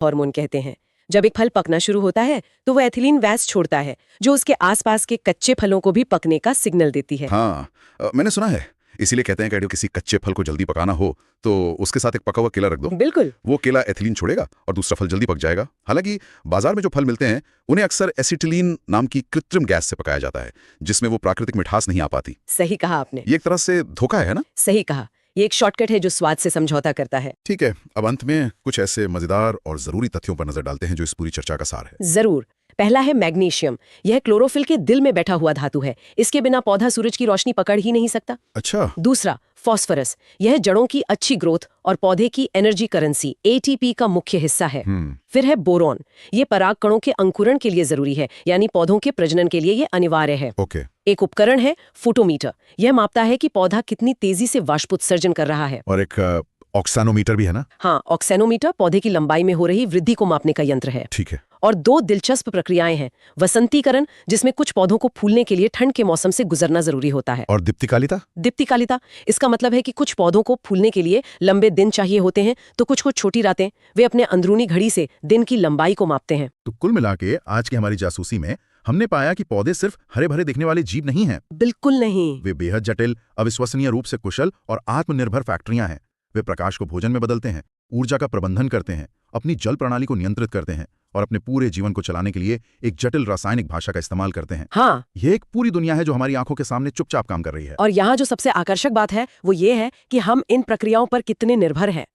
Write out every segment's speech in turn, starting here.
Hormone कहते हैं। जब एक फल पकना शुरू होता है तो वो एथिलीन गैस छोड़ता है, जो उसके आसपास के कच्चे फलों को भी पकने का सिग्नल देती है। हाँ, मैंने सुना है। इसीलिए कहते हैं कि अगर किसी कच्चे फल को जल्दी पकाना हो तो उसके साथ एक पका हुआ केला रख दो। बिल्कुल। वो केला एथिलीन छोड़ेगा और दूसरा फल जल्दी पक जाएगा। हालांकि बाजार में जो फल मिलते हैं उन्हें अक्सर एसिटिलीन नाम की कृत्रिम गैस से पकाया जाता है, जिसमें वो प्राकृतिक मिठास नहीं आ पाती। सही कहा आपने। ये एक तरह से धोखा है ना? सही कहा। ये एक शॉर्टकट है जो स्वाद से समझौता करता है। ठीक है, अब अंत में कुछ ऐसे मजेदार और जरूरी तथ्यों पर नजर डालते हैं जो इस पूरी चर्चा का सार है। जरूर। पहला है मैग्नीशियम। यह क्लोरोफिल के दिल में बैठा हुआ धातु है। इसके बिना पौधा सूरज की रोशनी पकड़ ही नहीं सकता। अच्छा। दूसरा, फॉस्फोरस। यह जड़ों की अच्छी ग्रोथ और पौधे की एनर्जी करेंसी एटीपी का मुख्य हिस्सा है। फिर है बोरॉन। ये पराग कणों के अंकुरण के लिए जरूरी है, यानी पौधों के प्रजनन के लिए ये अनिवार्य है। ओके। एक उपकरण है फोटोमीटर। यह मापता है कि पौधा कितनी तेजी से वाष्पोत्सर्जन कर रहा है। और एक ऑक्सानोमीटर भी है ना? हाँ, ऑक्सेनोमीटर पौधे की लंबाई में हो रही वृद्धि को मापने का यंत्र है। ठीक है। और दो दिलचस्प प्रक्रियाएं हैं। वसंतीकरण, जिसमें कुछ पौधों को फूलने के लिए ठंड के मौसम से गुजरना जरूरी होता है। और दीप्तिकालिता? दीप्तिकालिता, इसका मतलब है कि कुछ पौधों को फूलने के लिए लंबे दिन चाहिए होते हैं, तो कुछ को छोटी रातें। वे अपने अंदरूनी घड़ी से दिन की लंबाई को मापते हैं। तो कुल मिला के आज की हमारी जासूसी में हमने पाया कि पौधे सिर्फ हरे भरे दिखने वाले जीव नहीं हैं। बिल्कुल नहीं। वे बेहद जटिल, अविश्वसनीय रूप से कुशल और आत्मनिर्भर फैक्ट्रियां हैं। वे प्रकाश को भोजन में बदलते हैं, ऊर्जा का प्रबंधन करते हैं, अपनी जल प्रणाली को नियंत्रित करते हैं और अपने पूरे जीवन को चलाने के लिए एक जटिल रासायनिक भाषा का इस्तेमाल करते हैं। हाँ, ये एक पूरी दुनिया है जो हमारी आंखों के सामने चुपचाप काम कर रही है। और यहाँ जो सबसे आकर्षक बात है वो ये है कि हम इन प्रक्रियाओं पर कितने निर्भर हैं।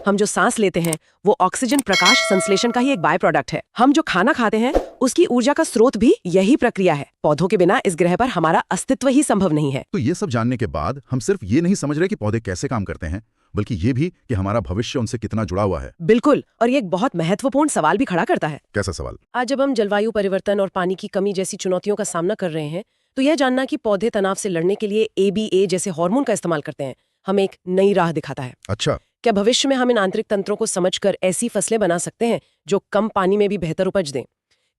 हम जो सांस लेते हैं वो ऑक्सीजन प्रकाश संश्लेषण का ही एक बाय प्रोडक्ट है। हम जो खाना खाते हैं उसकी ऊर्जा का स्रोत भी यही प्रक्रिया है। पौधों के बिना इस ग्रह पर हमारा अस्तित्व ही संभव नहीं है। तो ये सब जानने के बाद हम सिर्फ ये नहीं समझ रहे कि पौधे कैसे काम करते हैं, बल्कि ये भी कि हमारा भविष्य उनसे कितना जुड़ा हुआ है। बिल्कुल। और ये एक बहुत महत्वपूर्ण सवाल भी खड़ा करता है। कैसा सवाल? आज जब हम जलवायु परिवर्तन और पानी की कमी जैसी चुनौतियों का सामना कर रहे हैं, तो यह जानना कि पौधे तनाव से लड़ने के लिए ABA जैसे हार्मोन का इस्तेमाल करते हैं, हमें एक नई राह दिखाता है। अच्छा। क्या भविष्य में हम इन आंतरिक तंत्रों को समझकर ऐसी फसलें बना सकते हैं जो कम पानी में भी बेहतर उपज दें?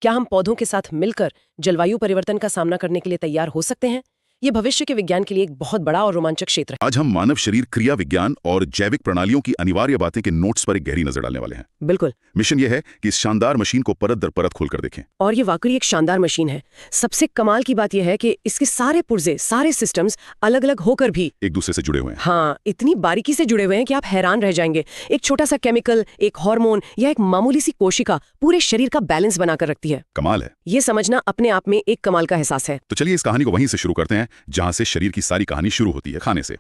क्या हम पौधों के साथ मिलकर जलवायु परिवर्तन का सामना करने के लिए तैयार हो सकते हैं? ये भविष्य के विज्ञान के लिए एक बहुत बड़ा और रोमांचक क्षेत्र है। आज हम मानव शरीर, क्रिया विज्ञान और जैविक प्रणालियों की अनिवार्य बातें के नोट्स पर एक गहरी नजर डालने वाले हैं। बिल्कुल। मिशन ये है कि इस शानदार मशीन को परत दर परत खोलकर देखें। और ये वाकई एक शानदार मशीन है। सबसे कमाल की बात यह है कि इसके सारे पुर्जे, सारे सिस्टम्स अलग अलग होकर भी एक दूसरे से जुड़े हुए हैं। हाँ, इतनी बारीकी से जुड़े हुए हैं कि आप हैरान रह जाएंगे। एक छोटा सा केमिकल, एक हार्मोन या एक मामूली सी कोशिका पूरे शरीर का बैलेंस बनाकर रखती है। कमाल है। ये समझना अपने आप में एक कमाल का एहसास है। तो चलिए इस कहानी को वहीं से शुरू करते हैं जहां से शरीर की सारी कहानी शुरू होती है, खाने से।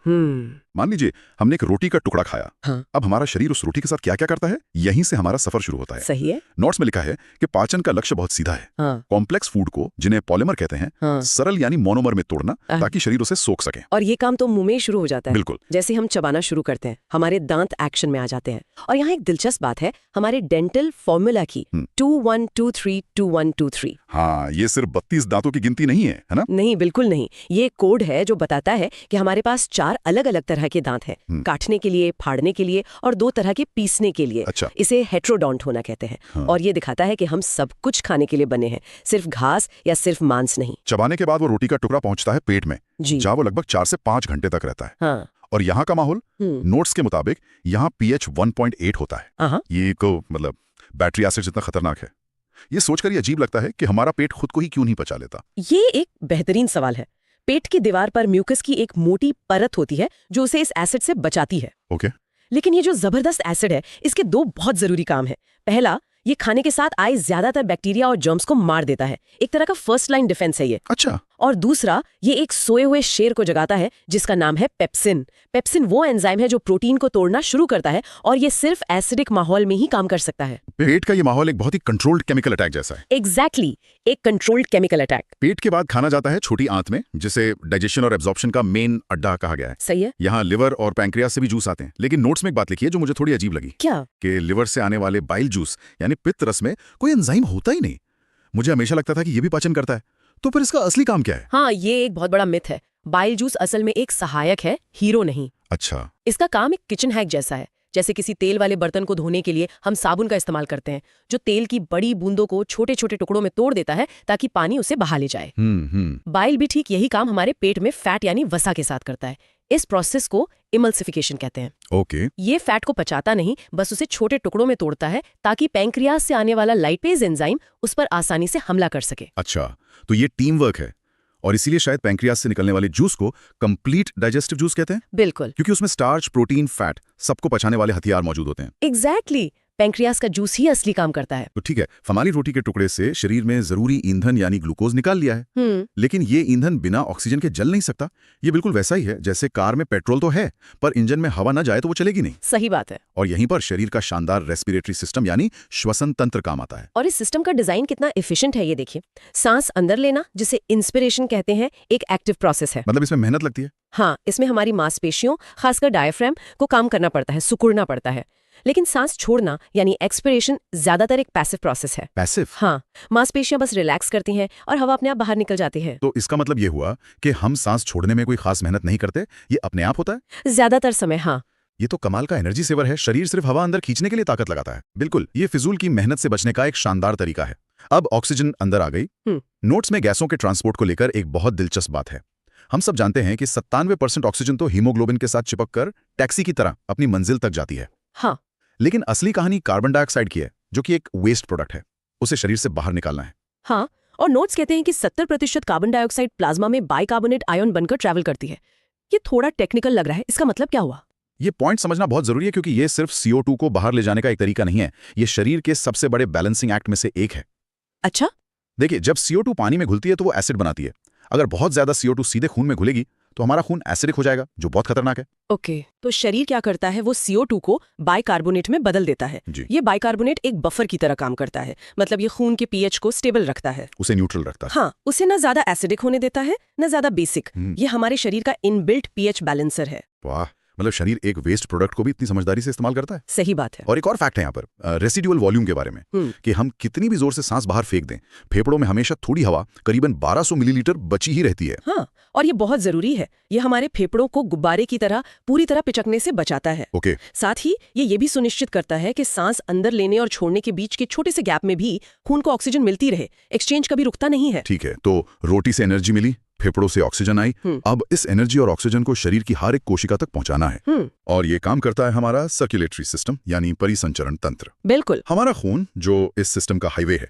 मान लीजिए हमने एक रोटी का टुकड़ा खाया। हाँ। अब हमारा शरीर उस रोटी के साथ क्या क्या करता है, यहीं से हमारा सफर शुरू होता है। सही है। नोट्स में लिखा है कि पाचन का लक्ष्य बहुत सीधा है। हाँ। कॉम्प्लेक्स फूड को, जिन्हें पॉलीमर कहते हैं, हाँ। सरल यानी मोनोमर में तोड़ना, ताकि शरीर उसे सोख सके। और ये काम तो मुंह में शुरू हो जाता है। बिल्कुल। जैसे हम चबाना शुरू करते हैं, हमारे दांत एक्शन में आ जाते हैं। और यहाँ एक दिलचस्प बात है हमारे डेंटल फॉर्मूला की, 21232123। हाँ, ये सिर्फ 32 दांतों की गिनती नहीं है ना? नहीं, बिल्कुल नहीं। ये कोड है जो बताता है कि हमारे पास 4 अलग अलग तरह के दांत हैं, काटने के लिए, फाड़ने के लिए और 2 तरह के पीसने के लिए। अच्छा। इसे हेट्रोडोंट होना कहते हैं। हाँ। और ये दिखाता है कि हम सब कुछ खाने के लिए बने हैं, सिर्फ घास या सिर्फ मांस नहीं। चबाने के बाद वो रोटी का टुकड़ा पहुंचता है पेट में, जी। जहाँ वो लगभग 4 से 5 घंटे तक रहता है। हाँ। और यहाँ का माहौल नोट्स के मुताबिक यहाँ pH 1.8 होता है। ये को मतलब बैटरी एसिड जितना खतरनाक है। ये सोचकर ये अजीब लगता है कि हमारा पेट खुद को ही क्यों नहीं पचा लेता। ये एक बेहतरीन सवाल है। पेट की दीवार पर म्यूकस की एक मोटी परत होती है जो उसे इस एसिड से बचाती है। ओके। लेकिन ये जो जबरदस्त एसिड है, इसके 2 बहुत जरूरी काम है। पहला, ये खाने के साथ आए ज्यादातर बैक्टीरिया और जर्म्स को मार देता है। एक तरह का फर्स्ट लाइन डिफेंस है ये। अच्छा। और दूसरा, ये एक सोए हुए शेर को जगाता है जिसका नाम है पेप्सिन। पेप्सिन वो एंजाइम है जो प्रोटीन को तोड़ना शुरू करता है और ये सिर्फ एसिडिक माहौल में ही काम कर सकता है। पेट का ये माहौल एक बहुत ही कंट्रोल्ड केमिकल अटैक जैसा है। एग्जैक्टली, एक कंट्रोल्ड केमिकल अटैक। पेट के बाद खाना जाता है छोटी आंत में, जिसे डाइजेशन और एब्जॉर्प्शन का मेन अड्डा कहा गया है। सही है। यहाँ लिवर और पैंक्रियास से भी जूस आते हैं। लेकिन नोट्स में एक बात लिखी है जो मुझे थोड़ी अजीब लगी। क्या? कि लिवर से आने वाले बाइल जूस यानी पित्त रस में कोई एंजाइम होता ही नहीं। मुझे हमेशा लगता था कि ये भी पाचन करता है। तो फिर इसका असली काम क्या है? हाँ, ये एक बहुत बड़ा मिथ है। बाइल जूस असल में एक सहायक है, हीरो नहीं। अच्छा। इसका काम एक किचन हैक जैसा है। जैसे किसी तेल वाले बर्तन को धोने के लिए हम साबुन का इस्तेमाल करते हैं, जो तेल की बड़ी बूंदों को छोटे छोटे टुकड़ों में तोड़ देता है ताकि पानी उसे बहा ले जाए। बाइल भी ठीक यही काम हमारे पेट में फैट यानी वसा के साथ करता है। इस प्रोसेस को इमल्सिफिकेशन कहते हैं। ओके। ये फैट को पचाता नहीं, बस उसे छोटे टुकड़ों में तोड़ता है ताकि पैंक्रियाज से आने वाला लाइपेज एंजाइम उस पर आसानी से हमला कर सके। अच्छा, तो ये टीम वर्क है और इसीलिए शायद पैंक्रियाज से निकलने वाले जूस को कंप्लीट डाइजेस्टिव जूस कहते हैं। बिल्कुल, क्योंकि उसमें स्टार्च, प्रोटीन, फैट सबको पचाने वाले हथियार मौजूद होते हैं। एग्जैक्टली पैंक्रियाज का जूस ही असली काम करता है। तो ठीक है, फमाली रोटी के टुकड़े से शरीर में जरूरी ईंधन यानी ग्लूकोज निकाल लिया है। लेकिन ये ईंधन बिना ऑक्सीजन के जल नहीं सकता। ये बिल्कुल वैसा ही है जैसे कार में पेट्रोल तो है, पर इंजन में हवा न जाए तो वो चलेगी नहीं। सही बात है। और यहीं पर शरीर का शानदार रेस्पिरेटरी सिस्टम यानी श्वसन तंत्र काम आता है। और इस सिस्टम का डिजाइन कितना एफिशिएंट है ये देखिए। सांस अंदर लेना, जिसे इंस्पिरेशन कहते हैं, एक एक्टिव प्रोसेस है। मतलब इसमें मेहनत लगती है। हाँ, इसमें हमारी मांसपेशियों, खासकर डायफ्राम को काम करना पड़ता है, सुकुड़ना पड़ता है। लेकिन सांस छोड़ना यानी एक्सपिरेशन ज्यादातर एक पैसिव प्रोसेस है। पैसिव? हाँ, मांसपेशियां बस रिलैक्स करती हैं और हवा अपने आप बाहर निकल जाती है। तो इसका मतलब ये हुआ कि हम सांस छोड़ने में कोई खास मेहनत नहीं करते, ये अपने आप होता है? ज्यादातर समय हाँ। ये तो कमाल का एनर्जी सेवर है। शरीर सिर्फ हवा अंदर खींचने के लिए ताकत लगाता है। बिल्कुल, ये फिजूल की मेहनत से बचने का एक शानदार तरीका है। अब ऑक्सीजन अंदर आ गई। नोट्स में गैसों के ट्रांसपोर्ट को लेकर एक बहुत दिलचस्प बात है। हम सब जानते हैं कि 97% ऑक्सीजन तो हीमोग्लोबिन के साथ चिपक कर टैक्सी की तरह अपनी मंजिल तक जाती है। हाँ, लेकिन असली कहानी कार्बन डाइऑक्साइड की है, जो कि एक वेस्ट प्रोडक्ट है। उसे शरीर से बाहर निकालना है। हाँ, और नोट्स कहते हैं कि 70% कार्बन डाइऑक्साइड प्लाज्मा में बाइकार्बोनेट आयन बनकर ट्रैवल करती है। ये थोड़ा टेक्निकल लग रहा है, इसका मतलब क्या हुआ? ये पॉइंट समझना बहुत जरूरी है, क्योंकि ये सिर्फ CO2 को बाहर ले जाने का एक तरीका नहीं है। ये शरीर के सबसे बड़े बैलेंसिंग एक्ट में से एक है। अच्छा, देखिए, जब CO2 पानी में घुलती है तो वो एसिड बनाती है। अगर बहुत ज्यादा CO2 सीधे खून में घुलेगी तो हमारा खून एसिडिक हो जाएगा, जो बहुत खतरनाक है। ओके, तो शरीर क्या करता है, वो CO2 को बाइकार्बोनेट में बदल देता है। ये बाइकार्बोनेट एक बफर की तरह काम करता है। मतलब ये खून के pH को स्टेबल रखता है, उसे न्यूट्रल रखता है। हाँ, उसे न ज्यादा एसिडिक होने देता है, न ज्यादा बेसिक। ये हमारे शरीर का इनबिल्ट pH बैलेंसर है। वाह, मतलब शरीर एक वेस्ट प्रोडक्ट को भी इतनी समझदारी से इस्तेमाल करता है। सही बात है। और एक और फैक्ट है यहाँ पर रेसिडुअल वॉल्यूम के बारे में, कि हम कितनी भी जोर से सांस बाहर फेंक दें, फेफड़ों में हमेशा थोड़ी हवा, करीबन 1200 मिलीलीटर बची ही रहती है। हाँ, और ये बहुत जरूरी है। ये हमारे फेफड़ों को गुब्बारे की तरह पूरी तरह पिचकने से बचाता है। ओके। साथ ही ये भी सुनिश्चित करता है कि सांस अंदर लेने और छोड़ने के बीच के छोटे से गैप में भी खून को ऑक्सीजन मिलती रहे, एक्सचेंज कभी रुकता नहीं है। ठीक है, तो रोटी से एनर्जी मिली, फेफड़ों से ऑक्सीजन आई। अब इस एनर्जी और ऑक्सीजन को शरीर की हर एक कोशिका तक पहुंचाना है। और ये काम करता है हमारा सर्कुलेटरी सिस्टम यानी परिसंचरण तंत्र। बिल्कुल। हमारा खून, जो इस सिस्टम का हाईवे है,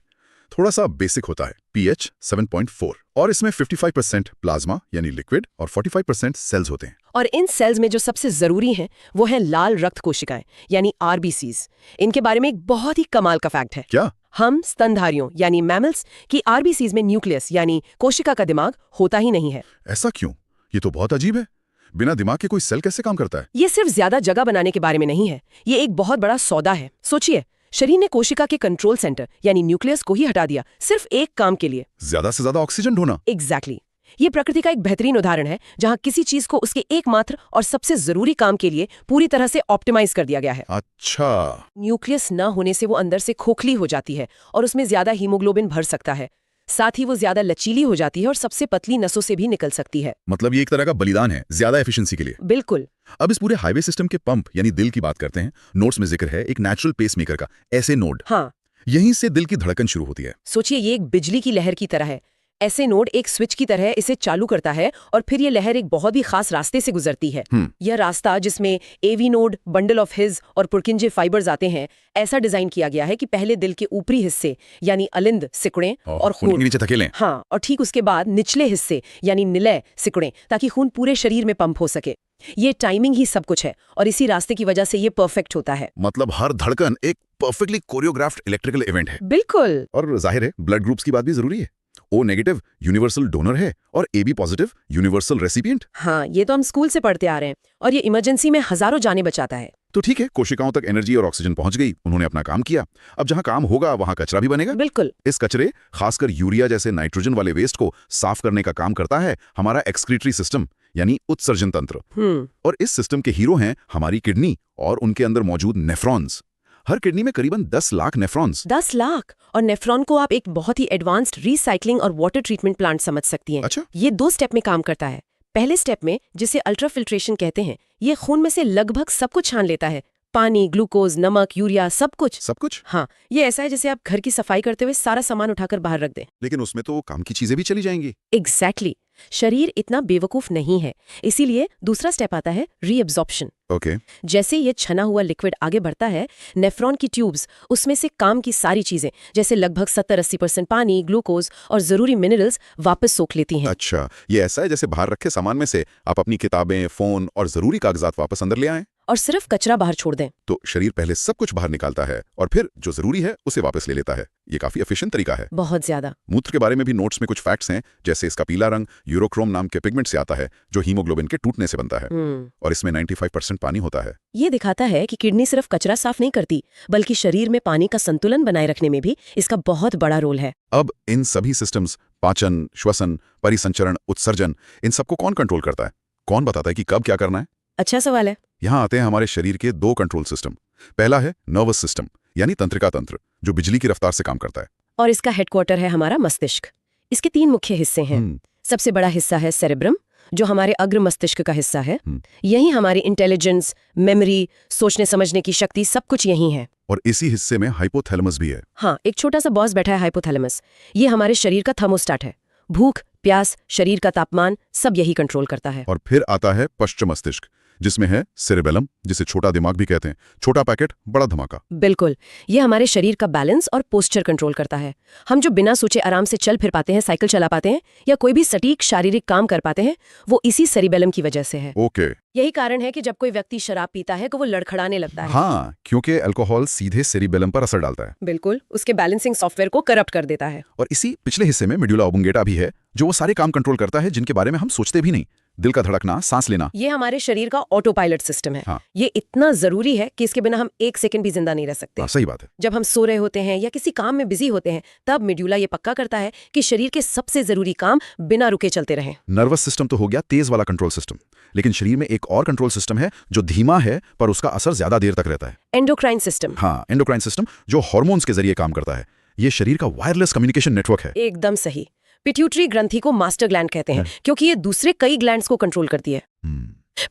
थोड़ा सा बेसिक होता है, pH 7.4, और इसमें 55% प्लाज्मा यानी लिक्विड और 45% सेल्स होते हैं। और इन सेल्स में जो सबसे जरूरी हैं वो हैं लाल रक्त कोशिकाएं यानी RBCs। इनके बारे में एक बहुत ही कमाल का फैक्ट है। क्या? हम स्तनधारियों यानी मैमल्स की RBCs में न्यूक्लियस यानी कोशिका का दिमाग होता ही नहीं है। ऐसा क्यों? ये तो बहुत अजीब है। बिना दिमाग के कोई सेल कैसे काम करता है? ये सिर्फ ज्यादा जगह बनाने के बारे में नहीं है, ये एक बहुत बड़ा सौदा है। सोचिए, शरीर ने कोशिका के कंट्रोल सेंटर यानी न्यूक्लियस को ही हटा दिया, सिर्फ एक काम के लिए, ज्यादा से ज्यादा ऑक्सीजन ढोना। एग्जैक्टली। ये प्रकृति का एक बेहतरीन उदाहरण है जहां किसी चीज को उसके एकमात्र और सबसे जरूरी काम के लिए पूरी तरह से ऑप्टिमाइज कर दिया गया है। अच्छा। न्यूक्लियस न होने से वो अंदर से खोखली हो जाती है और उसमें ज्यादा हीमोग्लोबिन भर सकता है। साथ ही वो ज्यादा लचीली हो जाती है और सबसे पतली नसों से भी निकल सकती है। मतलब ये एक तरह का बलिदान है ज्यादा एफिशिएंसी के लिए। बिल्कुल। अब इस पूरे हाईवे सिस्टम के पंप यानी दिल की बात करते हैं। नोट्स में जिक्र है एक नेचुरल पेसमेकर का, ऐसे नोड। हाँ, यहीं से दिल की धड़कन शुरू होती है। सोचिए, ये एक बिजली की लहर की तरह है। ऐसे नोड एक स्विच की तरह इसे चालू करता है और फिर ये लहर एक बहुत ही खास रास्ते से गुजरती है। यह रास्ता, जिसमें AV node, bundle of his और पुरकिंजे फाइबर्स आते हैं, ऐसा डिजाइन किया गया है कि पहले दिल के ऊपरी हिस्से यानी अलिंद सिकुड़ें और खून नीचे धकेलें। हाँ, और ठीक उसके बाद निचले हिस्से यानी निलय सिकुड़ें, ताकि खून पूरे शरीर में पंप हो सके। ये टाइमिंग ही सब कुछ है और इसी रास्ते की वजह से ये परफेक्ट होता है। मतलब हर धड़कन एक परफेक्टली कोरियोग्राफ्ड इलेक्ट्रिकल इवेंट है। बिल्कुल। और जाहिर है ब्लड ग्रुप्स की बात भी जरूरी है। O नेगेटिव यूनिवर्सल डोनर है और AB पॉजिटिव यूनिवर्सल रेसिपिएंट। हाँ, ये तो हम स्कूल से पढ़ते आ रहे हैं और ये इमरजेंसी में हजारों जानें बचाता है। तो ठीक है, कोशिकाओं तक एनर्जी और ऑक्सीजन पहुंच गई, उन्होंने अपना काम किया। अब जहां काम होगा वहां कचरा भी बनेगा। बिल्कुल। इस कचरे, खासकर यूरिया जैसे नाइट्रोजन वाले वेस्ट को साफ करने का काम करता है हमारा एक्सक्रीटरी सिस्टम यानी उत्सर्जन तंत्र। और इस सिस्टम के हीरो हैं हमारी किडनी और उनके अंदर मौजूद नेफ्रॉन्स। हर किडनी में करीबन 10 लाख नेफ्रॉन्स। 10 लाख! और नेफ्रॉन को आप एक बहुत ही एडवांस्ड रीसाइक्लिंग और वाटर ट्रीटमेंट प्लांट समझ सकती हैं। अच्छा। ये 2 स्टेप में काम करता है। पहले स्टेप में, जिसे अल्ट्राफिल्ट्रेशन कहते हैं, ये खून में से लगभग सब कुछ छान लेता है, पानी, ग्लूकोज, नमक, यूरिया, सब कुछ। सब कुछ? हाँ, ये ऐसा है जैसे आप घर की सफाई करते हुए सारा सामान उठाकर बाहर रख दें। लेकिन उसमें तो काम की चीजें भी चली जाएंगी। एग्जैक्टली। शरीर इतना बेवकूफ नहीं है, इसीलिए दूसरा स्टेप आता है रीअब्जॉर्प्शन। ओके। जैसे ये छना हुआ लिक्विड आगे बढ़ता है, नेफ्रॉन की ट्यूब्स उसमें से काम की सारी चीजें जैसे लगभग 70-80% पानी, ग्लूकोज और जरूरी मिनरल्स वापस सोख लेती हैं। अच्छा, ये ऐसा है जैसे बाहर रखे सामान में से आप अपनी किताबें, फोन और जरूरी कागजात वापस अंदर ले आएं। और सिर्फ कचरा बाहर छोड़ दें। तो शरीर पहले सब कुछ बाहर निकालता है और फिर जो जरूरी है उसे वापस ले लेता है। ये काफी एफिशिएंट तरीका है। बहुत ज्यादा। मूत्र के बारे में भी नोट्स में कुछ फैक्ट्स हैं, जैसे इसका पीला रंग यूरोक्रोम नाम के पिगमेंट से आता है जो हीमोग्लोबिन के टूटने से बनता है, और इसमें 95% पानी होता है। ये दिखाता है कि किडनी सिर्फ कचरा साफ नहीं करती, बल्कि शरीर में पानी का संतुलन बनाए रखने में भी इसका बहुत बड़ा रोल है। अब इन सभी सिस्टम्स, पाचन, श्वसन, परिसंचरण, उत्सर्जन, इन सबको कौन कंट्रोल करता है? कौन बताता है कि कब क्या करना है? अच्छा सवाल है। यहाँ आते हैं हमारे शरीर के दो कंट्रोल सिस्टम। पहला है नर्वस सिस्टम, यानी तंत्रिका तंत्र, जो बिजली की रफ्तार से काम करता है। और इसका हेडक्वार्टर है हमारा मस्तिष्क। इसके 3 मुख्य हिस्से हैं। सबसे बड़ा हिस्सा है सेरेब्रम, जो हमारे अग्र मस्तिष्क का हिस्सा है। यही हमारी इंटेलिजेंस, मेमोरी, सोचने समझने की शक्ति, सब कुछ यही है। और इसी हिस्से में हाइपोथैलेमस भी है। हाँ, एक छोटा सा बॉस बैठा है हाइपोथैलेमस। ये हमारे शरीर का थर्मोस्टेट है। भूख, प्यास, शरीर का तापमान, सब यही कंट्रोल करता है। और फिर आता है पश्चिम मस्तिष्क, जिसमें है सेरेबेलम, जिसे छोटा दिमाग भी कहते हैं। छोटा पैकेट, बड़ा धमाका। बिल्कुल, ये हमारे शरीर का बैलेंस और पोस्चर कंट्रोल करता है। हम जो बिना सोचे आराम से चल फिर पाते हैं, साइकिल चला पाते हैं या कोई भी सटीक शारीरिक काम कर पाते हैं, वो इसी सेरिबेलम की वजह से है। ओके। यही कारण है कि जब कोई व्यक्ति शराब पीता है तो वो लड़खड़ाने लगता है। हाँ, क्योंकि अल्कोहल सीधे सेरिबेलम पर असर डालता है। बिल्कुल, उसके बैलेंसिंग सॉफ्टवेयर को करप्ट कर देता है। और इसी पिछले हिस्से में मेडुला ओब्लंगेटा भी है, जो वो सारे काम कंट्रोल करता है जिनके बारे में हम सोचते भी नहीं। दिल का धड़कना, सांस लेना। ये हमारे शरीर का ऑटो पायलट सिस्टम है। हाँ। ये इतना जरूरी है कि इसके बिना हम 1 सेकंड भी जिंदा नहीं रह सकते। हाँ, सही बात है। जब हम सो रहे होते हैं या किसी काम में बिजी होते हैं, तब मेडुला ये पक्का करता है कि शरीर के सबसे जरूरी काम बिना रुके चलते रहें। नर्वस सिस्टम तो हो गया तेज वाला कंट्रोल सिस्टम, लेकिन शरीर में एक और कंट्रोल सिस्टम है जो धीमा है पर उसका असर ज्यादा देर तक रहता है। Endocrine system. हाँ, एंडोक्राइन सिस्टम, जो हार्मोन्स के जरिए काम करता है। ये शरीर का वायरलेस कम्युनिकेशन नेटवर्क है। एकदम सही। पिट्यूटरी ग्रंथि को मास्टर ग्लैंड कहते हैं, क्योंकि ये दूसरे कई ग्लैंड्स को कंट्रोल करती है।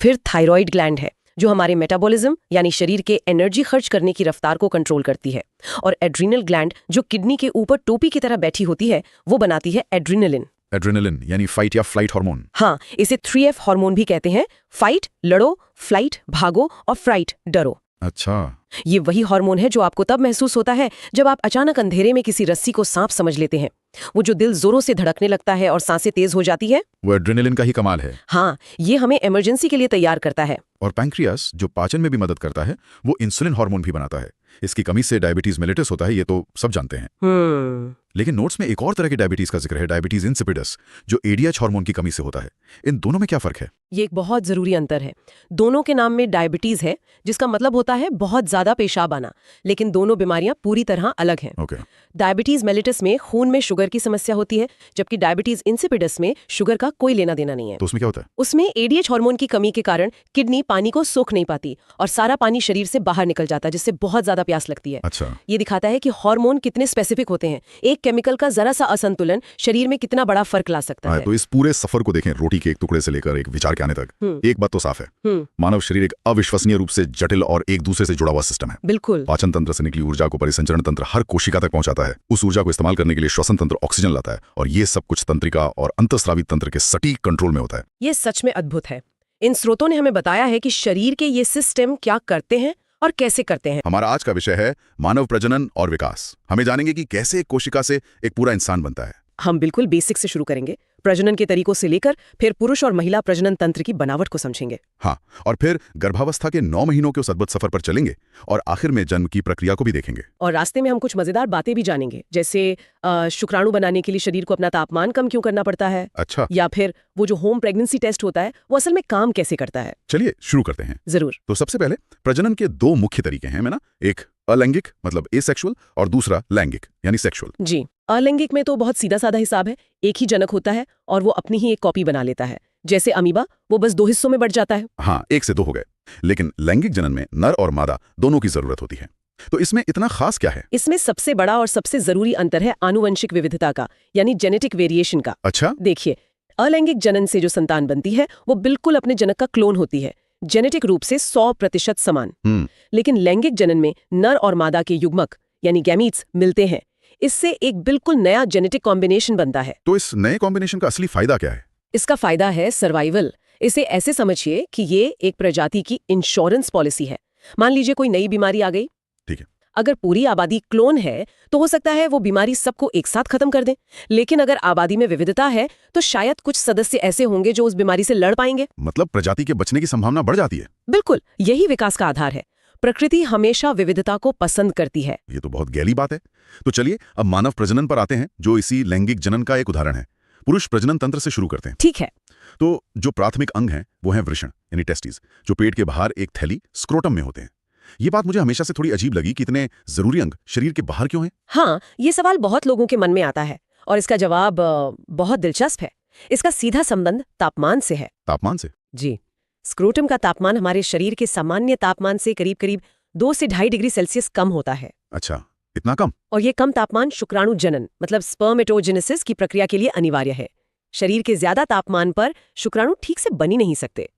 फिर थायराइड ग्लैंड है, जो हमारे मेटाबॉलिज्म यानी शरीर के एनर्जी खर्च करने की रफ्तार को कंट्रोल करती है। और एड्रिनल ग्लैंड, जो किडनी के ऊपर टोपी की तरह बैठी होती है, वो बनाती है एड्रिनलिन। एड्रेनलिन यानी फाइट या फ्लाइट हार्मोन। हाँ, इसे 3F हार्मोन भी कहते हैं। फाइट, लड़ो, फ्लाइट, भागो, और फ्राइट, डरो। अच्छा। ये वही हार्मोन है जो आपको तब महसूस होता है जब आप अचानक अंधेरे में किसी रस्सी को सांप समझ लेते हैं। वो जो दिल जोरों से धड़कने लगता है और सांसें तेज हो जाती है, वो एड्रेनलिन का ही कमाल है। हाँ, ये हमें इमरजेंसी के लिए तैयार करता है। और पैंक्रियास, जो पाचन में भी मदद करता है, वो इंसुलिन हार्मोन भी बनाता है। इसकी कमी से डायबिटीज मेलिटस होता है, ये तो सब जानते हैं। लेकिन नोट्स में एक और तरह की डायबिटीज का जिक्र है, डायबिटीज इंसिपिडस, जो ADH हार्मोन की कमी से होता है। इन दोनों में क्या फर्क है? ये एक बहुत जरूरी अंतर है। दोनों के नाम में डायबिटीज है, जिसका मतलब होता है बहुत ज्यादा पेशाब आना, लेकिन दोनों बीमारियां पूरी तरह अलग हैं। ओके। डायबिटीज मेलिटस में खून में शुगर की समस्या होती है, जबकि डायबिटीज इंसिपिडस में शुगर का कोई लेना देना नहीं है। तो उसमें क्या होता है? उसमें ADH हार्मोन की कमी के कारण किडनी पानी को सोख नहीं पाती और सारा पानी शरीर से बाहर निकल जाता है, जिससे बहुत ज्यादा प्यास लगती है। अच्छा। ये दिखाता है कि हार्मोन कितने स्पेसिफिक होते हैं। एक केमिकल का जरा सा असंतुलन शरीर में कितना बड़ा फर्क ला सकता है। तो इस पूरे सफर को देखें, रोटी के एक टुकड़े से लेकर एक विचार के आने तक। एक बात तो साफ है, मानव शरीर एक अविश्वसनीय रूप से जटिल और एक दूसरे से जुड़ा हुआ सिस्टम है। बिल्कुल। पाचन तंत्र से निकली ऊर्जा को परिसंचरण तंत्र हर कोशिका तक पहुंचाता है। उस ऊर्जा को इस्तेमाल करने के लिए श्वसन तंत्र ऑक्सीजन लाता है, और ये सब कुछ तंत्रिका और अंतःस्रावी तंत्र के सटीक कंट्रोल में होता है। ये सच में अद्भुत है। इन स्रोतों ने हमें बताया है कि शरीर के ये सिस्टम क्या करते हैं और कैसे करते हैं। हमारा आज का विषय है मानव प्रजनन और विकास। हमें जानेंगे कि कैसे एक कोशिका से एक पूरा इंसान बनता है। हम बिल्कुल बेसिक से शुरू करेंगे, प्रजनन के तरीकों से लेकर फिर पुरुष और महिला प्रजनन तंत्र की बनावट को समझेंगे। हाँ, और फिर गर्भावस्था के 9 महीनों के उस अद्भुत सफर पर चलेंगे और आखिर में जन्म की प्रक्रिया को भी देखेंगे। और रास्ते में हम कुछ मजेदार बातें भी जानेंगे, जैसे शुक्राणु बनाने के लिए शरीर को अपना तापमान कम क्यों करना पड़ता है। अच्छा। या फिर वो जो होम प्रेगनेंसी टेस्ट होता है वो असल में काम कैसे करता है। चलिए शुरू करते हैं। जरूर। तो सबसे पहले प्रजनन के 2 मुख्य तरीके हैं, ना? एक अलैंगिक मतलब एसेक्सुअल, और दूसरा लैंगिक यानी सेक्सुअल। जी, अलैंगिक में तो बहुत सीधा साधा हिसाब है। एक ही जनक होता है और वो अपनी ही एक कॉपी बना लेता है। जैसे अमीबा, वो बस 2 हिस्सों में बढ़ जाता है। हाँ, 1 से 2 हो गए। लेकिन लैंगिक जनन में नर और मादा दोनों की जरूरत होती है। तो इसमें इतना खास क्या है? इसमें सबसे बड़ा और सबसे जरूरी अंतर है आनुवंशिक विविधता का, यानी जेनेटिक वेरिएशन का। अच्छा। देखिए, अलैंगिक जनन से जो संतान बनती है वो बिल्कुल अपने जनक का क्लोन होती है, जेनेटिक रूप से 100% समान। लेकिन लैंगिक जनन में नर और मादा के युग्मक यानी गैमीट्स मिलते हैं। इससे एक बिल्कुल नया जेनेटिक कॉम्बिनेशन बनता है। तो इस नए कॉम्बिनेशन का असली फायदा क्या है? इसका फायदा है सर्वाइवल। इसे ऐसे समझिए कि ये एक प्रजाति की इंश्योरेंस पॉलिसी है। मान लीजिए कोई नई बीमारी आ गई, ठीक है। अगर पूरी आबादी क्लोन है तो हो सकता है वो बीमारी सबको एक साथ खत्म कर दे। लेकिन अगर आबादी में विविधता है तो शायद कुछ सदस्य ऐसे होंगे जो उस बीमारी से लड़ पाएंगे। मतलब प्रजाति के बचने की संभावना बढ़ जाती है। बिल्कुल, यही विकास का आधार है। प्रकृति हमेशा विविधता को पसंद करती है। ये तो बहुत गहरी बात है। तो चलिए अब मानव प्रजनन पर आते हैं, जो इसी लैंगिक जनन का एक उदाहरण है। पुरुष प्रजनन तंत्र से शुरू करते हैं। ठीक है। तो जो प्राथमिक अंग हैं वो हैं वृषण यानी टेस्टिस, जो पेट के बाहर एक थैली स्क्रोटम में होते हैं। ये बात मुझे हमेशा से थोड़ी अजीब लगी कि इतने जरूरी अंग शरीर के बाहर क्यों हैं? हाँ, ये सवाल बहुत लोगों के मन में आता है और इसका जवाब बहुत दिलचस्प है। इसका सीधा संबंध तापमान से है। तापमान से? जी। स्क्रोटम का तापमान हमारे शरीर के सामान्य तापमान से करीब करीब 2 से 2.5 डिग्री सेल्सियस कम होता है। अच्छा, इतना कम? और ये कम तापमान शुक्राणु जनन मतलब स्पर्मेटोजेनेसिस की प्रक्रिया के लिए अनिवार्य है। शरीर के ज्यादा तापमान पर शुक्राणु ठीक से बन ही नहीं सकते।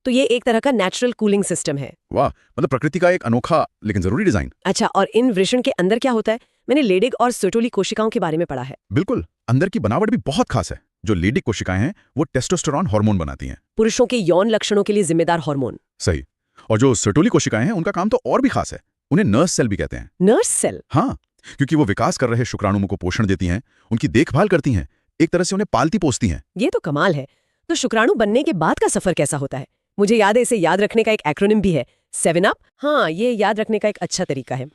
तो ये एक तरह का नेचुरल कूलिंग सिस्टम है। वाह, मतलब प्रकृति का एक अनोखा लेकिन जरूरी डिजाइन। अच्छा, और इन वृषण के अंदर क्या होता है? मैंने लेडिग और सर्टोली कोशिकाओं के बारे में पढ़ा है। बिल्कुल, अंदर की बनावट भी बहुत खास है। जो लेडिक कोशिकाएं हैं वो टेस्टोस्टेरोन हार्मोन बनाती हैं, पुरुषों के यौन लक्षणों के लिए जिम्मेदार हार्मोन। सही। और जो सर्टोली कोशिकाएं हैं उनका काम तो और भी खास है। उन्हें नर्स सेल भी कहते हैं। Nurse cell? हाँ, क्योंकि वो विकास कर रहे शुक्राणुओं को पोषण देती हैं, उनकी देखभाल करती हैं, एक तरह से उन्हें पालती पोसती हैं। ये तो कमाल है। तो शुक्राणु बनने के बाद का सफर कैसा होता है? मुझे याद है, इसे याद रखने का एक एक्रोनिम भी है, 7 अप। हाँ, ये याद रखने का एक अच्छा तरीका है।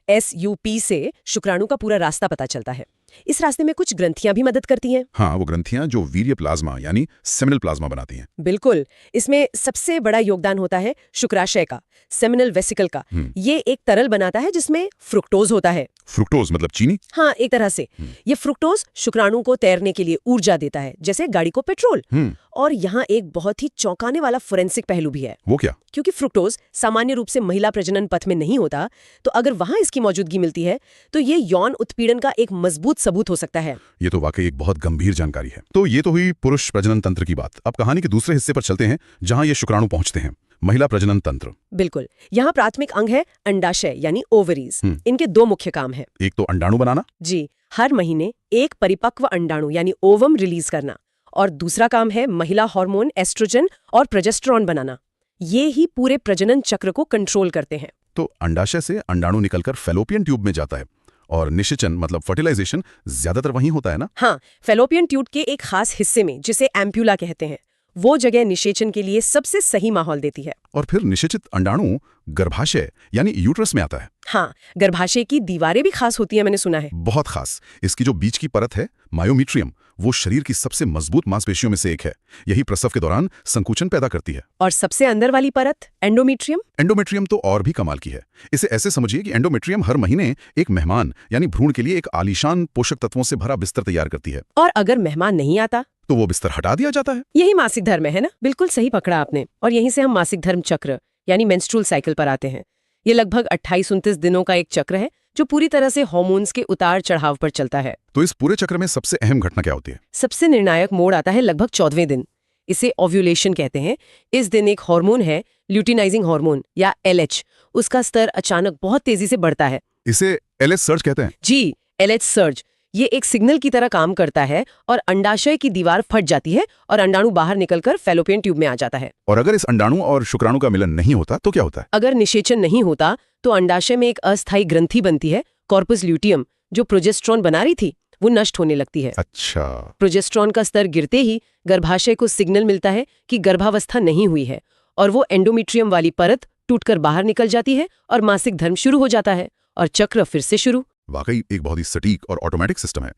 SUP से शुक्राणु का पूरा रास्ता पता चलता है। इस रास्ते में कुछ ग्रंथियां भी मदद करती हैं। हाँ, वो ग्रंथियां जो वीर्य प्लाज्मा यानी सेमिनल प्लाज्मा बनाती हैं। बिल्कुल, इसमें सबसे बड़ा योगदान होता है शुक्राशय का, सेमिनल वेसिकल का। ये एक तरल बनाता है जिसमें फ्रुक्टोज होता है। फ्रुक्टोज मतलब चीनी? हाँ, एक तरह से। ये फ्रुक्टोज शुक्राणु को तैरने के लिए ऊर्जा देता है, जैसे गाड़ी को पेट्रोल। और यहाँ एक बहुत ही चौंकाने वाला फोरेंसिक पहलू भी है। वो क्या? क्योंकि फ्रुक्टोज सामान्य रूप से महिला प्रजनन पथ में नहीं होता, तो अगर वहां इसकी मौजूदगी मिलती है तो ये यौन उत्पीड़न का एक मजबूत सबूत हो सकता है। ये तो वाकई एक बहुत गंभीर जानकारी है। तो ये तो हुई पुरुष प्रजनन तंत्र की बात। अब कहानी के दूसरे हिस्से पर चलते हैं, जहां ये शुक्राणु पहुंचते हैं, महिला प्रजनन तंत्र। बिल्कुल, यहाँ प्राथमिक अंग है अंडाशय यानी ओवरीज। इनके 2 मुख्य काम है। एक तो अंडाणु बनाना। जी, हर महीने एक परिपक्व अंडाणु यानी ओवम रिलीज करना। और दूसरा काम है महिला हार्मोन एस्ट्रोजन और प्रोजेस्टेरोन बनाना। ये ही पूरे प्रजनन चक्र को कंट्रोल करते हैं। तो अंडाशय से अंडाणु निकलकर फैलोपियन ट्यूब में जाता है, और निषेचन मतलब फर्टिलाइजेशन ज्यादातर वहीं होता है ना? हाँ, फैलोपियन ट्यूब के एक खास हिस्से में, जिसे एम्प्यूला कहते हैं, वो जगह निषेचन के लिए सबसे सही माहौल देती है। और फिर निषेचित अंडाणु गर्भाशय यानी यूट्रस में आता है। हाँ, गर्भाशय की दीवारें भी खास होती है, मैंने सुना है। बहुत खास। इसकी जो बीच की परत है मायोमीट्रियम, वो शरीर की सबसे मजबूत मांसपेशियों में से एक है। यही प्रसव के दौरान संकुचन पैदा करती है। और सबसे अंदर वाली परत एंडोमेट्रियम? एंडोमेट्रियम तो और भी कमाल की है। इसे ऐसे समझिए कि एंडोमेट्रियम हर महीने एक मेहमान यानी भ्रूण के लिए एक आलीशान पोषक तत्वों से भरा बिस्तर तैयार करती है। और अगर मेहमान नहीं आता तो वो बिस्तर हटा दिया जाता है। यही मासिक धर्म है ना? बिल्कुल सही पकड़ा आपने। और यहीं से हम मासिक धर्म चक्र यानी मेंस्ट्रुअल साइकिल पर आते हैं। ये लगभग 28-29 दिनों का एक चक्र है जो पूरी तरह से हार्मोन्स के उतार चढ़ाव पर चलता है। तो इस पूरे चक्र में सबसे अहम घटना क्या होती है? सबसे निर्णायक मोड़ आता है लगभग 14वें दिन। इसे ओव्यूलेशन कहते हैं। इस दिन एक हार्मोन है, ल्यूटिनाइजिंग हार्मोन या LH, उसका स्तर अचानक बहुत तेजी से बढ़ता है। इसे LH सर्ज कहते हैं? जी, LH सर्ज। ये एक सिग्नल की तरह काम करता है और अंडाशय की दीवार फट जाती है और अंडाणु बाहर निकलकर फैलोपियन ट्यूब में आ जाता है। और अगर इस अंडाणु और शुक्राणु का मिलन नहीं होता तो क्या होता है? अगर निषेचन नहीं होता तो अंडाशय में एक अस्थायी ग्रंथि बनती है, कॉर्पस ल्यूटियम, जो प्रोजेस्टेरोन बना रही थी, वो नष्ट होने लगती है। अच्छा। प्रोजेस्टेरोन का स्तर गिरते ही गर्भाशय को सिग्नल मिलता है कि गर्भावस्था नहीं हुई है और वो एंडोमेट्रियम वाली परत टूटकर बाहर निकल जाती है और मासिक धर्म शुरू हो जाता है और चक्र फिर से शुरू। वाकई एक बहुत ही सटीक और ऑटोमेटिक सिस्टम है।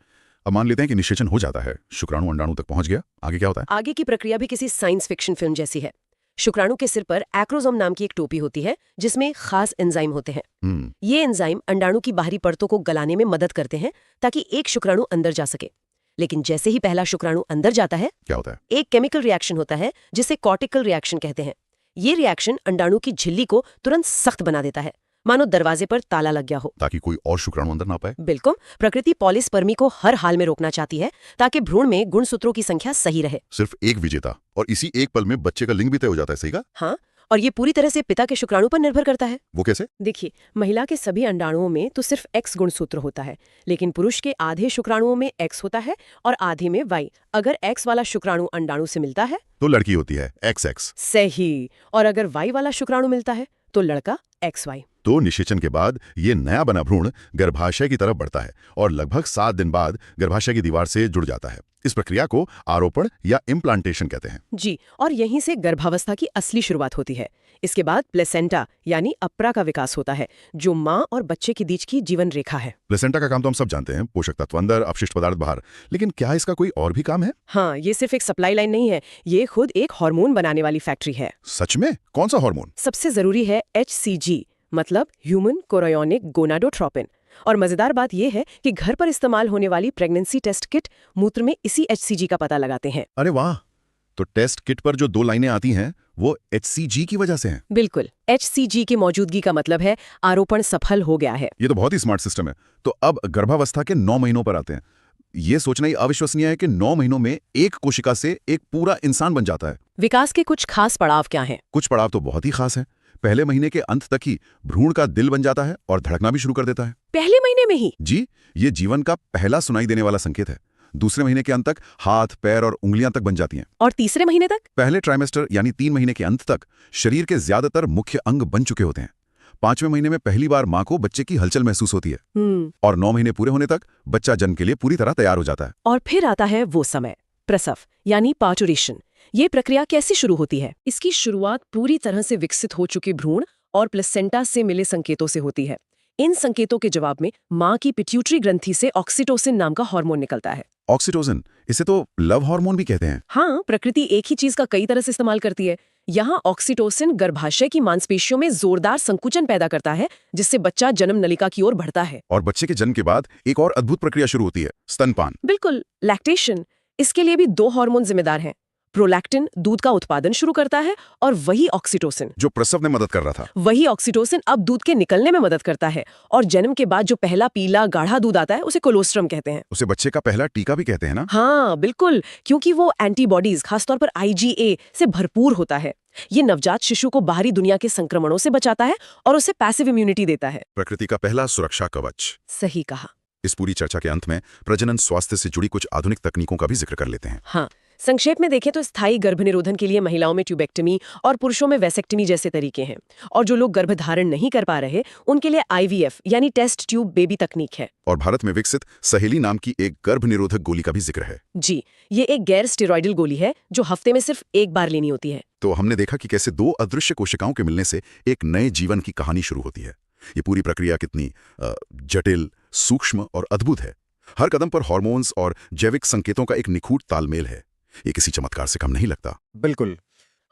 अब मान लेते हैं कि निषेचन हो जाता है, शुक्राणु अंडाणु तक पहुंच गया, आगे क्या होता है? आगे की प्रक्रिया भी किसी साइंस फिक्शन फिल्म जैसी है। शुक्राणु के सिर पर एक्रोसोम नाम की एक टोपी होती है जिसमें खास एंजाइम होते हैं। ये एंजाइम अंडाणु की बाहरी परतों को गलाने में मदद करते हैं ताकि एक शुक्राणु अंदर जा सके। लेकिन जैसे ही पहला शुक्राणु अंदर जाता है, क्या होता है? एक केमिकल रिएक्शन होता है जिसे कॉर्टिकल रिएक्शन कहते हैं। ये रिएक्शन अंडाणु की झिल्ली को तुरंत सख्त बना देता है, मानो दरवाजे पर ताला लग गया हो, ताकि कोई और शुक्राणु अंदर ना पाए। बिल्कुल, प्रकृति पॉलीस्पर्मी को हर हाल में रोकना चाहती है ताकि भ्रूण में गुणसूत्रों की संख्या सही रहे। सिर्फ एक विजेता, और इसी एक पल में बच्चे का लिंग भी तय हो जाता है, सही का? हाँ, और ये पूरी तरह से पिता के शुक्राणु पर निर्भर करता है। वो कैसे? देखिए, महिला के सभी अंडाणुओं में तो सिर्फ एक्स गुणसूत्र होता है, लेकिन पुरुष के आधे शुक्राणुओं में एक्स होता है और आधे में वाई। अगर एक्स वाला शुक्राणु अंडाणु से मिलता है तो लड़की होती है XX। सही, और अगर वाई वाला शुक्राणु मिलता है तो लड़का XY। तो निषेचन के बाद ये नया बना भ्रूण गर्भाशय की तरफ बढ़ता है और लगभग 7 दिन बाद गर्भाशय की दीवार से जुड़ जाता है। इस प्रक्रिया को आरोपण या इम्प्लांटेशन कहते हैं। जी, और यहीं से गर्भावस्था की असली शुरुआत होती है। इसके बाद प्लेसेंटा यानी अप्रा का विकास होता है, जो माँ और बच्चे के बीच की जीवन रेखा है। प्लेसेंटा का काम तो हम सब जानते हैं, पोषक तत्व अंदर, अपशिष्ट पदार्थ बाहर। लेकिन क्या इसका कोई और भी काम है? हाँ, ये सिर्फ एक सप्लाई लाइन नहीं है, ये खुद एक हार्मोन बनाने वाली फैक्ट्री है। सच में? कौन सा हार्मोन? सबसे जरूरी है HCG, मतलब ह्यूमन कोरियोनिक गोनाडोट्रोपिन। और मजेदार बात यह है कि घर पर इस्तेमाल होने वाली प्रेगनेंसी टेस्ट किट मूत्र में इसी HCG का पता लगाते हैं। अरे वाह! तो टेस्ट किट पर जो 2 लाइनें आती हैं वो HCG की वजह से हैं। बिल्कुल, HCG की मौजूदगी का मतलब है आरोपण सफल हो गया है। ये तो बहुत ही स्मार्ट सिस्टम है। तो अब गर्भावस्था के 9 महीनों पर आते हैं। ये सोचना ही अविश्वसनीय है कि 9 महीनों में एक कोशिका से एक पूरा इंसान बन जाता है। विकास के कुछ खास पड़ाव क्या हैं? कुछ पड़ाव तो बहुत ही खास हैं। पहले महीने के अंत तक ही भ्रूण का दिल बन जाता है और धड़कना भी शुरू कर देता है। पहले महीने में ही? जी, ये जीवन का पहला सुनाई देने वाला संकेत है। दूसरे महीने के अंत तक हाथ, पैर और उंगलियां तक बन जाती हैं। और तीसरे महीने तक? पहले ट्राइमेस्टर यानी 3 महीने के अंत तक शरीर के ज्यादातर मुख्य अंग बन चुके होते हैं। 5वें महीने में पहली बार माँ को बच्चे की हलचल महसूस होती है। और 9 महीने पूरे होने तक बच्चा जन्म के लिए पूरी तरह तैयार हो जाता है। और फिर आता है वो समय, प्रसव यानी पार्टुरेशन। ये प्रक्रिया कैसे शुरू होती है? इसकी शुरुआत पूरी तरह से विकसित हो चुके भ्रूण और प्लेसेंटा से मिले संकेतों से होती है। इन संकेतों के जवाब में माँ की पिट्यूटरी ग्रंथि से ऑक्सीटोसिन नाम का हार्मोन निकलता है। ऑक्सीटोसिन, इसे तो लव हार्मोन भी कहते हैं। हाँ, प्रकृति एक ही चीज का कई तरह से इस्तेमाल करती है। यहाँ ऑक्सीटोसिन गर्भाशय की मांसपेशियों में जोरदार संकुचन पैदा करता है, जिससे बच्चा जन्म नलिका की ओर बढ़ता है। और बच्चे के जन्म के बाद एक और अद्भुत प्रक्रिया शुरू होती है, स्तनपान। बिल्कुल, लैक्टेशन। इसके लिए भी 2 हार्मोन जिम्मेदार हैं। प्रोलैक्टिन दूध का उत्पादन शुरू करता है और वही ऑक्सीटोसिन, जो प्रसव में मदद कर रहा था, वही ऑक्सीटोसिन अब दूध के निकलने में मदद करता है। और जन्म के बाद जो पहला पीला गाढ़ा दूध आता है उसे कोलोस्ट्रम कहते हैं। उसे बच्चे का पहला टीका भी कहते हैं ना? हाँ बिल्कुल, क्योंकि वो एंटीबॉडीज, खासतौर पर IgA से भरपूर होता है। ये नवजात शिशु को बाहरी दुनिया के संक्रमणों से बचाता है और उसे पैसिव इम्यूनिटी देता है। प्रकृति का पहला सुरक्षा कवच। सही कहा। इस पूरी चर्चा के अंत में प्रजनन स्वास्थ्य से जुड़ी कुछ आधुनिक तकनीकों का भी जिक्र कर लेते हैं। हाँ, संक्षेप में देखें तो स्थायी गर्भनिरोधन के लिए महिलाओं में ट्यूबेक्टमी और पुरुषों में वेसेक्टमी जैसे तरीके हैं। और जो लोग गर्भधारण नहीं कर पा रहे, उनके लिए IVF यानी टेस्ट ट्यूब बेबी तकनीक है। और भारत में विकसित सहेली नाम की एक गर्भनिरोधक गोली का भी जिक्र है। जी, ये एक गैर स्टेरॉइडल गोली है जो हफ्ते में सिर्फ एक बार लेनी होती है। तो हमने देखा कि कैसे 2 अदृश्य कोशिकाओं के मिलने से एक नए जीवन की कहानी शुरू होती है। ये पूरी प्रक्रिया कितनी जटिल, सूक्ष्म और अद्भुत है। हर कदम पर हार्मोन्स और जैविक संकेतों का एक निखूट तालमेल है। ये किसी चमत्कार से कम नहीं लगता। बिल्कुल।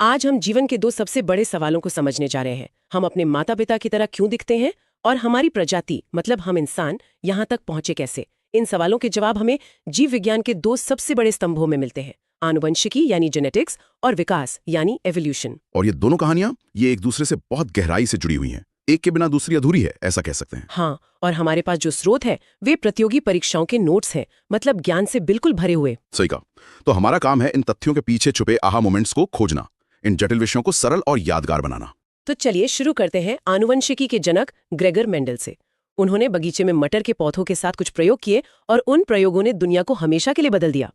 आज हम जीवन के 2 सबसे बड़े सवालों को समझने जा रहे हैं। हम अपने माता पिता की तरह क्यों दिखते हैं और हमारी प्रजाति, मतलब हम इंसान, यहाँ तक पहुंचे कैसे। इन सवालों के जवाब हमें जीव विज्ञान के 2 सबसे बड़े स्तंभों में मिलते हैं, आनुवंशिकी यानी जेनेटिक्स और विकास यानी एवोल्यूशन। और ये दोनों कहानियां ये एक दूसरे से बहुत गहराई से जुड़ी हुई हैं। एक के बिना दूसरी अधूरी है, ऐसा कह सकते हैं। हाँ, और हमारे पास जो स्रोत है वे प्रतियोगी परीक्षाओं के नोट्स हैं, मतलब ज्ञान से बिल्कुल भरे हुए। सही कहा। तो हमारा काम है इन तथ्यों के पीछे छुपे आहा मोमेंट्स को खोजना, इन जटिल विषयों को सरल और यादगार बनाना। तो चलिए शुरू करते हैं आनुवंशिकी के जनक ग्रेगर मेंडल से। उन्होंने बगीचे में मटर के पौधों के साथ कुछ प्रयोग किए और उन प्रयोगों ने दुनिया को हमेशा के लिए बदल दिया।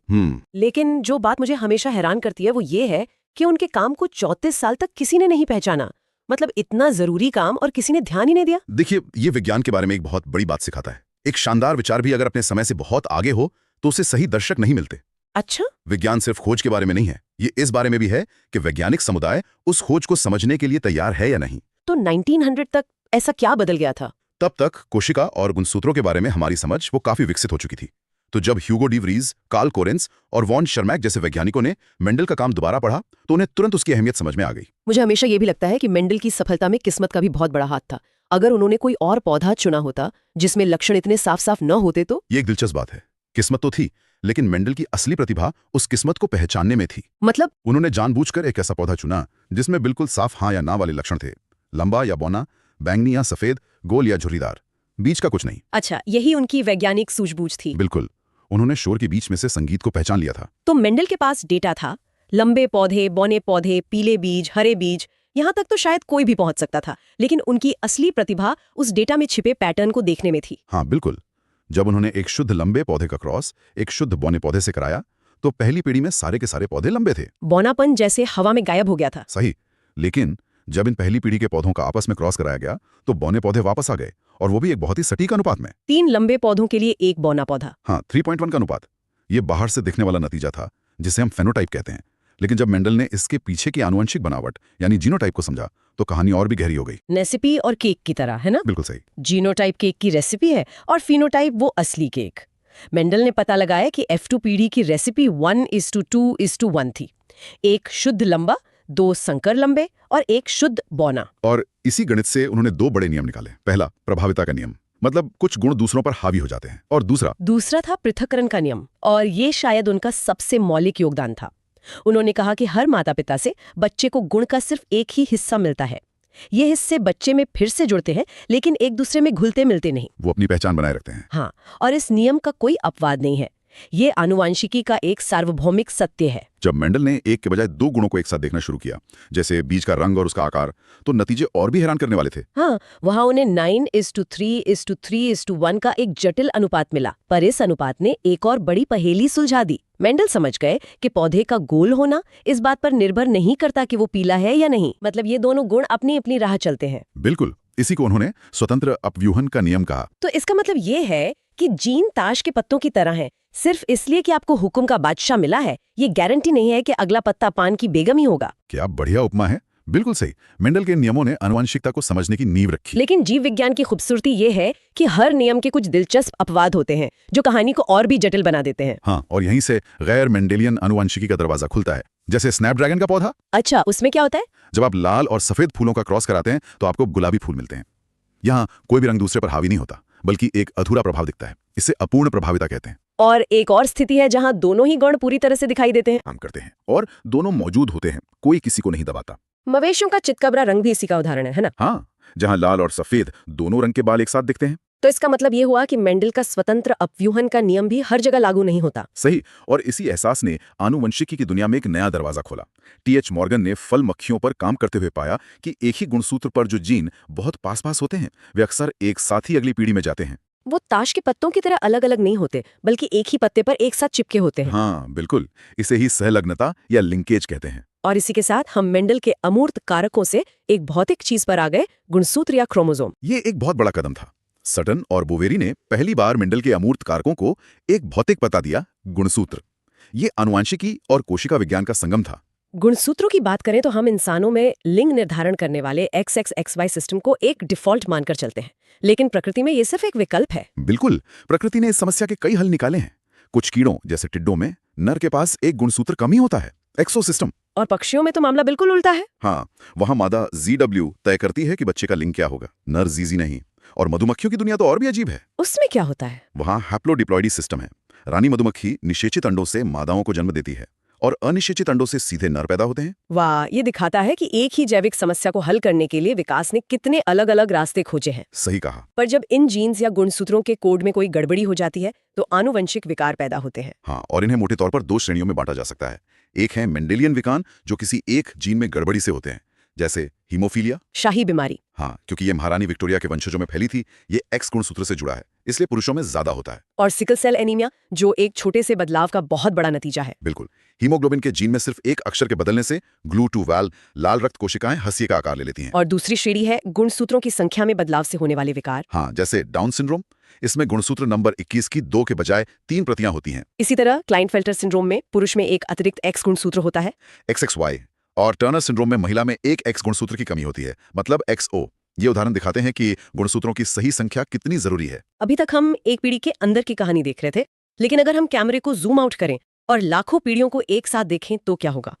लेकिन जो बात मुझे हमेशा हैरान करती है वो ये है कि उनके काम को 34 साल तक किसी ने नहीं पहचाना। मतलब इतना जरूरी काम और किसी ने ध्यान ही नहीं दिया। देखिए, ये विज्ञान के बारे में एक बहुत बड़ी बात सिखाता है। एक शानदार विचार भी अगर अपने समय से बहुत आगे हो तो उसे सही दर्शक नहीं मिलते। अच्छा, विज्ञान सिर्फ खोज के बारे में नहीं है, ये इस बारे में भी है कि वैज्ञानिक समुदाय उस खोज को समझने के लिए तैयार है या नहीं। तो 1900 तक ऐसा क्या बदल गया था? तब तक कोशिका और गुणसूत्रों के बारे में हमारी समझ वो काफी विकसित हो चुकी थी। तो जब Hugo de Vries, Carl Correns और वॉन शर्मैक जैसे वैज्ञानिकों ने मेंडल का काम दोबारा पढ़ा तो उन्हें तुरंत उसकी अहमियत समझ में आ गई। मुझे हमेशा ये भी लगता है कि मेंडल की सफलता में किस्मत का भी बहुत बड़ा हाथ था। अगर उन्होंने कोई और पौधा चुना होता जिसमें लक्षण इतने साफ साफ न होते तो। ये एक दिलचस्प बात है। किस्मत तो थी, लेकिन मेंडल की असली प्रतिभा उस किस्मत को पहचानने में थी। मतलब उन्होंने जानबूझकर एक ऐसा पौधा चुना जिसमें बिल्कुल साफ हाँ या ना वाले लक्षण थे। लंबा या बौना, बैंगनी या सफेद, गोल या झुर्रीदार, बीच का कुछ नहीं। अच्छा, यही उनकी वैज्ञानिक सूझबूझ थी। बिल्कुल। उन्होंने शोर के बीच में से संगीत को पहचान लिया था। तो मेंडल के पास डेटा था, लंबे पौधे, बौने पौधे, पीले बीज, हरे बीज, यहाँ तक तो शायद कोई भी पहुंच सकता था, लेकिन उनकी असली प्रतिभा उस डेटा में छिपे पैटर्न को देखने में थी। हाँ बिल्कुल। जब उन्होंने एक शुद्ध लंबे पौधे का क्रॉस एक शुद्ध बौने पौधे से कराया तो पहली पीढ़ी में सारे के सारे पौधे लंबे थे। बौनापन जैसे हवा में गायब हो गया था। सही। लेकिन जब इन पहली पीढ़ी के पौधों का आपस में क्रॉस कराया गया तो बौने पौधे वापस आ गए, और वो भी एक बहुत ही सटीक अनुपात में। 3 लंबे पौधों के लिए एक बौना पौधा। हाँ, 3.1 का अनुपात। ये बाहर से दिखने वाला नतीजा था जिसे हम फेनोटाइप कहते हैं, लेकिन जब मेंडल ने इसके पीछे की आनुवंशिक बनावट यानी जीनोटाइप को समझा तो कहानी और भी गहरी हो गई। रेसिपी और केक की तरह, है ना? बिल्कुल सही। जीनोटाइप केक की रेसिपी है और फिनोटाइप वो असली केक। मेंडल ने पता लगाया कि F2 पीढ़ी की रेसिपी 1:2:1 थी। एक शुद्ध लंबा, 2 संकर लंबे और एक शुद्ध बौना। और इसी गणित से उन्होंने 2 बड़े नियम निकाले। पहला, प्रभाविता का नियम, मतलब कुछ गुण दूसरों पर हावी हो जाते हैं, और दूसरा था पृथक्करण का नियम, और ये शायद उनका सबसे मौलिक योगदान था। उन्होंने कहा कि हर माता पिता से बच्चे को गुण का सिर्फ एक ही हिस्सा मिलता है। ये हिस्से बच्चे में फिर से जुड़ते हैं, लेकिन एक दूसरे में घुलते मिलते नहीं। वो अपनी पहचान बनाए रखते हैं। हाँ, और इस नियम का कोई अपवाद नहीं है। ये आनुवांशिकी का एक सार्वभौमिक सत्य है। जब मेंडल ने एक के बजाय 2 गुणों को एक साथ देखना शुरू किया, जैसे बीज का रंग और उसका आकार, तो नतीजे और भी हैरान करने वाले थे। हाँ, वहाँ उन्हें 9:3:3:1 का एक जटिल अनुपात मिला, पर इस अनुपात ने एक और बड़ी पहेली सुलझा दी। मेंडल समझ गए कि पौधे का गोल होना इस बात पर निर्भर नहीं करता कि वो पीला है या नहीं, मतलब ये दोनों गुण अपनी अपनी राह चलते हैं। बिल्कुल, इसी को उन्होंने स्वतंत्र अपव्यूहन का नियम कहा। तो इसका मतलब ये है कि जीन ताश के पत्तों की तरह है। सिर्फ इसलिए कि आपको हुक्म का बादशाह मिला है, ये गारंटी नहीं है कि अगला पत्ता पान की बेगम ही होगा। क्या बढ़िया उपमा है। बिल्कुल सही। मेंडल के नियमों ने आनुवंशिकता को समझने की नींव रखी। लेकिन जीव विज्ञान की खूबसूरती ये है कि हर नियम के कुछ दिलचस्प अपवाद होते हैं जो कहानी को और भी जटिल बना देते हैं। हाँ, और यहीं से गैर मेंडेलियन आनुवंशिकी का दरवाजा खुलता है, जैसे स्नैपड्रैगन का पौधा। अच्छा, उसमें क्या होता है? जब आप लाल और सफेद फूलों का क्रॉस कराते हैं तो आपको गुलाबी फूल मिलते हैं। यहाँ कोई भी रंग दूसरे पर हावी नहीं होता, बल्कि एक अधूरा प्रभाव दिखता है। इसे अपूर्ण प्रभाविता कहते हैं। और एक और स्थिति है जहाँ दोनों ही गुण पूरी तरह से दिखाई देते हैं, काम करते हैं, और दोनों मौजूद होते हैं, कोई किसी को नहीं दबाता। मवेशियों का चितकबरा रंग भी इसी का उदाहरण है ना? हाँ, जहाँ लाल और सफेद दोनों रंग के बाल एक साथ दिखते हैं। तो इसका मतलब ये हुआ कि मेंडल का स्वतंत्र अपव्यूहन का नियम भी हर जगह लागू नहीं होता। सही। और इसी एहसास ने आनुवंशिकी की दुनिया में एक नया दरवाजा खोला। टी.एच. मॉर्गन ने फल मक्खियों पर काम करते हुए पाया कि एक ही गुणसूत्र पर जो जीन बहुत पास पास होते हैं, वे अक्सर एक साथ ही अगली पीढ़ी में जाते हैं। वो ताश के पत्तों की तरह अलग अलग नहीं होते, बल्कि एक ही पत्ते पर एक साथ चिपके होते हैं। हाँ बिल्कुल, इसे ही सहलग्नता या लिंकेज कहते हैं। और इसी के साथ हम मेंडल के अमूर्त कारकों से एक भौतिक चीज पर आ गए, गुणसूत्र या क्रोमोसोम। ये एक बहुत बड़ा कदम था। सटन और बोवेरी ने पहली बार मेंडल के अमूर्त कारकों को एक भौतिक पता दिया, गुणसूत्र। ये आनुवंशिकी और कोशिका विज्ञान का संगम था। गुणसूत्रों की बात करें तो हम इंसानों में लिंग निर्धारण करने वाले XXXY सिस्टम को एक डिफॉल्ट मानकर चलते हैं, लेकिन प्रकृति में ये सिर्फ एक विकल्प है। बिल्कुल, प्रकृति ने इस समस्या के कई हल निकाले हैं। कुछ कीड़ों जैसे टिड्डों में नर के पास एक गुणसूत्र कम ही होता है, एक्सोसिस्टम। और पक्षियों में तो मामला बिल्कुल उल्टा है। हाँ, वहां मादा ZW तय करती है कि बच्चे का लिंग क्या होगा, नर ZZ नहीं। और मधुमक्खियों की दुनिया तो और भी अजीब है। उसमें क्या होता है? वहां हैप्लोडिप्लॉइडी सिस्टम है। रानी मधुमक्खी निषेचित अंडों से मादाओं को जन्म देती है और अनिषेचित अंडों से सीधे नर पैदा होते हैं। वाह, ये दिखाता है कि एक ही जैविक समस्या को हल करने के लिए विकास ने कितने अलग अलग रास्ते खोजे हैं। सही कहा। पर जब इन जीन्स या गुणसूत्रों के कोड में कोई गड़बड़ी हो जाती है तो आनुवंशिक विकार पैदा होते हैं। हाँ, और इन्हें मोटे तौर पर 2 श्रेणियों में बांटा जा सकता है। एक है मेंडेलियन विकार, जो किसी एक जीन में गड़बड़ी से होते हैं, जैसे हीमोफीलिया, शाही बीमारी। हाँ, क्योंकि ये महारानी विक्टोरिया के वंशजों में फैली थी। ये X गुणसूत्र से जुड़ा है, इसलिए पुरुषों में ज्यादा होता है। और सिकल सेल एनीमिया, जो एक छोटे से बदलाव का बहुत बड़ा नतीजा है। बिल्कुल, हीमोग्लोबिन के जीन में सिर्फ एक अक्षर के बदलने से ग्लू टू वाल लाल रक्त कोशिकाएं हंसिए का आकार ले लेती हैं। और दूसरी श्रेणी है गुणसूत्रों की संख्या में बदलाव से होने वाले विकार। हाँ, जैसे डाउन सिंड्रोम। इसमें गुणसूत्र नंबर 21 की 2 के बजाय 3 प्रतियां होती हैं। इसी तरह क्लाइनफेल्टर सिंड्रोम में पुरुष में एक अतिरिक्त X गुणसूत्र होता है, XXY। और टर्नर सिंड्रोम में महिला में एक X गुणसूत्र की कमी होती है, मतलब XO। ये उदाहरण दिखाते हैं कि गुणसूत्रों की सही संख्या कितनी जरूरी है। अभी तक हम एक पीढ़ी के अंदर की कहानी देख रहे थे, लेकिन अगर हम कैमरे को जूम आउट करें और लाखों पीढ़ियों को एक साथ देखें तो क्या होगा?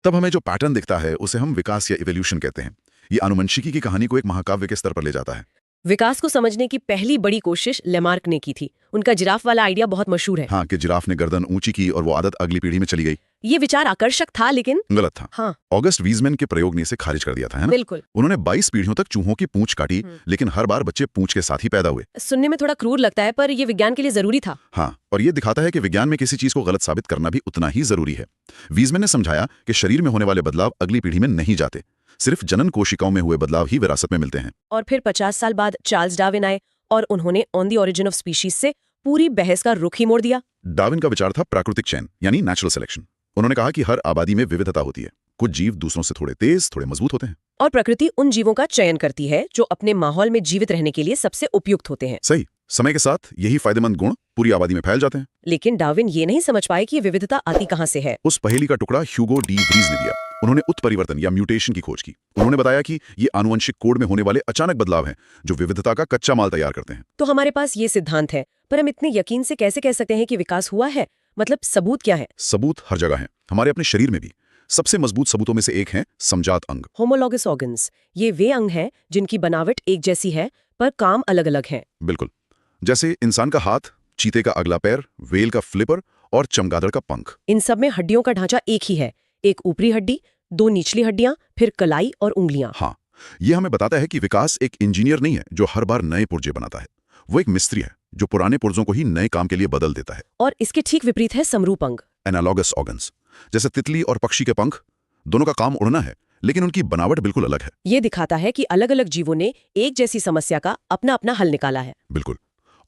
तब हमें जो पैटर्न दिखता है उसे हम विकास या इवोल्यूशन कहते हैं। ये आनुवंशिकी की कहानी को एक महाकाव्य के स्तर पर ले जाता है। विकास को समझने की पहली बड़ी कोशिश लेमार्क ने की थी। उनका जिराफ वाला आइडिया बहुत मशहूर है। हाँ, कि जिराफ ने गर्दन ऊंची की और वो आदत अगली पीढ़ी में चली गई। ये विचार आकर्षक था, लेकिन गलत था। हाँ, ऑगस्ट वीजमैन के प्रयोग ने इसे खारिज कर दिया था, है ना? बिल्कुल। उन्होंने 22 पीढ़ियों तक चूहों की पूंछ काटी, लेकिन हर बार बच्चे पूंछ के साथ ही पैदा हुए। सुनने में थोड़ा क्रूर लगता है, पर ये विज्ञान के लिए जरूरी था। हाँ, और ये दिखाता है कि विज्ञान में किसी चीज को गलत साबित करना भी उतना ही जरूरी है। वीजमैन ने समझाया कि शरीर में होने वाले बदलाव अगली पीढ़ी में नहीं जाते, सिर्फ जनन कोशिकाओं में हुए बदलाव ही विरासत में मिलते हैं। और फिर 50 साल बाद चार्ल्स डार्विन आए और उन्होंने on the origin of species से पूरी बहस का रुख ही मोड़ दिया। डार्विन का विचार था प्राकृतिक चयन यानी नेचुरल सिलेक्शन। उन्होंने कहा कि हर आबादी में विविधता होती है, कुछ जीव दूसरों से थोड़े तेज, थोड़े मजबूत होते हैं। और प्रकृति उन जीवों का चयन करती है जो अपने माहौल में जीवित रहने के लिए सबसे उपयुक्त होते हैं। सही। समय के साथ यही फायदेमंद गुण पूरी आबादी में फैल जाते हैं। लेकिन डार्विन ये नहीं समझ पाए कि ये विविधता आती कहाँ से है। उस पहेली का टुकड़ा ह्यूगो डी व्रीज ने दिया। उन्होंने उत्परिवर्तन या म्यूटेशन की खोज की। उन्होंने बताया कि ये आनुवंशिक कोड में होने वाले अचानक बदलाव हैं जो विविधता का कच्चा माल तैयार करते हैं। तो हमारे पास ये सिद्धांत है, पर हम इतने यकीन से कैसे कह सकते हैं कि विकास हुआ है? मतलब सबूत क्या है? सबूत हर जगह हैं, हमारे अपने शरीर में भी। सबसे मजबूत सबूतों में से एक है समजात अंग, होमोलॉगस ऑर्गन्स। ये वे अंग हैं जिनकी बनावट एक जैसी है पर काम अलग अलग है। बिल्कुल। जैसे इंसान का हाथ, चीते का अगला पैर, वेल का फ्लिपर और चमगादड़ का पंख। इन सब में हड्डियों का ढांचा एक ही है, एक ऊपरी हड्डी, दो निचली हड्डियां, फिर कलाई और उंगलियां। हाँ, ये हमें बताता है कि विकास एक इंजीनियर नहीं है जो हर बार नए पुर्जे बनाता है। वो एक मिस्त्री है जो पुराने पुर्जों को ही नए काम के लिए बदल देता है। और इसके ठीक विपरीत है समरूप अंग, एनालॉगस ऑर्गन्स। जैसे तितली और पक्षी के पंख, दोनों का काम उड़ना है, लेकिन उनकी बनावट बिल्कुल अलग है। ये दिखाता है कि अलग अलग जीवों ने एक जैसी समस्या का अपना अपना हल निकाला है। बिल्कुल।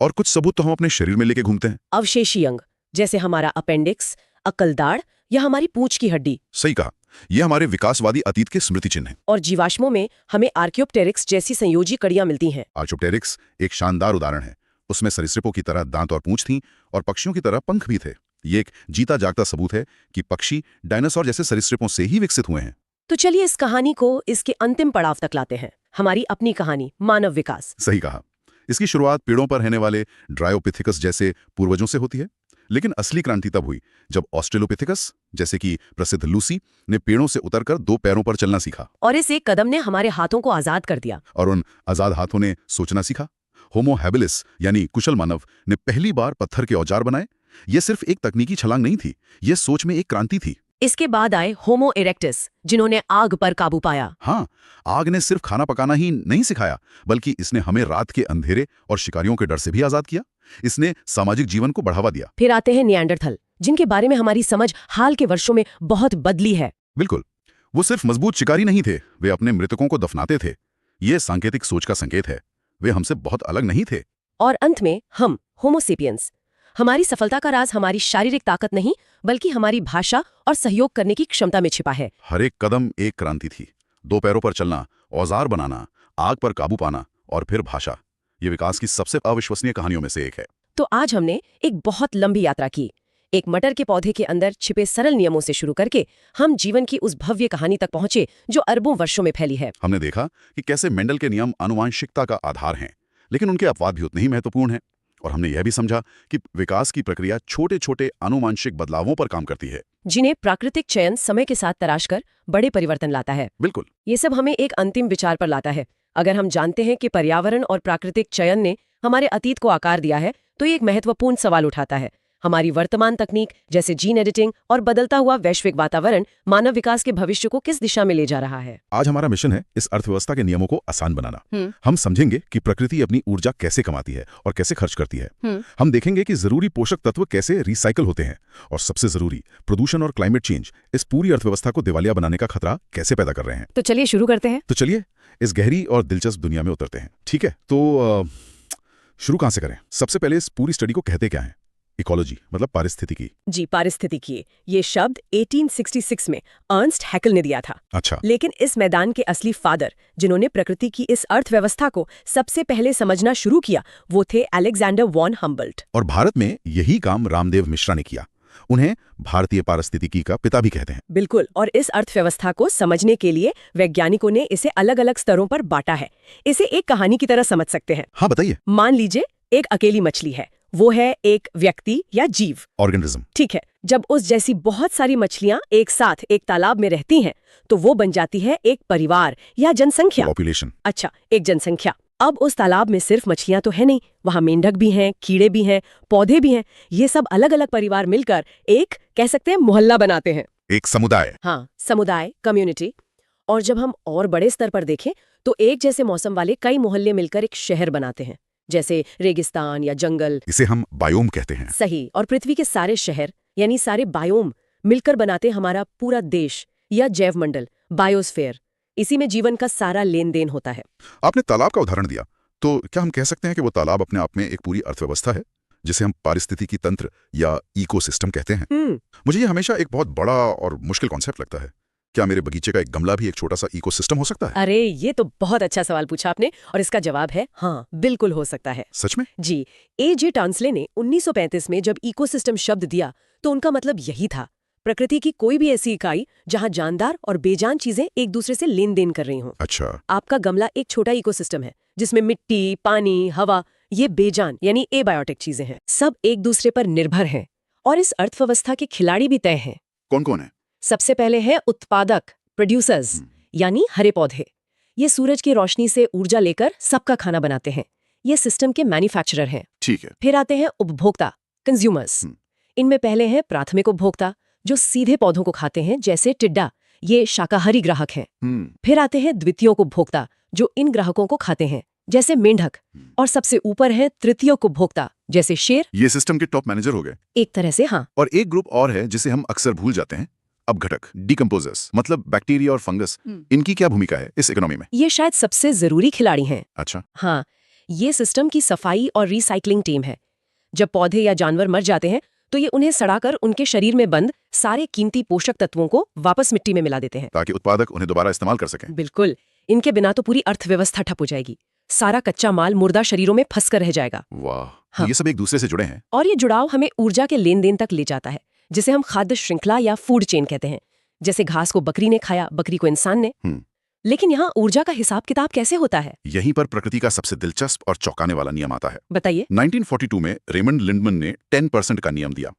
और कुछ सबूत तो हम अपने शरीर में लेके घूमते हैं। अवशेषी अंग, जैसे हमारा अपेंडिक्स, अकलदाढ़ या हमारी पूंछ की हड्डी। सही कहा, ये हमारे विकासवादी अतीत के स्मृति चिन्ह हैं। और जीवाश्मों में हमें आर्कियोप्टेरिक्स जैसी संयोजी कड़ियां मिलती हैं। आर्कियोप्टेरिक्स एक शानदार उदाहरण है। उसमें सरीसृपों की तरह दांत और पूंछ थीं और पक्षियों की तरह पंख भी थे। ये एक जीता जागता सबूत है कि पक्षी डायनासोर जैसे सरीसृपों से ही विकसित हुए हैं। तो चलिए इस कहानी को इसके अंतिम पड़ाव तक लाते हैं, हमारी अपनी कहानी, मानव विकास। सही कहा। इसकी शुरुआत पेड़ों पर रहने वाले ड्रायोपिथिकस जैसे पूर्वजों से होती है, लेकिन असली क्रांति तब हुई जब ऑस्ट्रेलोपिथिकस, जैसे कि प्रसिद्ध लूसी, ने पेड़ों से उतरकर दो पैरों पर चलना सीखा। और इस एक कदम ने हमारे हाथों को आजाद कर दिया। और उन आजाद हाथों ने सोचना सीखा। होमो हैबिलिस यानी कुशल मानव ने पहली बार पत्थर के औजार बनाए। ये सिर्फ एक तकनीकी छलांग नहीं थी, ये सोच में एक क्रांति थी। इसके बाद आए होमो इरेक्टस, जिन्होंने आग पर काबू पाया। हाँ, आग ने सिर्फ खाना पकाना ही नहीं सिखाया, बल्कि इसने हमें रात के अंधेरे और शिकारियों के डर से भी आजाद किया। इसने सामाजिक जीवन को बढ़ावा दिया। फिर आते हैं निएंडरथल, जिनके बारे में हमारी समझ हाल के वर्षों में बहुत बदली है। बिल्कुल। वो सिर्फ मजबूत शिकारी नहीं थे, वे अपने मृतकों को दफनाते थे। ये सांकेतिक सोच का संकेत है, वे हमसे बहुत अलग नहीं थे। और अंत में हम, होमो सेपियंस। हमारी सफलता का राज हमारी शारीरिक ताकत नहीं, बल्कि हमारी भाषा और सहयोग करने की क्षमता में छिपा है। हर एक कदम एक क्रांति थी। दो पैरों पर चलना, औजार बनाना, आग पर काबू पाना और फिर भाषा। ये विकास की सबसे अविश्वसनीय कहानियों में से एक है। तो आज हमने एक बहुत लंबी यात्रा की, एक मटर के पौधे के अंदर छिपे सरल नियमों से शुरू करके हम जीवन की उस भव्य कहानी तक पहुंचे जो अरबों वर्षों में फैली है। हमने देखा कि कैसे मेंडल के नियम आनुवांशिकता का आधार हैं, लेकिन उनके अपवाद भी उतने ही महत्वपूर्ण हैं। और हमने यह भी समझा कि विकास की प्रक्रिया छोटे छोटे आनुवांशिक बदलावों पर काम करती है, जिन्हें प्राकृतिक चयन समय के साथ तराश कर बड़े परिवर्तन लाता है। बिल्कुल। ये सब हमें एक अंतिम विचार पर लाता है। अगर हम जानते हैं कि पर्यावरण और प्राकृतिक चयन ने हमारे अतीत को आकार दिया है, तो ये एक महत्वपूर्ण सवाल उठाता है, हमारी वर्तमान तकनीक जैसे जीन एडिटिंग और बदलता हुआ वैश्विक वातावरण मानव विकास के भविष्य को किस दिशा में ले जा रहा है। आज हमारा मिशन है इस अर्थव्यवस्था के नियमों को आसान बनाना। हम समझेंगे कि प्रकृति अपनी ऊर्जा कैसे कमाती है और कैसे खर्च करती है। हम देखेंगे कि जरूरी पोषक तत्व कैसे रिसाइकल होते हैं, और सबसे जरूरी, प्रदूषण और क्लाइमेट चेंज इस पूरी अर्थव्यवस्था को दिवालिया बनाने का खतरा कैसे पैदा कर रहे हैं। तो चलिए शुरू करते हैं। तो चलिए इस गहरी और दिलचस्प दुनिया में उतरते हैं। ठीक है, तो शुरू कहां से करें? सबसे पहले इस पूरी स्टडी को कहते क्या है? इकोलॉजी मतलब पारिस्थितिकी। जी, पारिस्थितिकी, ये शब्द 1866 में अर्नस्ट हैकल ने दिया था। अच्छा। लेकिन इस मैदान के असली फादर, जिन्होंने प्रकृति की इस अर्थव्यवस्था को सबसे पहले समझना शुरू किया, वो थे अलेक्जेंडर वॉन हम्बल्ट। और भारत में यही काम रामदेव मिश्रा ने किया। उन्हें भारतीय पारिस्थितिकी का पिता भी कहते हैं। बिल्कुल। और इस अर्थव्यवस्था को समझने के लिए वैज्ञानिकों ने इसे अलग अलग स्तरों पर बांटा है। इसे एक कहानी की तरह समझ सकते हैं। हाँ, बताइए। मान लीजिए एक अकेली मछली है, वो है एक व्यक्ति या जीव, ऑर्गेनिज्म। ठीक है। जब उस जैसी बहुत सारी मछलियां एक साथ एक तालाब में रहती हैं, तो वो बन जाती है एक परिवार या जनसंख्या। पॉपुलेशन। अच्छा, एक जनसंख्या। अब उस तालाब में सिर्फ मछलियां तो है नहीं, वहां मेंढक भी हैं, कीड़े भी हैं, पौधे भी हैं। ये सब अलग अलग परिवार मिलकर एक, कह सकते हैं, मोहल्ला बनाते हैं। एक समुदाय। हाँ, समुदाय, कम्युनिटी। और जब हम और बड़े स्तर पर देखें, तो एक जैसे मौसम वाले कई मोहल्ले मिलकर एक शहर बनाते हैं, जैसे रेगिस्तान या जंगल। इसे हम बायोम कहते हैं। सही। और पृथ्वी के सारे शहर यानी सारे बायोम मिलकर बनाते हमारा पूरा देश या जैव मंडल, बायोस्फीयर। इसी में जीवन का सारा लेन देन होता है। आपने तालाब का उदाहरण दिया, तो क्या हम कह सकते हैं कि वो तालाब अपने आप में एक पूरी अर्थव्यवस्था है, जिसे हम पारिस्थितिकी तंत्र या इकोसिस्टम कहते हैं? मुझे ये हमेशा एक बहुत बड़ा और मुश्किल कॉन्सेप्ट लगता है। क्या मेरे बगीचे का एक गमला भी एक छोटा सा इकोसिस्टम हो सकता है? अरे ये तो बहुत अच्छा सवाल पूछा आपने, और इसका जवाब है हाँ, बिल्कुल हो सकता है। सच में? जी, A.J. टांसले ने 1935 में जब इकोसिस्टम शब्द दिया तो उनका मतलब यही था, प्रकृति की कोई भी ऐसी इकाई जहां जानदार और बेजान चीजें एक दूसरे से लेन देन कर रही हों। अच्छा। आपका गमला एक छोटा इकोसिस्टम है जिसमें मिट्टी, पानी, हवा, ये बेजान यानी एबायोटिक चीजें हैं, सब एक दूसरे पर निर्भर हैं। और इस अर्थव्यवस्था के खिलाड़ी भी तय हैं। कौन कौन है? सबसे पहले है उत्पादक, प्रोड्यूसर्स, यानी हरे पौधे। ये सूरज की रोशनी से ऊर्जा लेकर सबका खाना बनाते हैं। ये सिस्टम के मैन्युफैक्चरर हैं। ठीक है। फिर आते हैं उपभोक्ता, कंज्यूमर्स। इनमें पहले हैं प्राथमिक उपभोक्ता, जो सीधे पौधों को खाते हैं, जैसे टिड्डा, ये शाकाहारी ग्राहक हैं। फिर आते हैं द्वितीयक उपभोक्ता, जो इन ग्राहकों को खाते हैं, जैसे मेंढक। और सबसे ऊपर है तृतीयक उपभोक्ता, जैसे शेर। ये सिस्टम के टॉप मैनेजर हो गए। एक तरह से हाँ। और एक ग्रुप और है जिसे हम अक्सर भूल जाते हैं, अपघटक, डिकम्पोजर्स, मतलब बैक्टीरिया और फंगस। इनकी क्या भूमिका है इस इकोनॉमी में? ये शायद सबसे जरूरी खिलाड़ी हैं। अच्छा। हाँ, ये सिस्टम की सफाई और रिसाइकलिंग टीम है। जब पौधे या जानवर मर जाते हैं तो ये उन्हें सड़ाकर उनके शरीर में बंद सारे कीमती पोषक तत्वों को वापस मिट्टी में मिला देते हैं, ताकि उत्पादक उन्हें दोबारा इस्तेमाल कर सकें। बिल्कुल। इनके बिना तो पूरी अर्थव्यवस्था ठप हो जाएगी। सारा कच्चा माल मुर्दा शरीरों में फंस कर रह जाएगा। वाह। हाँ। ये सब एक दूसरे से जुड़े हैं। और ये जुड़ाव हमें ऊर्जा के लेन देन तक ले जाता है, जिसे हम खाद्य श्रृंखला या फूड चेन कहते हैं। जैसे घास को बकरी ने खाया, बकरी को इंसान ने। लेकिन यहाँ ऊर्जा का हिसाब किताब कैसे होता है? यहीं पर प्रकृति का सबसे दिलचस्प और चौंकाने वाला नियम आता है। बताइए। 1942 में रेमंड लिंडमन ने 10% का नियम दिया।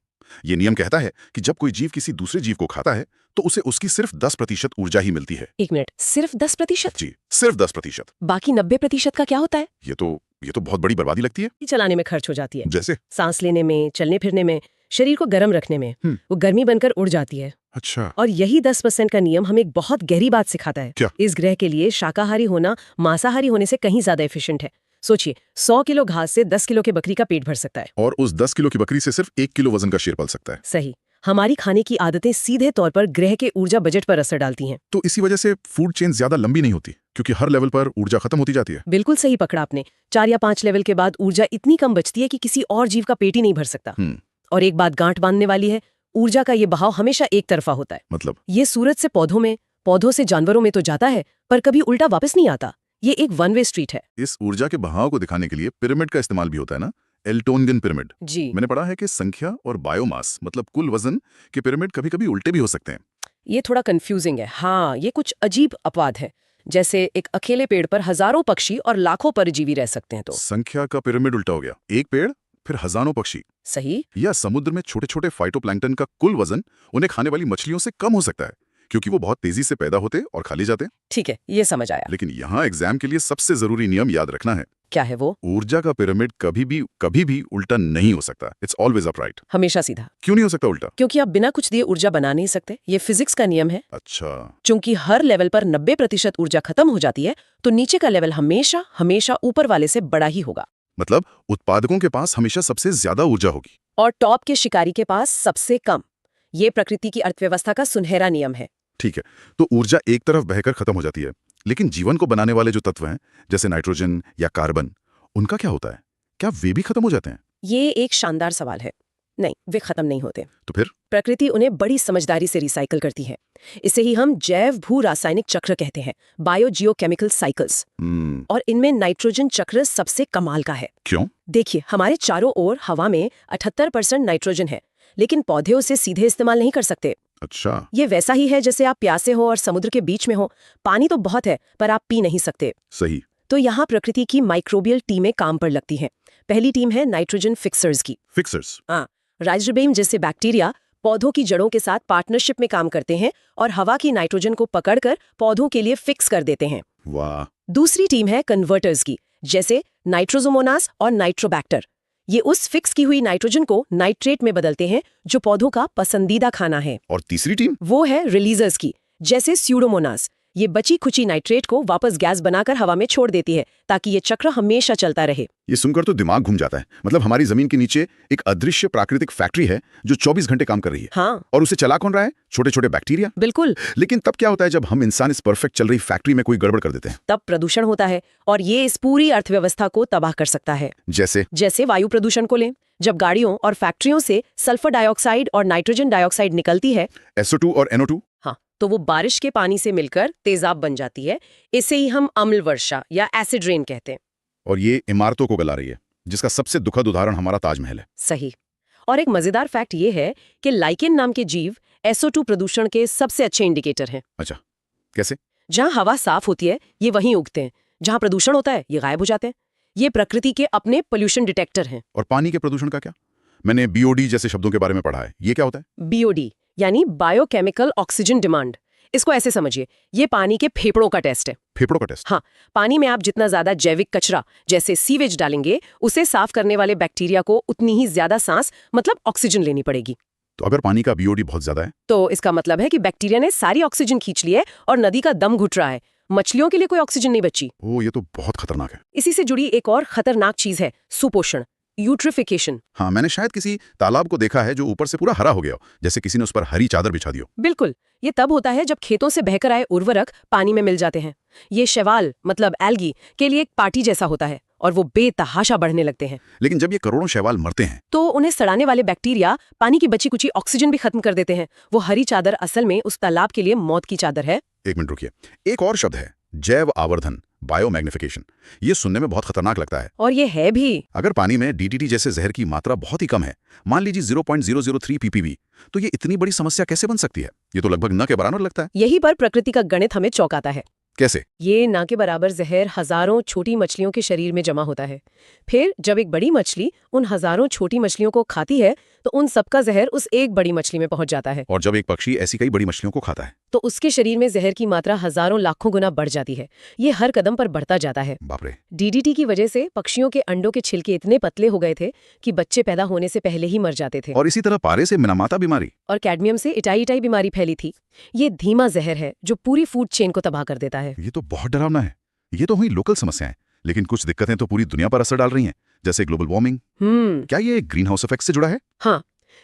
ये नियम कहता है कि जब कोई जीव किसी दूसरे जीव को खाता है तो उसे उसकी सिर्फ 10% ऊर्जा ही मिलती है। एक मिनट, सिर्फ 10%? जी, सिर्फ 10%। बाकी 90% का क्या होता है? ये तो बहुत बड़ी बर्बादी लगती है। चलाने में खर्च हो जाती है, जैसे सांस लेने में, चलने फिरने में, शरीर को गर्म रखने में। वो गर्मी बनकर उड़ जाती है। अच्छा। और यही 10% का नियम हमें एक बहुत गहरी बात सिखाता है। क्या? इस ग्रह के लिए शाकाहारी होना मांसाहारी होने से कहीं ज्यादा एफिशिएंट है। सोचिए, 100 किलो घास से 10 किलो के बकरी का पेट भर सकता है। और उस 10 किलो की बकरी से सिर्फ 1 किलो वजन का शेर पल सकता है। सही। हमारी खाने की आदतें सीधे तौर पर ग्रह के ऊर्जा बजट पर असर डालती हैं। तो इसी वजह से फूड चेन ज्यादा लंबी नहीं होती, क्योंकि हर लेवल पर ऊर्जा खत्म होती जाती है। बिल्कुल सही पकड़ा आपने। 4 या 5 लेवल के बाद ऊर्जा इतनी कम बचती है कि किसी और जीव का पेट ही नहीं भर सकता। और एक बात गांठ बांधने वाली है, ऊर्जा का ये बहाव हमेशा एक तरफा होता है। मतलब? ये ये सूरज से पौधों में, पौधों से जानवरों में तो जाता है, पर कभी उल्टा वापस नहीं आता। ये एक वन वे स्ट्रीट है। इस ऊर्जा के बहाव को दिखाने के लिए पिरामिड का इस्तेमाल भी होता है ना, एल्टोनियन पिरामिड। जी, मैंने पढ़ा है कि संख्या और बायोमास, मतलब कुल वजन के पिरामिड कभी कभी उल्टे भी हो सकते हैं। ये थोड़ा कंफ्यूजिंग है। हाँ, ये कुछ अजीब अपवाद है। जैसे एक अकेले पेड़ पर हजारों पक्षी और लाखों परजीवी रह सकते हैं। तो संख्या का पिरामिड उल्टा हो गया, एक पेड़ फिर हजारों पक्षी। सही। या समुद्र में छोटे छोटे फाइटोप्लैंक्टन का कुल वजन उन्हें खाने वाली मछलियों से कम हो सकता है, क्योंकि वो बहुत तेजी से पैदा होते और खा लिए जाते। ठीक है, ये समझ आया। लेकिन यहाँ एग्जाम के लिए सबसे जरूरी नियम याद रखना है। क्या है वो? ऊर्जा का पिरामिड कभी भी उल्टा नहीं हो सकता। It's always upright. हमेशा सीधा। क्यों नहीं हो सकता उल्टा? क्योंकि आप बिना कुछ दिए ऊर्जा बना नहीं सकते। ये फिजिक्स का नियम है। अच्छा। चूंकि हर लेवल पर 90% ऊर्जा खत्म हो जाती है, तो नीचे का लेवल हमेशा हमेशा ऊपर वाले से बड़ा ही होगा। मतलब उत्पादकों के पास हमेशा सबसे ज्यादा ऊर्जा होगी और टॉप के शिकारी के पास सबसे कम। ये प्रकृति की अर्थव्यवस्था का सुनहरा नियम है। ठीक है, तो ऊर्जा एक तरफ बहकर खत्म हो जाती है, लेकिन जीवन को बनाने वाले जो तत्व हैं, जैसे नाइट्रोजन या कार्बन, उनका क्या होता है? क्या वे भी खत्म हो जाते हैं? ये एक शानदार सवाल है। नहीं, वे खत्म नहीं होते। तो फिर? प्रकृति उन्हें बड़ी समझदारी से रिसाइकल करती है। इसे ही हम जैव भू रासायनिक चक्र कहते हैं, बायोजियोकेमिकल साइकिल्स। और इनमें नाइट्रोजन चक्र सबसे कमाल का है। क्यों? देखिए, हमारे चारों ओर हवा में 78% नाइट्रोजन है, लेकिन पौधे उसे सीधे इस्तेमाल नहीं कर सकते। अच्छा। ये वैसा ही है जैसे आप प्यासे हो और समुद्र के बीच में हो। पानी तो बहुत है, पर आप पी नहीं सकते। सही। तो यहाँ प्रकृति की माइक्रोबियल टीमें काम पर लगती हैं। पहली टीम है नाइट्रोजन फिक्सर्स की। फिक्सर्स? हाँ, राइजोबियम जैसे बैक्टीरिया पौधों की जड़ों के साथ पार्टनरशिप में काम करते हैं और हवा की नाइट्रोजन को पकड़कर पौधों के लिए फिक्स कर देते हैं। वाह। दूसरी टीम है कन्वर्टर्स की, जैसे नाइट्रोसोमोनास और नाइट्रोबैक्टर। ये उस फिक्स की हुई नाइट्रोजन को नाइट्रेट में बदलते हैं, जो पौधों का पसंदीदा खाना है। और तीसरी टीम? वो है रिलीजर्स की, जैसे स्यूडोमोनास। ये बची खुची नाइट्रेट को वापस गैस बनाकर हवा में छोड़ देती है ताकि ये चक्र हमेशा चलता रहे। ये सुनकर तो दिमाग घूम जाता है। मतलब हमारी जमीन के नीचे एक अदृश्य प्राकृतिक फैक्ट्री है जो 24 घंटे काम कर रही है। हाँ। और उसे चला कौन रहा है? छोटे छोटे बैक्टीरिया। बिल्कुल। लेकिन तब क्या होता है जब हम इंसान इस परफेक्ट चल रही फैक्ट्री में कोई गड़बड़ कर देते हैं? तब प्रदूषण होता है और ये इस पूरी अर्थव्यवस्था को तबाह कर सकता है। जैसे वायु प्रदूषण को लें। जब गाड़ियों और फैक्ट्रियों से सल्फर डाइऑक्साइड और नाइट्रोजन डाइऑक्साइड निकलती है, SO2 और NO2, हाँ, तो वो बारिश के पानी से मिलकर तेजाब बन जाती है। इसे ही हम अम्ल वर्षा या एसिड रेन कहते हैं। और ये इमारतों को गला रही है, जिसका सबसे दुखद उदाहरण हमारा ताजमहल है। सही। और एक मजेदार फैक्ट ये है कि लाइकेन नाम के जीव SO2 प्रदूषण के सबसे अच्छे इंडिकेटर हैं। अच्छा, कैसे? जहां हवा साफ होती है ये वहीं उगते हैं, जहां प्रदूषण होता है ये गायब हो जाते हैं। ये प्रकृति के अपने पोल्यूशन डिटेक्टर हैं। और पानी के प्रदूषण का क्या? मैंने BOD जैसे शब्दों के बारे में पढ़ा है, ये क्या होता है? BOD यानी बायोकेमिकल ऑक्सीजन डिमांड। इसको ऐसे समझिए, ये पानी के फेफड़ों का टेस्ट है। फेफड़ों का टेस्ट? हाँ, पानी में आप जितना ज्यादा जैविक कचरा जैसे सीवेज डालेंगे, उसे साफ करने वाले बैक्टीरिया को उतनी ही ज्यादा सांस मतलब ऑक्सीजन लेनी पड़ेगी। तो अगर पानी का BOD बहुत ज्यादा है तो इसका मतलब है कि बैक्टीरिया ने सारी ऑक्सीजन खींच ली है और नदी का दम घुट रहा है। मछलियों के लिए कोई ऑक्सीजन नहीं बची। ओह, ये तो बहुत खतरनाक है। इसी से जुड़ी एक और खतरनाक चीज है सुपोषण, यूट्रिफिकेशन। हाँ, मैंने शायद किसी तालाब को देखा है जो ऊपर से पूरा हरा हो गया हो, जैसे किसी ने उस पर हरी चादर बिछा दी हो। बिल्कुल, ये तब होता है जब खेतों से बहकर आए उर्वरक पानी में मिल जाते हैं। ये शैवाल मतलब एल्गी के लिए एक पार्टी जैसा होता है और वो बेतहाशा बढ़ने लगते हैं। लेकिन जब ये करोड़ों शैवाल मरते हैं तो उन्हें सड़ाने वाले बैक्टीरिया पानी की बची कुची ऑक्सीजन भी खत्म कर देते हैं। वो हरी चादर असल में उस तालाब के लिए मौत की चादर है। एक मिनट रुकिए, एक और शब्द है जैव आवर्धन, बायोमैग्निफिकेशन। ये सुनने में बहुत खतरनाक लगता है। और ये है भी। अगर पानी में DDT जैसे जहर की मात्रा बहुत ही कम है, मान लीजिए 0.003 ppb, तो ये इतनी बड़ी समस्या कैसे बन सकती है? ये तो लगभग न के बराबर लगता है। यही पर प्रकृति का गणित हमें चौंकाता है। कैसे? ये ना के बराबर जहर हजारों छोटी मछलियों के शरीर में जमा होता है। फिर जब एक बड़ी मछली उन हजारों छोटी मछलियों को खाती है तो उन सबका जहर उस एक बड़ी मछली में पहुंच जाता है। और जब एक पक्षी ऐसी कई बड़ी मछलियों को खाता है तो उसके शरीर में जहर की मात्रा हजारों लाखों गुना बढ़ जाती है। ये हर कदम पर बढ़ता जाता है। बाप रे। DDT की वजह से पक्षियों के अंडों के छिलके इतने पतले हो गए थे कि बच्चे पैदा होने से पहले ही मर जाते थे। और इसी तरह पारे से मिनामाता बीमारी और कैडमियम से इटाई बीमारी फैली थी। ये धीमा जहर है जो पूरी फूड चेन को तबाह कर देता है। ये तो बहुत डरावना है। ये तो हुई लोकल समस्याएं, लेकिन कुछ दिक्कतें तो पूरी दुनिया पर असर डाल रही हैं, जैसे ग्लोबल वार्मिंग। क्या ये ग्रीन हाउस इफेक्ट से जुड़ा है? हाँ,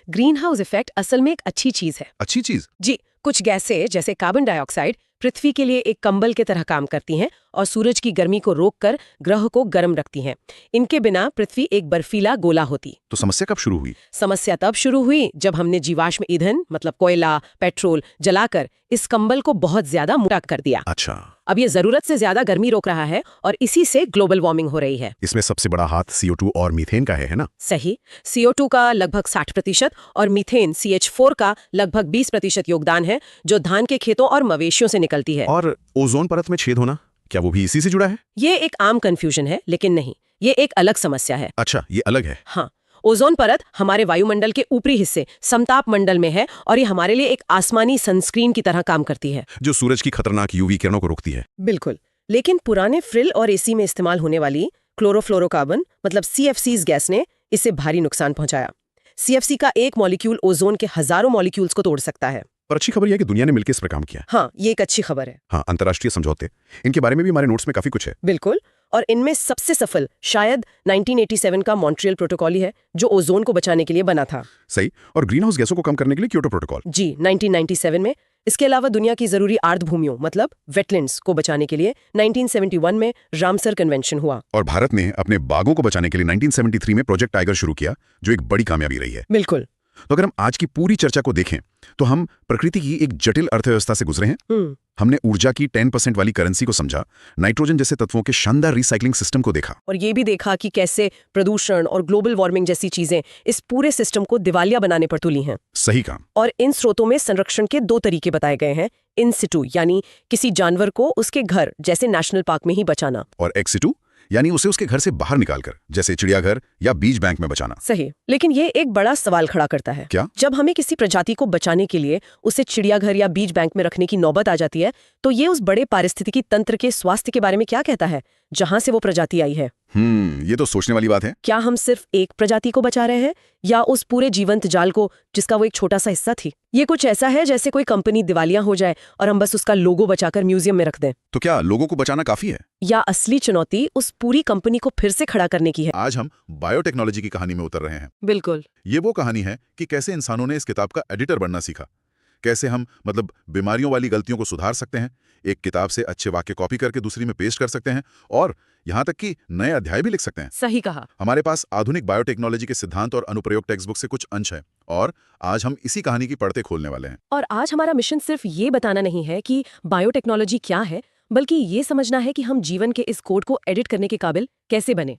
ग्रीन हाउस इफेक्ट असल में एक अच्छी चीज है। अच्छी चीज? जी, कुछ गैसें जैसे कार्बन डाइऑक्साइड पृथ्वी के लिए एक कंबल की तरह काम करती हैं और सूरज की गर्मी को रोककर ग्रह को गर्म रखती हैं। इनके बिना पृथ्वी एक बर्फीला गोला होती। तो समस्या कब शुरू हुई? समस्या तब शुरू हुई जब हमने जीवाश्म ईंधन मतलब कोयला, पेट्रोल जलाकर इस कंबल को बहुत ज्यादा मोटा कर दिया। अच्छा। अब ये जरूरत से ज्यादा गर्मी रोक रहा है और इसी से ग्लोबल वार्मिंग हो रही है। इसमें सबसे बड़ा हाथ CO2 और मीथेन का है ना? सही। CO2 का लगभग 60% और मीथेन CH4 का लगभग 20% योगदान है, जो धान के खेतों और मवेशियों से निकलती है। और ओजोन परत में छेद होना, क्या वो भी इसी से जुड़ा है? ये एक आम कंफ्यूजन है, लेकिन नहीं, ये एक अलग समस्या है। अच्छा, ये अलग है। हाँ, ओजोन परत हमारे वायुमंडल के ऊपरी हिस्से समताप मंडल में है और ये हमारे लिए एक आसमानी सनस्क्रीन की तरह काम करती है, जो सूरज की खतरनाक UV किरणों को रोकती है। बिल्कुल। लेकिन पुराने फ्रिल और AC में इस्तेमाल होने वाली क्लोरोफ्लोरोकार्बन मतलब CFCs गैस ने इसे भारी नुकसान पहुंचाया। CFC का एक मॉलिक्यूल ओजोन के हजारों मॉलिक्यूल्स को तोड़ सकता है। पर अच्छी खबर यह है कि दुनिया ने मिलकर इस पर काम किया। हाँ, ये एक अच्छी खबर है। हाँ, अंतर्राष्ट्रीय समझौते, इनके बारे में भी हमारे नोट्स में काफी कुछ है। बिल्कुल। और इनमें सबसे सफल शायद 1987 का मॉन्ट्रियल प्रोटोकॉल ही है, जो ओजोन को बचाने के लिए बना था। सही। और ग्रीन हाउस गैसों को कम करने के लिए क्योटो प्रोटोकॉल। जी, 1997 में। इसके अलावा दुनिया की जरूरी आर्द्रभूमियों मतलब वेटलैंड्स को बचाने के लिए 1971 में रामसर कन्वेंशन हुआ। और भारत ने अपने बागों को बचाने के लिए 1973 में प्रोजेक्ट टाइगर शुरू किया, जो एक बड़ी कामयाबी रही है। बिल्कुल। तो अगर हम आज की पूरी चर्चा को देखें तो हम प्रकृति की एक जटिल अर्थव्यवस्था से गुजरे हैं। हमने ऊर्जा की 10% वाली करेंसी को समझा, नाइट्रोजन जैसे तत्वों के शानदार रिसाइकलिंग सिस्टम को देखा, और ये भी देखा कि कैसे प्रदूषण और ग्लोबल वार्मिंग जैसी चीजें इस पूरे सिस्टम को दिवालिया बनाने पर तुली हैं। सही काम। और इन स्रोतों में संरक्षण के 2 तरीके बताए गए हैं, इन सिटू यानी किसी जानवर को उसके घर जैसे नेशनल पार्क में ही बचाना, और एक्स सिटू यानी उसे उसके घर से बाहर निकालकर जैसे चिड़ियाघर या बीज बैंक में बचाना। सही। लेकिन ये एक बड़ा सवाल खड़ा करता है। क्या? जब हमें किसी प्रजाति को बचाने के लिए उसे चिड़ियाघर या बीज बैंक में रखने की नौबत आ जाती है, तो ये उस बड़े पारिस्थितिकी तंत्र के स्वास्थ्य के बारे में क्या कहता है जहां से वो प्रजाति आई है? ये तो सोचने वाली बात है। क्या हम सिर्फ एक प्रजाति को बचा रहे हैं या उस पूरे जीवंत जाल को जिसका वो एक छोटा सा हिस्सा थी? ये कुछ ऐसा है जैसे कोई कंपनी दिवालिया हो जाए और हम बस उसका लोगो बचाकर म्यूजियम में रख दें। तो क्या लोगों को बचाना काफी है, या असली चुनौती उस पूरी कंपनी को फिर से खड़ा करने की है? आज हम बायोटेक्नोलॉजी की कहानी में उतर रहे हैं। बिल्कुल। ये वो कहानी है कि कैसे इंसानों ने इस किताब का एडिटर बनना सीखा, कैसे हम बीमारियों वाली गलतियों को सुधार सकते हैं, एक किताब से अच्छे वाक्य कॉपी करके दूसरी में पेस्ट कर सकते हैं और यहाँ तक कि नए अध्याय भी लिख सकते हैं। सही कहा। हमारे पास आधुनिक बायोटेक्नोलॉजी के सिद्धांत और अनुप्रयोग टेक्स्ट बुक से कुछ अंश हैं और आज हम इसी कहानी की पढ़ते खोलने वाले हैं। और आज हमारा मिशन सिर्फ ये बताना नहीं है कि बायोटेक्नोलॉजी क्या है, बल्कि ये समझना है कि हम जीवन के इस कोड को एडिट करने के काबिल कैसे बने।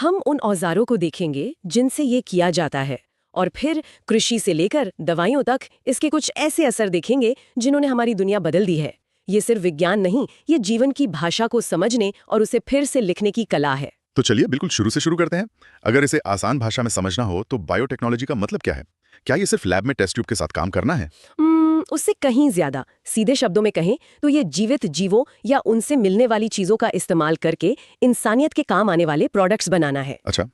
हम उन औजारों को देखेंगे जिनसे ये किया जाता है और फिर कृषि से लेकर दवाइयों तक इसके कुछ ऐसे असर देखेंगे जिन्होंने हमारी दुनिया बदल दी है। ये सिर्फ विज्ञान नहीं, ये जीवन की भाषा को समझने और उसे फिर से लिखने की कला है। तो चलिए बिल्कुल शुरू से शुरू करते हैं। अगर इसे आसान भाषा में समझना हो तो बायोटेक्नोलॉजी का मतलब क्या है? क्या ये सिर्फ लैब में टेस्ट ट्यूब के साथ काम करना है? उससे कहीं ज्यादा। सीधे शब्दों में कहें तो ये जीवित जीवों या उनसे मिलने वाली चीजों का इस्तेमाल करके इंसानियत के काम आने वाले प्रोडक्ट्स बनाना है। अच्छा।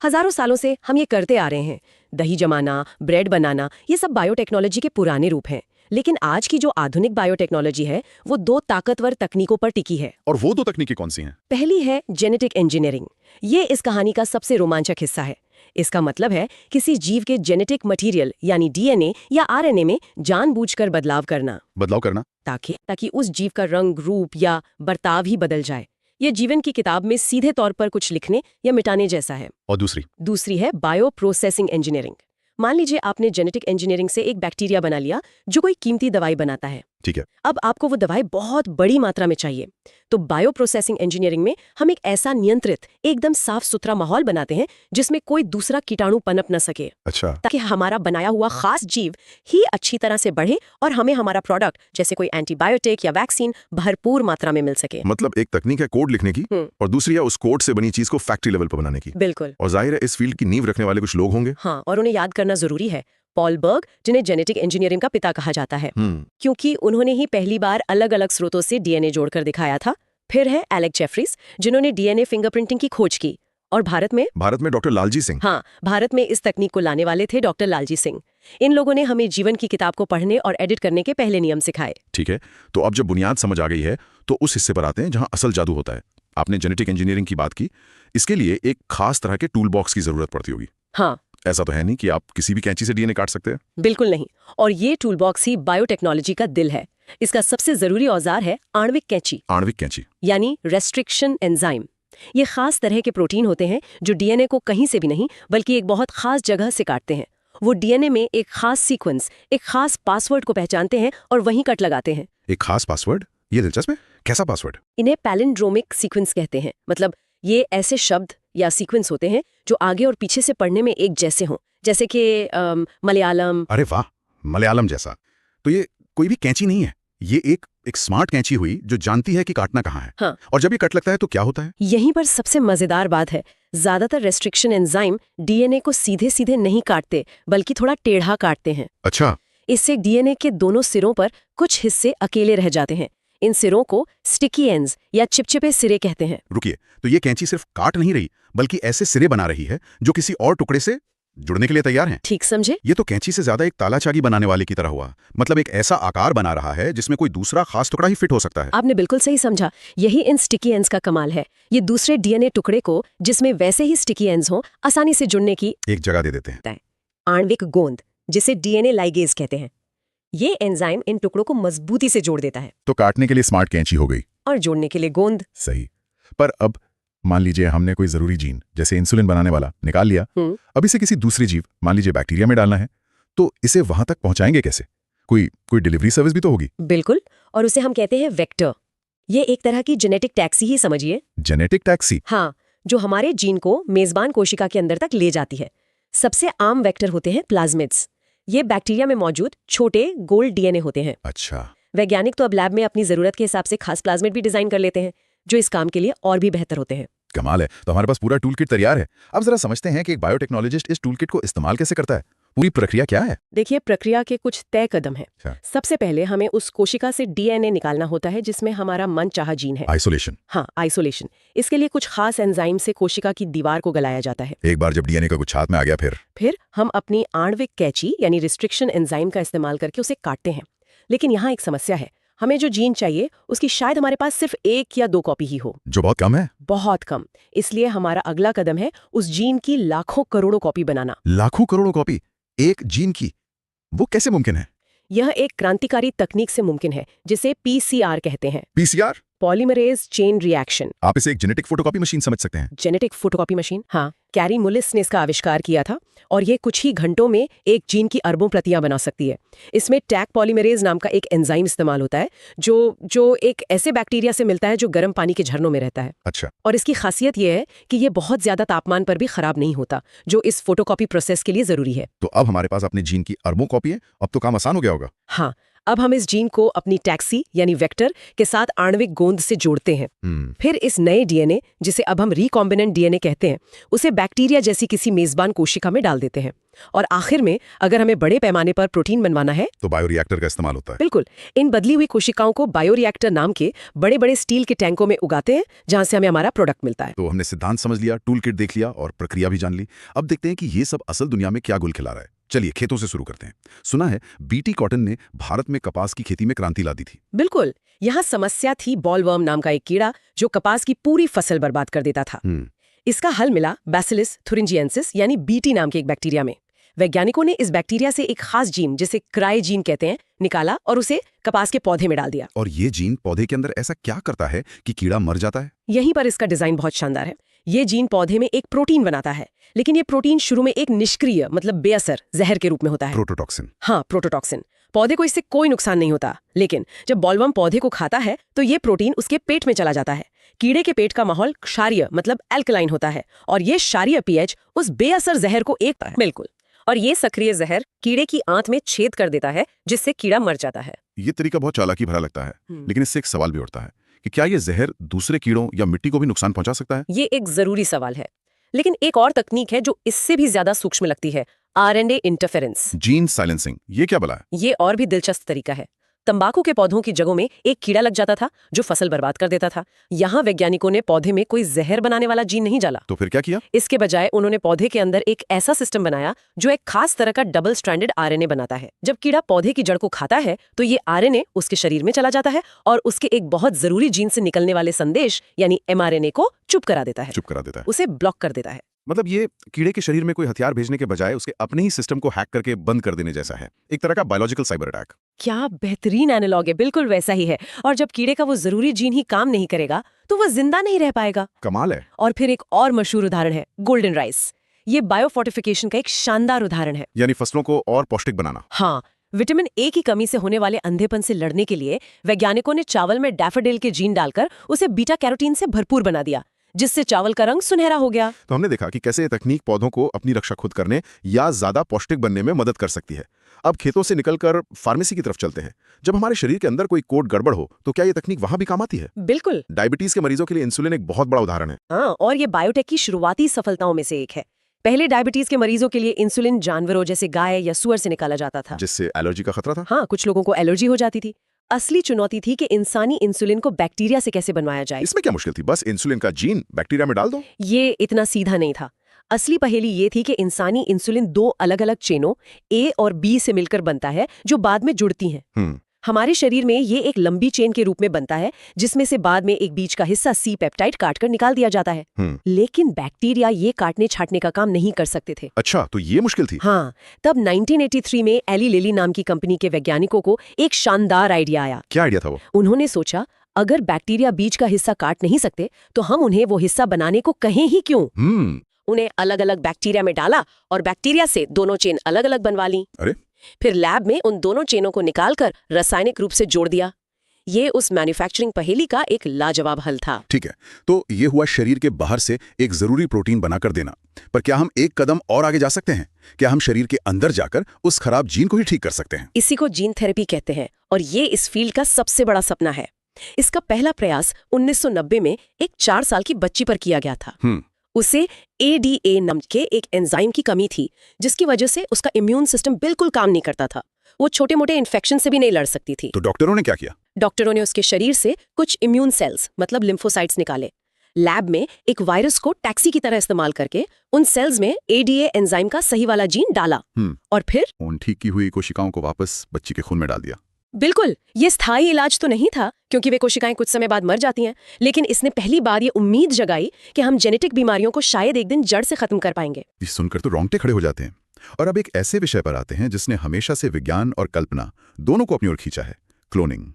हजारों सालों से हम ये करते आ रहे हैं। दही जमाना, ब्रेड बनाना, ये सब बायोटेक्नोलॉजी के पुराने रूप हैं। लेकिन आज की जो आधुनिक बायोटेक्नोलॉजी है वो दो ताकतवर तकनीकों पर टिकी है। और वो दो तकनीकें कौन सी हैं? पहली है जेनेटिक इंजीनियरिंग। ये इस कहानी का सबसे रोमांचक हिस्सा है। इसका मतलब है किसी जीव के जेनेटिक मटेरियल यानी डीएनए या आरएनए में जानबूझकर बदलाव करना ताकि उस जीव का रंग, रूप या बर्ताव ही बदल जाए। ये जीवन की किताब में सीधे तौर पर कुछ लिखने या मिटाने जैसा है। और दूसरी है बायो प्रोसेसिंग इंजीनियरिंग। मान लीजिए आपने जेनेटिक इंजीनियरिंग से एक बैक्टीरिया बना लिया जो कोई कीमती दवाई बनाता है। ठीक है। अब आपको वो दवाई बहुत बड़ी मात्रा में चाहिए, तो बायो प्रोसेसिंग इंजीनियरिंग में हम एक ऐसा नियंत्रित, एकदम साफ सुथरा माहौल बनाते हैं जिसमें कोई दूसरा कीटाणु पनप न सके। अच्छा। ताकि हमारा बनाया हुआ खास जीव ही अच्छी तरह से बढ़े और हमें हमारा प्रोडक्ट जैसे कोई एंटीबायोटिक या वैक्सीन भरपूर मात्रा में मिल सके। मतलब एक तकनीक है कोड लिखने की और दूसरी है उस कोड से बनी चीज को फैक्ट्री लेवल पर बनाने की। बिल्कुल। और जाहिर है इस फील्ड की नींव रखने वाले कुछ लोग होंगे। हाँ, और उन्हें याद करना जरूरी है। पॉल बर्ग, जिन्हें जेनेटिक इंजीनियरिंग का पिता कहा जाता है, क्योंकि उन्होंने ही पहली बार अलग अलग स्रोतों से डीएनए जोड़कर दिखाया था। फिर है एलेक जेफरीज, जिन्होंने डीएनए फिंगरप्रिंटिंग की खोज की। और भारत में डॉक्टर लालजी सिंह। हाँ, भारत में इस तकनीक को लाने वाले थे डॉक्टर लालजी सिंह। इन लोगों ने हमें जीवन की किताब को पढ़ने और एडिट करने के पहले नियम सिखाए। ठीक है, तो अब जब बुनियाद समझ आ गई है तो उस हिस्से पर आते हैं जहां असल जादू होता है। आपने जेनेटिक इंजीनियरिंग की बात की, इसके लिए एक खास तरह के टूल बॉक्स की जरूरत पड़ती होगी। हाँ, ऐसा तो है नहीं कि आप किसी भी कैंची से डीएनए काट सकते हैं। बिल्कुल नहीं। और ये टूल बॉक्स ही बायोटेक्नोलॉजी का दिल है। इसका सबसे जरूरी औजार है आणविक कैंची यानी रेस्ट्रिक्शन एंजाइम। ये खास तरह के प्रोटीन होते हैं जो डीएनए को कहीं से भी नहीं बल्कि एक बहुत खास जगह से काटते हैं। वो डीएनए में एक खास सीक्वेंस, एक खास पासवर्ड को पहचानते हैं और वहीं कट लगाते हैं। एक खास पासवर्ड? ये दिलचस्प है। कैसा पासवर्ड? इन्हें पैलिंड्रोमिक सीक्वेंस कहते हैं। मतलब ये ऐसे शब्द या सीक्वेंस होते हैं जो आगे और पीछे से पढ़ने में एक जैसे हों, जैसे कि मलयालम। अरे वाह, मलयालम जैसा। तो ये कोई भी कैंची नहीं है, ये एक स्मार्ट कैंची हुई जो जानती है कि काटना कहाँ है। हाँ। और जब ये कट लगता है तो क्या होता है? यहीं पर सबसे मजेदार बात है। ज्यादातर रेस्ट्रिक्शन एंजाइम डीएनए को सीधे सीधे नहीं काटते बल्कि थोड़ा टेढ़ा काटते हैं। अच्छा। इससे डीएनए के दोनों सिरों पर कुछ हिस्से अकेले रह जाते हैं। इन सिरों को स्टिकी एंड्स या चिपचिपे सिरे कहते हैं। रुकिए, तो ये कैंची सिर्फ काट नहीं रही बल्कि ऐसे सिरे बना रही है जो किसी और टुकड़े से जुड़ने के लिए तैयार हैं। ठीक समझे? ये तो कैंची से ज्यादा एक तालाचागी बनाने वाले की तरह हुआ। मतलब एक ऐसा आकार बना रहा है जिसमें कोई दूसरा खास टुकड़ा ही फिट हो सकता है। आपने बिल्कुल सही समझा। यही इन स्टिकी एंड्स का कमाल है। ये दूसरे डीएनए टुकड़े को, जिसमें वैसे ही स्टिकी एंड्स हों, आसानी से जुड़ने की एक जगह दे देते हैं। आणविक गोंद, जिसे डीएनए लाइगेज कहते हैं। ये एंजाइम इन टुकड़ों को मजबूती से जोड़ देता है। तो काटने के लिए स्मार्ट कैंची हो गई और जोड़ने के लिए गोंद। सही। पर अब मान लीजिए हमने कोई जरूरी जीन जैसे इंसुलिन बनाने वाला निकाल लिया। अब इसे किसी दूसरी जीव, मान लीजिए बैक्टीरिया में डालना है, तो इसे वहां तक पहुंचाएंगे कैसे? कोई डिलीवरी सर्विस भी तो होगी। बिल्कुल, और उसे हम कहते हैं वेक्टर। ये एक तरह की जेनेटिक टैक्सी ही समझिए। Genetic taxi? हाँ, जो हमारे जीन को मेजबान कोशिका के अंदर तक ले जाती है। सबसे आम वेक्टर होते हैं प्लाज्मिड्स। ये बैक्टीरिया में मौजूद छोटे गोल डीएनए होते हैं। अच्छा। वैज्ञानिक तो अब लैब में अपनी जरूरत के हिसाब से खास प्लाज्मिड भी डिजाइन कर लेते हैं जो इस काम के लिए और भी बेहतर होते हैं। कमाल है। तो हमारे पास पूरा टूल किट तैयार है। अब जरा समझते हैं कि एक बायोटेक्नोलॉजिस्ट इस टूल किट को इस्तेमाल कैसे करता है। पूरी प्रक्रिया क्या है? देखिए, प्रक्रिया के कुछ तय कदम हैं। अच्छा। सबसे पहले हमें उस कोशिका से डीएनए निकालना होता है जिसमें हमारा मनचाहा जीन है। आइसोलेशन। हाँ, आइसोलेशन। इसके लिए कुछ खास एंजाइम से कोशिका की दीवार को गलाया जाता है। एक बार जब डीएनए का कुछ हाथ में आ गया फिर हम अपनी आणविक कैंची यानी रिस्ट्रिक्शन एंजाइम का इस्तेमाल करके उसे काटते हैं। लेकिन यहाँ एक समस्या है, हमें जो जीन चाहिए उसकी शायद हमारे पास सिर्फ 1 या 2 कॉपी ही हो। जो बहुत कम है। बहुत कम। इसलिए हमारा अगला कदम है उस जीन की लाखों करोड़ों कॉपी बनाना। लाखों करोड़ों कॉपी एक जीन की, वो कैसे मुमकिन है? यह एक क्रांतिकारी तकनीक से मुमकिन है जिसे पीसीआर कहते हैं। पीसीआर? Polymerase chain reaction. आप इसे एक जेनेटिक फोटोकॉपी मशीन समझ सकते हैं। Genetic photocopy machine? हाँ, कैरी मुलिस ने इसका आविष्कार किया था और ये कुछ ही घंटों में एक जीन की अरबों प्रतियां बना सकती है। इसमें टैग पॉलीमरेज नाम का एक एंजाइम इस्तेमाल होता है जो एक ऐसे बैक्टीरिया से मिलता है जो गर्म पानी के झरनों में रहता है। अच्छा। और इसकी खासियत ये है कि ये बहुत ज्यादा तापमान पर भी खराब नहीं होता, जो इस फोटोकॉपी प्रोसेस के लिए जरूरी है। तो अब हमारे पास अपने जीन की अरबों कॉपी है, अब तो काम आसान हो गया होगा। हाँ, अब हम इस जीन को अपनी टैक्सी यानी वेक्टर के साथ आणविक गोंद से जोड़ते हैं। फिर इस नए डीएनए, जिसे अब हम रिकॉम्बिनेंट डीएनए कहते हैं, उसे बैक्टीरिया जैसी किसी मेजबान कोशिका में डाल देते हैं। और आखिर में अगर हमें बड़े पैमाने पर प्रोटीन बनवाना है तो बायोरिएक्टर का इस्तेमाल होता है। बिल्कुल। इन बदली हुई कोशिकाओं को बायोरिएक्टर नाम के बड़े बड़े स्टील के टैंकों में उगाते हैं जहां से हमें हमारा प्रोडक्ट मिलता है। तो हमने सिद्धांत समझ लिया, टूल किट देख लिया और प्रक्रिया भी जान ली। अब देखते हैं कि ये सब असल दुनिया में क्या गुल खिला रहा है। चलिए खेतों से शुरू करते हैं। सुना है बीटी कॉटन ने भारत में कपास की खेती में क्रांति ला दी थी। बिल्कुल। यहाँ समस्या थी बॉलवर्म नाम का एक कीड़ा जो कपास की पूरी फसल बर्बाद कर देता था। इसका हल मिला बैसिलस थुरिंजिएंसिस यानी बीटी नाम के एक बैक्टीरिया में। वैज्ञानिकों ने इस बैक्टीरिया से एक खास जीन, जिसे क्राई जीन कहते हैं, निकाला और उसे कपास के पौधे में डाल दिया। और ये जीन पौधे के अंदर ऐसा क्या करता है कि कीड़ा मर जाता है? यहीं पर इसका डिजाइन बहुत शानदार है। ये जीन पौधे में एक प्रोटीन बनाता है, लेकिन ये प्रोटीन शुरू में एक निष्क्रिय मतलब बेअसर जहर के रूप में होता है। प्रोटोटॉक्सिन। हाँ, प्रोटोटॉक्सिन। पौधे को इससे कोई नुकसान नहीं होता, लेकिन जब बॉलवर्म पौधे को खाता है तो ये प्रोटीन उसके पेट में चला जाता है। कीड़े के पेट का माहौल क्षारीय मतलब एल्कलाइन होता है और ये क्षारीय पीएच उस बेअसर जहर को एक बिल्कुल, और ये सक्रिय जहर कीड़े की आंत में छेद कर देता है जिससे कीड़ा मर जाता है। ये तरीका बहुत चालाकी भरा लगता है, लेकिन इससे एक सवाल भी उठता है कि क्या ये जहर दूसरे कीड़ों या मिट्टी को भी नुकसान पहुंचा सकता है? ये एक जरूरी सवाल है, लेकिन एक और तकनीक है जो इससे भी ज्यादा सूक्ष्म लगती है, आरएनए इंटरफेरेंस। जीन साइलेंसिंग, ये क्या भला है? ये और भी दिलचस्प तरीका है। तंबाकू के पौधों की जगहों में एक कीड़ा लग जाता था जो फसल बर्बाद कर देता था। यहाँ वैज्ञानिकों ने पौधे में कोई जहर बनाने वाला जीन नहीं डाला। तो फिर क्या किया? इसके बजाय उन्होंने पौधे के अंदर एक ऐसा सिस्टम बनाया जो एक खास तरह का डबल स्ट्रैंडेड आरएनए बनाता है। जब कीड़ा पौधे की जड़ को खाता है तो ये आरएनए उसके शरीर में चला जाता है और उसके एक बहुत जरूरी जीन से निकलने वाले संदेश यानी एमआरएनए को चुप करा देता है, उसे ब्लॉक कर देता है। मतलब ये कीड़े के शरीर में कोई हथियार भेजने के बजाय उसके अपने ही सिस्टम को हैक करके बंद कर देने जैसा है, एक तरह का बायोलॉजिकल साइबर अटैक। क्या बेहतरीन एनालॉग है, बिल्कुल वैसा ही है। और जब कीड़े का वो जरूरी जीन ही काम नहीं करेगा तो वो जिंदा नहीं रह पाएगा। कमाल है। और फिर एक और मशहूर उदाहरण है गोल्डन राइस। ये बायोफोर्टिफिकेशन का एक शानदार उदाहरण है, यानी फसलों को और पौष्टिक बनाना। हाँ, विटामिन ए की कमी से होने वाले अंधेपन से लड़ने के लिए वैज्ञानिकों ने चावल में डैफोडिल के जीन डालकर उसे बीटा कैरोटीन से भरपूर बना दिया, जिससे चावल का रंग सुनहरा हो गया। तो हमने देखा कि कैसे ये तकनीक पौधों को अपनी रक्षा खुद करने या ज्यादा पौष्टिक बनने में मदद कर सकती है। अब खेतों से निकलकर फार्मेसी की तरफ चलते हैं। जब हमारे शरीर के अंदर कोई कोड गड़बड़ हो तो क्या ये तकनीक वहां भी काम आती है? बिल्कुल। डायबिटीज के मरीजों के लिए इंसुलिन एक बहुत बड़ा उदाहरण है। हाँ, और ये बायोटेक की शुरुआती सफलताओं में से एक है। पहले डायबिटीज के मरीजों के लिए इंसुलिन जानवरों जैसे गाय या सुअर से निकाला जाता था, जिससे एलर्जी का खतरा था। हाँ, कुछ लोगों को एलर्जी हो जाती थी। असली चुनौती थी कि इंसानी इंसुलिन को बैक्टीरिया से कैसे बनवाया जाए। इसमें क्या मुश्किल थी? बस इंसुलिन का जीन बैक्टीरिया में डाल दो। ये इतना सीधा नहीं था। असली पहेली ये थी कि इंसानी इंसुलिन 2 अलग-अलग चेनों ए और बी से मिलकर बनता है जो बाद में जुड़ती हैं। हमारे शरीर में ये एक लंबी चेन के रूप में बनता है जिसमें से बाद में एक बीच का हिस्सा सी पेप्टाइड काटकर निकाल दिया जाता है। लेकिन बैक्टीरिया ये काटने छाटने का काम नहीं कर सकते थे। अच्छा, तो ये मुश्किल थी। हाँ, तब 1983 में एली लिली नाम की कंपनी के वैज्ञानिकों को एक शानदार आइडिया आया। क्या आइडिया था वो? उन्होंने सोचा, अगर बैक्टीरिया बीच का हिस्सा काट नहीं सकते तो हम उन्हें वो हिस्सा बनाने को कहें ही क्यों। उन्हें अलग अलग बैक्टीरिया में डाला और बैक्टीरिया से दोनों चेन अलग अलग बनवा ली। अरे, फिर लैब में उन दोनों चेनों को निकालकर रासायनिक रूप से जोड़ दिया। ये उस मैन्युफैक्चरिंग पहेली का एक लाजवाब हल था। ठीक है, तो ये हुआ शरीर के बाहर से एक जरूरी प्रोटीन बनाकर देना। पर क्या हम एक कदम और आगे जा सकते हैं? क्या हम शरीर के अंदर जाकर उस खराब जीन को ही ठीक कर सकते हैं? इसी को जीन थेरेपी कहते हैं और ये इस फील्ड का सबसे बड़ा सपना है। इसका पहला प्रयास 1990 में एक 4 साल की बच्ची पर किया गया था। उसे ADA नाम के एक एंजाइम की कमी थी, जिसकी वजह से उसका इम्यून सिस्टम बिल्कुल काम नहीं करता था। वो छोटे मोटे इन्फेक्शन से भी नहीं लड़ सकती थी। तो डॉक्टरों ने क्या किया? डॉक्टरों ने उसके शरीर से कुछ इम्यून सेल्स मतलब लिम्फोसाइट्स निकाले। लैब में एक वायरस को टैक्सी की तरह इस्तेमाल करके उन सेल्स में ADA एंजाइम का सही वाला जीन डाला और फिर उन ठीक की हुई कोशिकाओं को वापस बच्ची के खून में डाल दिया। बिल्कुल, ये स्थायी इलाज तो नहीं था क्योंकि वे कोशिकाएं कुछ समय बाद मर जाती हैं, लेकिन इसने पहली बार ये उम्मीद जगाई कि हम जेनेटिक बीमारियों को शायद एक दिन जड़ से खत्म कर पाएंगे। ये सुनकर तो रोंगटे खड़े हो जाते हैं। और अब एक ऐसे विषय पर आते हैं जिसने हमेशा से विज्ञान और कल्पना दोनों को अपनी ओर खींचा है, क्लोनिंग।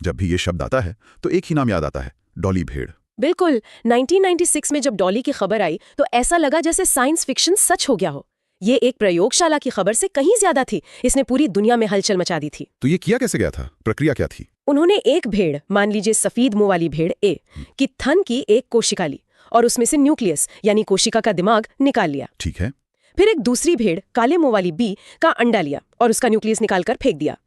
जब भी ये शब्द आता है तो एक ही नाम याद आता है, डॉली भेड़। बिल्कुल, 1996 में जब डॉली की खबर आई तो ऐसा लगा जैसे साइंस फिक्शन सच हो गया हो। ये एक प्रयोगशाला की खबर से कहीं ज्यादा थी, इसने पूरी दुनिया में हलचल मचा दी थी। तो ये किया कैसे गया था? प्रक्रिया क्या थी? उन्होंने एक भेड़, मान लीजिए सफेद मुंह वाली भेड़ A की थन की एक कोशिका ली और उसमें से न्यूक्लियस यानी कोशिका का दिमाग निकाल लिया। ठीक है। फिर एक दूसरी भेड़ काले मुंह वाली B का अंडा लिया और उसका न्यूक्लियस निकालकर फेंक दिया।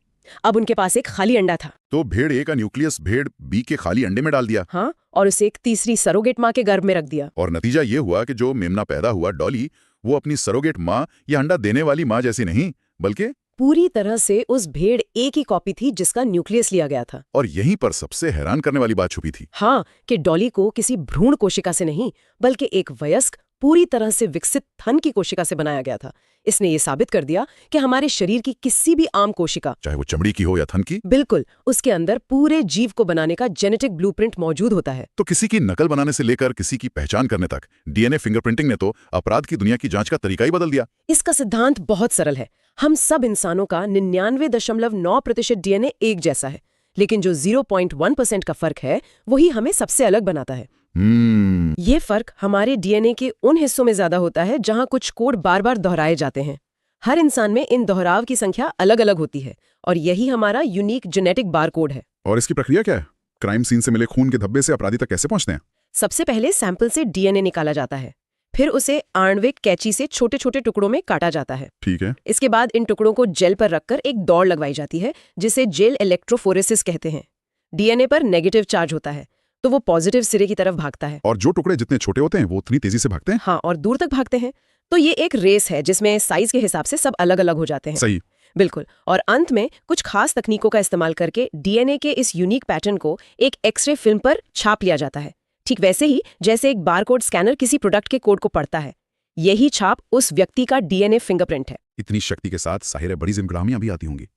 अब उनके पास एक खाली अंडा था। तो भेड़ A का न्यूक्लियस भेड़ B के खाली अंडे में डाल दिया। हाँ, और उसे एक तीसरी सरोगेट माँ के गर्भ में रख दिया। और नतीजा ये हुआ कि जो मेमना पैदा हुआ डॉली, वो अपनी सरोगेट माँ या अंडा देने वाली माँ जैसी नहीं, बल्कि पूरी तरह से उस भेड़ A की कॉपी थी जिसका न्यूक्लियस लिया गया था। और यहीं पर सबसे हैरान करने वाली बात छुपी थी। हाँ, कि डॉली को किसी भ्रूण कोशिका से नहीं बल्कि एक वयस्क पूरी तरह से विकसित थन की कोशिका से बनाया गया था। इसने ये साबित कर दिया कि हमारे शरीर की किसी भी आम कोशिका, चाहे वो चमड़ी की हो या थन की, बिल्कुल उसके अंदर पूरे जीव को बनाने का जेनेटिक ब्लूप्रिंट मौजूद होता है। तो किसी की नकल बनाने से लेकर किसी की पहचान करने तक DNA फिंगरप्रिंटिंग ने तो अपराध की दुनिया की जांच का तरीका ही बदल दिया। इसका सिद्धांत बहुत सरल है। हम सब इंसानों का 99.9% DNA एक जैसा है, लेकिन जो 0.1% का फर्क है वही हमें सबसे अलग बनाता है। ये फर्क हमारे DNA के उन हिस्सों में ज्यादा होता है जहां कुछ कोड बार बार दोहराए जाते हैं। हर इंसान में इन दोहराव की संख्या अलग अलग होती है और यही हमारा यूनिक जेनेटिक बारकोड है। और इसकी प्रक्रिया क्या है? क्राइम सीन से मिले खून के धब्बे से अपराधी तक कैसे पहुंचते हैं? सबसे पहले सैंपल से DNA निकाला जाता है, फिर उसे आणविक कैंची से छोटे छोटे टुकड़ों में काटा जाता है। ठीक है। इसके बाद इन टुकड़ों को जेल पर रखकर एक दौड़ लगवाई जाती है जिसे जेल इलेक्ट्रोफोरेसिस कहते हैं। DNA पर नेगेटिव चार्ज होता है तो वो पॉजिटिव सिरे की तरफ भागता है। और जो टुकड़े जितने छोटे होते हैं वो उतनी तेजी से भागते हैं। हाँ, और दूर तक भागते हैं। तो ये एक रेस है जिसमें साइज के हिसाब से सब अलग अलग हो जाते हैं। सही। बिल्कुल। और अंत में कुछ खास तकनीकों का इस्तेमाल करके DNA के इस यूनिक पैटर्न को एक एक्सरे फिल्म पर छाप लिया जाता है, ठीक वैसे ही जैसे एक बारकोड स्कैनर किसी प्रोडक्ट के कोड को पढ़ता है। यही छाप उस व्यक्ति का DNA फिंगरप्रिंट है। इतनी शक्ति के साथ जाहिर है बड़ी जिम्मेदारियां भी आती होंगी।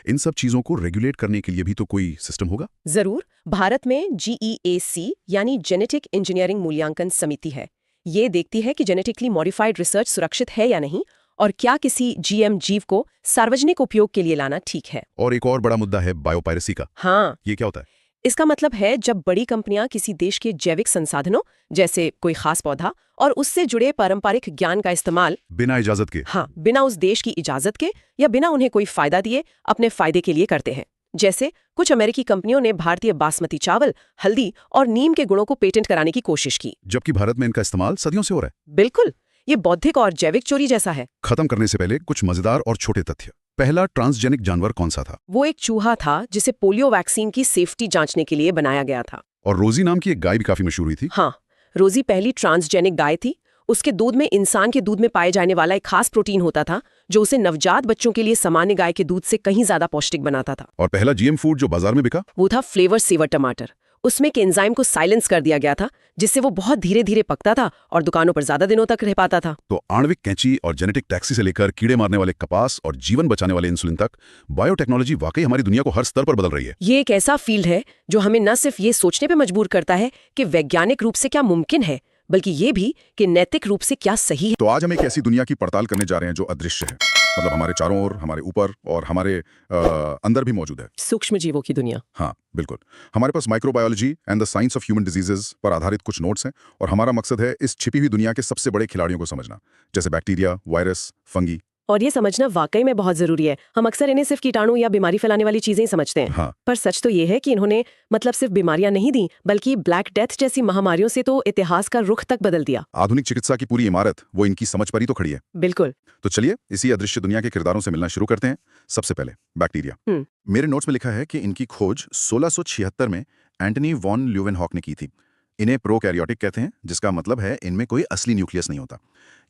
इन सब चीजों को रेगुलेट करने के लिए भी तो कोई सिस्टम होगा? जरूर। भारत में GEAC यानी जेनेटिक इंजीनियरिंग मूल्यांकन समिति है। ये देखती है कि जेनेटिकली मॉडिफाइड रिसर्च सुरक्षित है या नहीं और क्या किसी GM जीव को सार्वजनिक उपयोग के लिए लाना ठीक है। और एक और बड़ा मुद्दा है बायोपायरेसी का। हाँ, ये क्या होता है? इसका मतलब है जब बड़ी कंपनियां किसी देश के जैविक संसाधनों जैसे कोई खास पौधा और उससे जुड़े पारंपरिक ज्ञान का इस्तेमाल बिना इजाजत के, हाँ, बिना उस देश की इजाजत के या बिना उन्हें कोई फायदा दिए अपने फायदे के लिए करते हैं। जैसे कुछ अमेरिकी कंपनियों ने भारतीय बासमती चावल, हल्दी और नीम के गुणों को पेटेंट कराने की कोशिश की, जबकि भारत में इनका इस्तेमाल सदियों से हो रहा है। बिल्कुल, ये बौद्धिक और जैविक चोरी जैसा है। खत्म करने से पहले कुछ मजेदार और छोटे तथ्य। पहला ट्रांसजेनिक जानवर कौन सा था? वो एक चूहा था जिसे पोलियो वैक्सीन की सेफ्टी जांचने के लिए बनाया गया था। और रोजी नाम की एक गाय भी काफी मशहूर हुई थी। हाँ, रोजी पहली ट्रांसजेनिक गाय थी। उसके दूध में इंसान के दूध में पाए जाने वाला एक खास प्रोटीन होता था जो उसे नवजात बच्चों के लिए सामान्य गाय के दूध से कहीं ज्यादा पौष्टिक बनाता था। और पहला GM फूड जो बाजार में बिका, वो था फ्लेवर सेवर टमाटर। उसमें के एंजाइम को साइलेंस कर दिया गया था जिससे वो बहुत धीरे धीरे पकता था और दुकानों पर ज्यादा दिनों तक रह पाता था। तो आणविक कैंची और जेनेटिक टैक्सी से लेकर कीड़े मारने वाले कपास और जीवन बचाने वाले इंसुलिन तक, बायोटेक्नोलॉजी वाकई हमारी दुनिया को हर स्तर पर बदल रही है। ये एक ऐसा फील्ड है जो हमें न सिर्फ ये सोचने पे मजबूर करता है कि वैज्ञानिक रूप से क्या मुमकिन है, बल्कि ये भी कि नैतिक रूप से क्या सही है। तो आज हम एक ऐसी दुनिया की पड़ताल करने जा रहे हैं जो अदृश्य है, मतलब हमारे चारों ओर, हमारे ऊपर और हमारे अंदर भी मौजूद है। सूक्ष्म जीवों की दुनिया। हाँ बिल्कुल। हमारे पास microbiology and the science of human diseases पर आधारित कुछ नोट्स हैं और हमारा मकसद है इस छिपी हुई दुनिया के सबसे बड़े खिलाड़ियों को समझना, जैसे बैक्टीरिया, वायरस, फंगी। और ये समझना वाकई में बहुत जरूरी है। हम अक्सर इन्हें सिर्फ कीटाणु या बीमारी फैलाने वाली चीजें ही समझते हैं। हाँ। पर सच तो ये है कि इन्होंने मतलब सिर्फ बीमारियां नहीं दी, बल्कि ब्लैक डेथ जैसी महामारियों से तो इतिहास का रुख तक बदल दिया। आधुनिक चिकित्सा की पूरी इमारत वो इनकी समझ पर ही तो खड़ी है। बिल्कुल। तो चलिए इसी अदृश्य दुनिया के किरदारों से मिलना शुरू करते हैं। सबसे पहले बैक्टीरिया। मेरे नोट्स में लिखा है कि इनकी खोज 1676 में एंटनी वॉन ल्यूवेनहॉक ने की थी। इन्हें प्रोकैरियोटिक कहते हैं, जिसका मतलब है इनमें कोई असली न्यूक्लियस नहीं होता।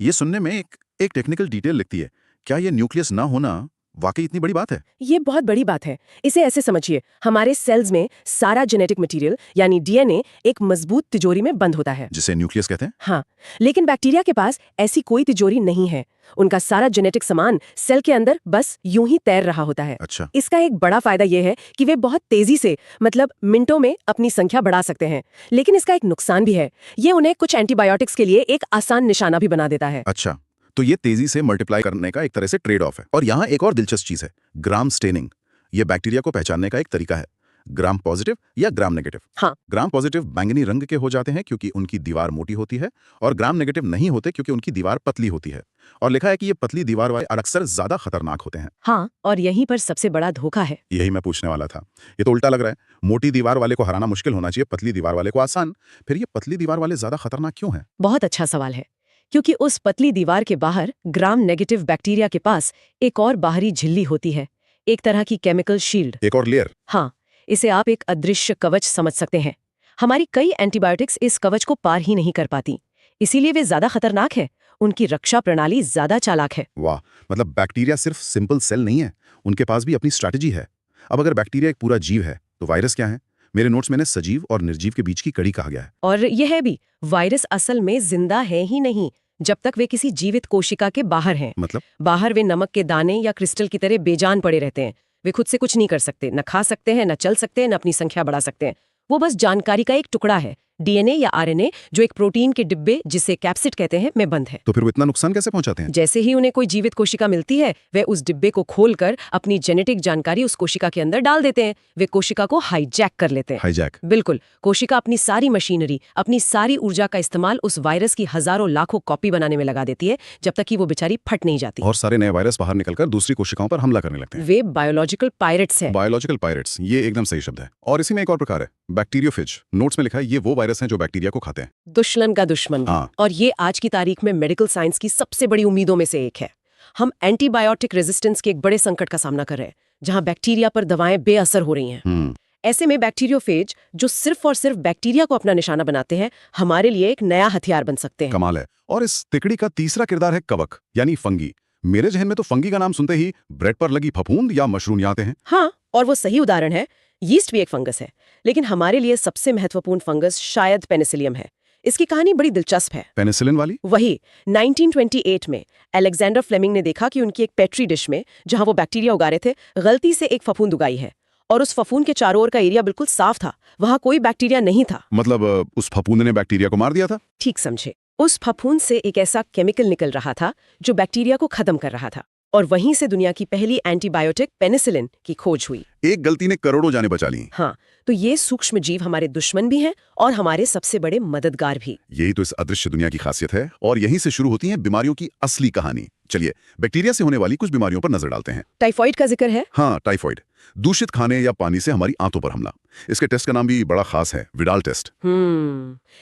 ये सुनने में एक टेक्निकल डिटेल लिखती है। क्या ये न्यूक्लियस ना होना वाकई इतनी बड़ी बात है? ये बहुत बड़ी बात है। इसे ऐसे समझिए, हमारे सेल्स में सारा जेनेटिक मटेरियल यानी डीएनए एक मजबूत तिजोरी में बंद होता है, जिसे न्यूक्लियस कहते हैं। हाँ, लेकिन बैक्टीरिया के पास ऐसी कोई तिजोरी नहीं है। उनका सारा जेनेटिक सामान सेल के अंदर बस यूं ही तैर रहा होता है। अच्छा। इसका एक बड़ा फायदा यह है कि वे बहुत तेजी से, मतलब मिनटों में अपनी संख्या बढ़ा सकते हैं। लेकिन इसका एक नुकसान भी है, ये उन्हें कुछ एंटीबायोटिक्स के लिए एक आसान निशाना भी बना देता है। अच्छा, तो ये तेजी से मल्टीप्लाई करने का एक तरह से ट्रेड ऑफ है। और यहाँ एक और दिलचस्प चीज है, ग्राम स्टेनिंग। ये बैक्टीरिया को पहचानने का एक तरीका है, ग्राम पॉजिटिव या ग्राम नेगेटिव। हाँ। ग्राम पॉजिटिव बैंगनी रंग के हो जाते हैं क्योंकि उनकी दीवार मोटी होती है, और ग्राम नेगेटिव नहीं होते क्योंकि उनकी दीवार पतली होती है। और लिखा है कि ये पतली दीवार वाले अक्सर ज्यादा खतरनाक होते हैं। हाँ, और यहीं पर सबसे बड़ा धोखा है। यही मैं पूछने वाला था। ये तो उल्टा लग रहा है, मोटी दीवार वाले को हराना मुश्किल होना चाहिए, पतली दीवार वाले को आसान। फिर ये पतली दीवार वाले ज्यादा खतरनाक क्यों हैं? बहुत अच्छा सवाल है, क्योंकि उस पतली दीवार के बाहर ग्राम नेगेटिव बैक्टीरिया के पास एक और बाहरी झिल्ली होती है, एक तरह की केमिकल शील्ड। एक और लेयर। हाँ, इसे आप एक अदृश्य कवच समझ सकते हैं। हमारी कई एंटीबायोटिक्स इस कवच को पार ही नहीं कर पाती, इसीलिए वे ज्यादा खतरनाक है। उनकी रक्षा प्रणाली ज्यादा चालाक है। वाह, मतलब बैक्टीरिया सिर्फ सिंपल सेल नहीं है, उनके पास भी अपनी स्ट्रैटेजी है। अब अगर बैक्टीरिया एक पूरा जीव है, तो वायरस क्या है? मेरे नोट्स में सजीव और निर्जीव के बीच की कड़ी कहा गया है। और यह है भी, वायरस असल में जिंदा है ही नहीं जब तक वे किसी जीवित कोशिका के बाहर हैं। मतलब? बाहर वे नमक के दाने या क्रिस्टल की तरह बेजान पड़े रहते हैं। वे खुद से कुछ नहीं कर सकते, न खा सकते हैं, न चल सकते हैं, न अपनी संख्या बढ़ा सकते हैं। वो बस जानकारी का एक टुकड़ा है, डीएनए या आरएनए, जो एक प्रोटीन के डिब्बे, जिसे कैप्सिड कहते हैं, में बंद है। तो फिर वो इतना नुकसान कैसे पहुंचाते हैं? जैसे ही उन्हें कोई जीवित कोशिका मिलती है, वे उस डिब्बे को खोलकर अपनी जेनेटिक जानकारी उस कोशिका के अंदर डाल देते हैं। वे कोशिका को हाईजैक कर लेते हैं। हाईजैक? बिल्कुल। कोशिका अपनी सारी मशीनरी, अपनी सारी ऊर्जा का इस्तेमाल उस वायरस की हजारों लाखों कॉपी बनाने में लगा देती है, जब तक कि वो बेचारी फट नहीं जाती। और सारे नए वायरस बाहर निकलकर दूसरी कोशिकाओं पर हमला करने लगते हैं। वे बायोलॉजिकल पायरेट्स हैं। बायोलॉजिकल पायरेट्स, ये एकदम सही शब्द है। और इसी में एक और प्रकार है, बैक्टीरियोफेज। नोट्स में लिखा है ये वो वायरस हैं जो बैक्टीरिया को खाते हैं। दुश्मन का दुश्मन भी। हाँ। और ये आज की तारीख में मेडिकल साइंस की सबसे बड़ी उम्मीदों में से एक है। हम एंटीबायोटिक रेजिस्टेंस के एक बड़े संकट का सामना कर रहे हैं, जहां बैक्टीरिया पर दवाएं बेअसर हो रही हैं। ऐसे में बैक्टीरियोफेज, जो सिर्फ और सिर्फ बैक्टीरिया को अपना निशाना बनाते हैं, हमारे लिए एक नया हथियार बन सकते हैं। कमाल है। और इस तिकड़ी का तीसरा किरदार है कवक, यानी फंगी। मेरे जहन में तो फंगी का नाम सुनते ही ब्रेड पर लगी फफूंद या मशरूम आते हैं। हाँ, और वो सही उदाहरण है। यीस्ट भी एक फंगस है, लेकिन हमारे लिए सबसे महत्वपूर्ण फंगस शायद पेनिसिलियम है। इसकी कहानी बड़ी दिलचस्प है। पेनिसिलिन वाली? वही। 1928 में अलेक्जेंडर फ्लेमिंग ने देखा कि उनकी एक पेट्री डिश में, जहां वो बैक्टीरिया उगा रहे थे, गलती से एक फफूंद उगाई है। और उस फफूंद के चारों ओर का एरिया बिल्कुल साफ था, वहां कोई बैक्टीरिया नहीं था। मतलब उस फफूंद ने बैक्टीरिया को मार दिया था? ठीक समझे। उस फफूंद से एक ऐसा केमिकल निकल रहा था जो बैक्टीरिया को खत्म कर रहा था, और वहीं से दुनिया की पहली एंटीबायोटिक पेनिसिलिन की खोज हुई। एक गलती ने करोड़ों जानें बचा ली। हाँ, तो ये सूक्ष्म जीव हमारे दुश्मन भी हैं और हमारे सबसे बड़े मददगार भी। यही तो इस अदृश्य दुनिया की खासियत है, और यहीं से शुरू होती है बीमारियों की असली कहानी। चलिए बैक्टीरिया से होने वाली कुछ बीमारियों पर नजर डालते हैं। टाइफॉइड का जिक्र है। हाँ, टाइफॉइड। दूषित खाने या पानी से हमारी आंतों पर हमला। इसके टेस्ट का नाम भी बड़ा खास है, विडाल टेस्ट।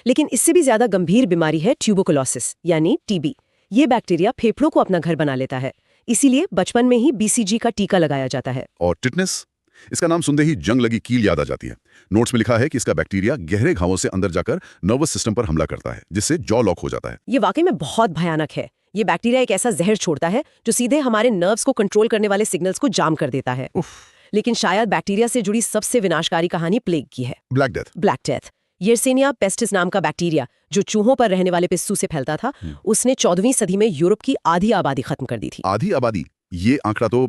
लेकिन इससे भी ज्यादा गंभीर बीमारी है ट्यूबरकुलोसिस, यानी टीबी। ये बैक्टीरिया फेफड़ों को अपना घर बना लेता है, इसीलिए बचपन में ही बीसीजी का टीका लगाया जाता है। और टिटनेस, इसका नाम सुनते ही जंग लगी कील याद आ जाती है। नोट्स में लिखा है कि इसका बैक्टीरिया गहरे घावों से अंदर जाकर नर्वस सिस्टम पर हमला करता है, जिससे जॉ लॉक हो जाता है। ये वाकई में बहुत भयानक है। ये बैक्टीरिया एक ऐसा जहर छोड़ता है जो सीधे हमारे नर्व्स को कंट्रोल करने वाले सिग्नल्स को जाम कर देता है। लेकिन शायद बैक्टीरिया से जुड़ी सबसे विनाशकारी कहानी प्लेग की है। Black death. Black death. Yersinia pestis नाम का बैक्टीरिया, जो चूहों पर रहने वाले पिस्सू से फैलता था, उसने 14वीं सदी में यूरोप की आधी आबादी खत्म कर दी थी। आधी आबादी? ये आंकड़ा तो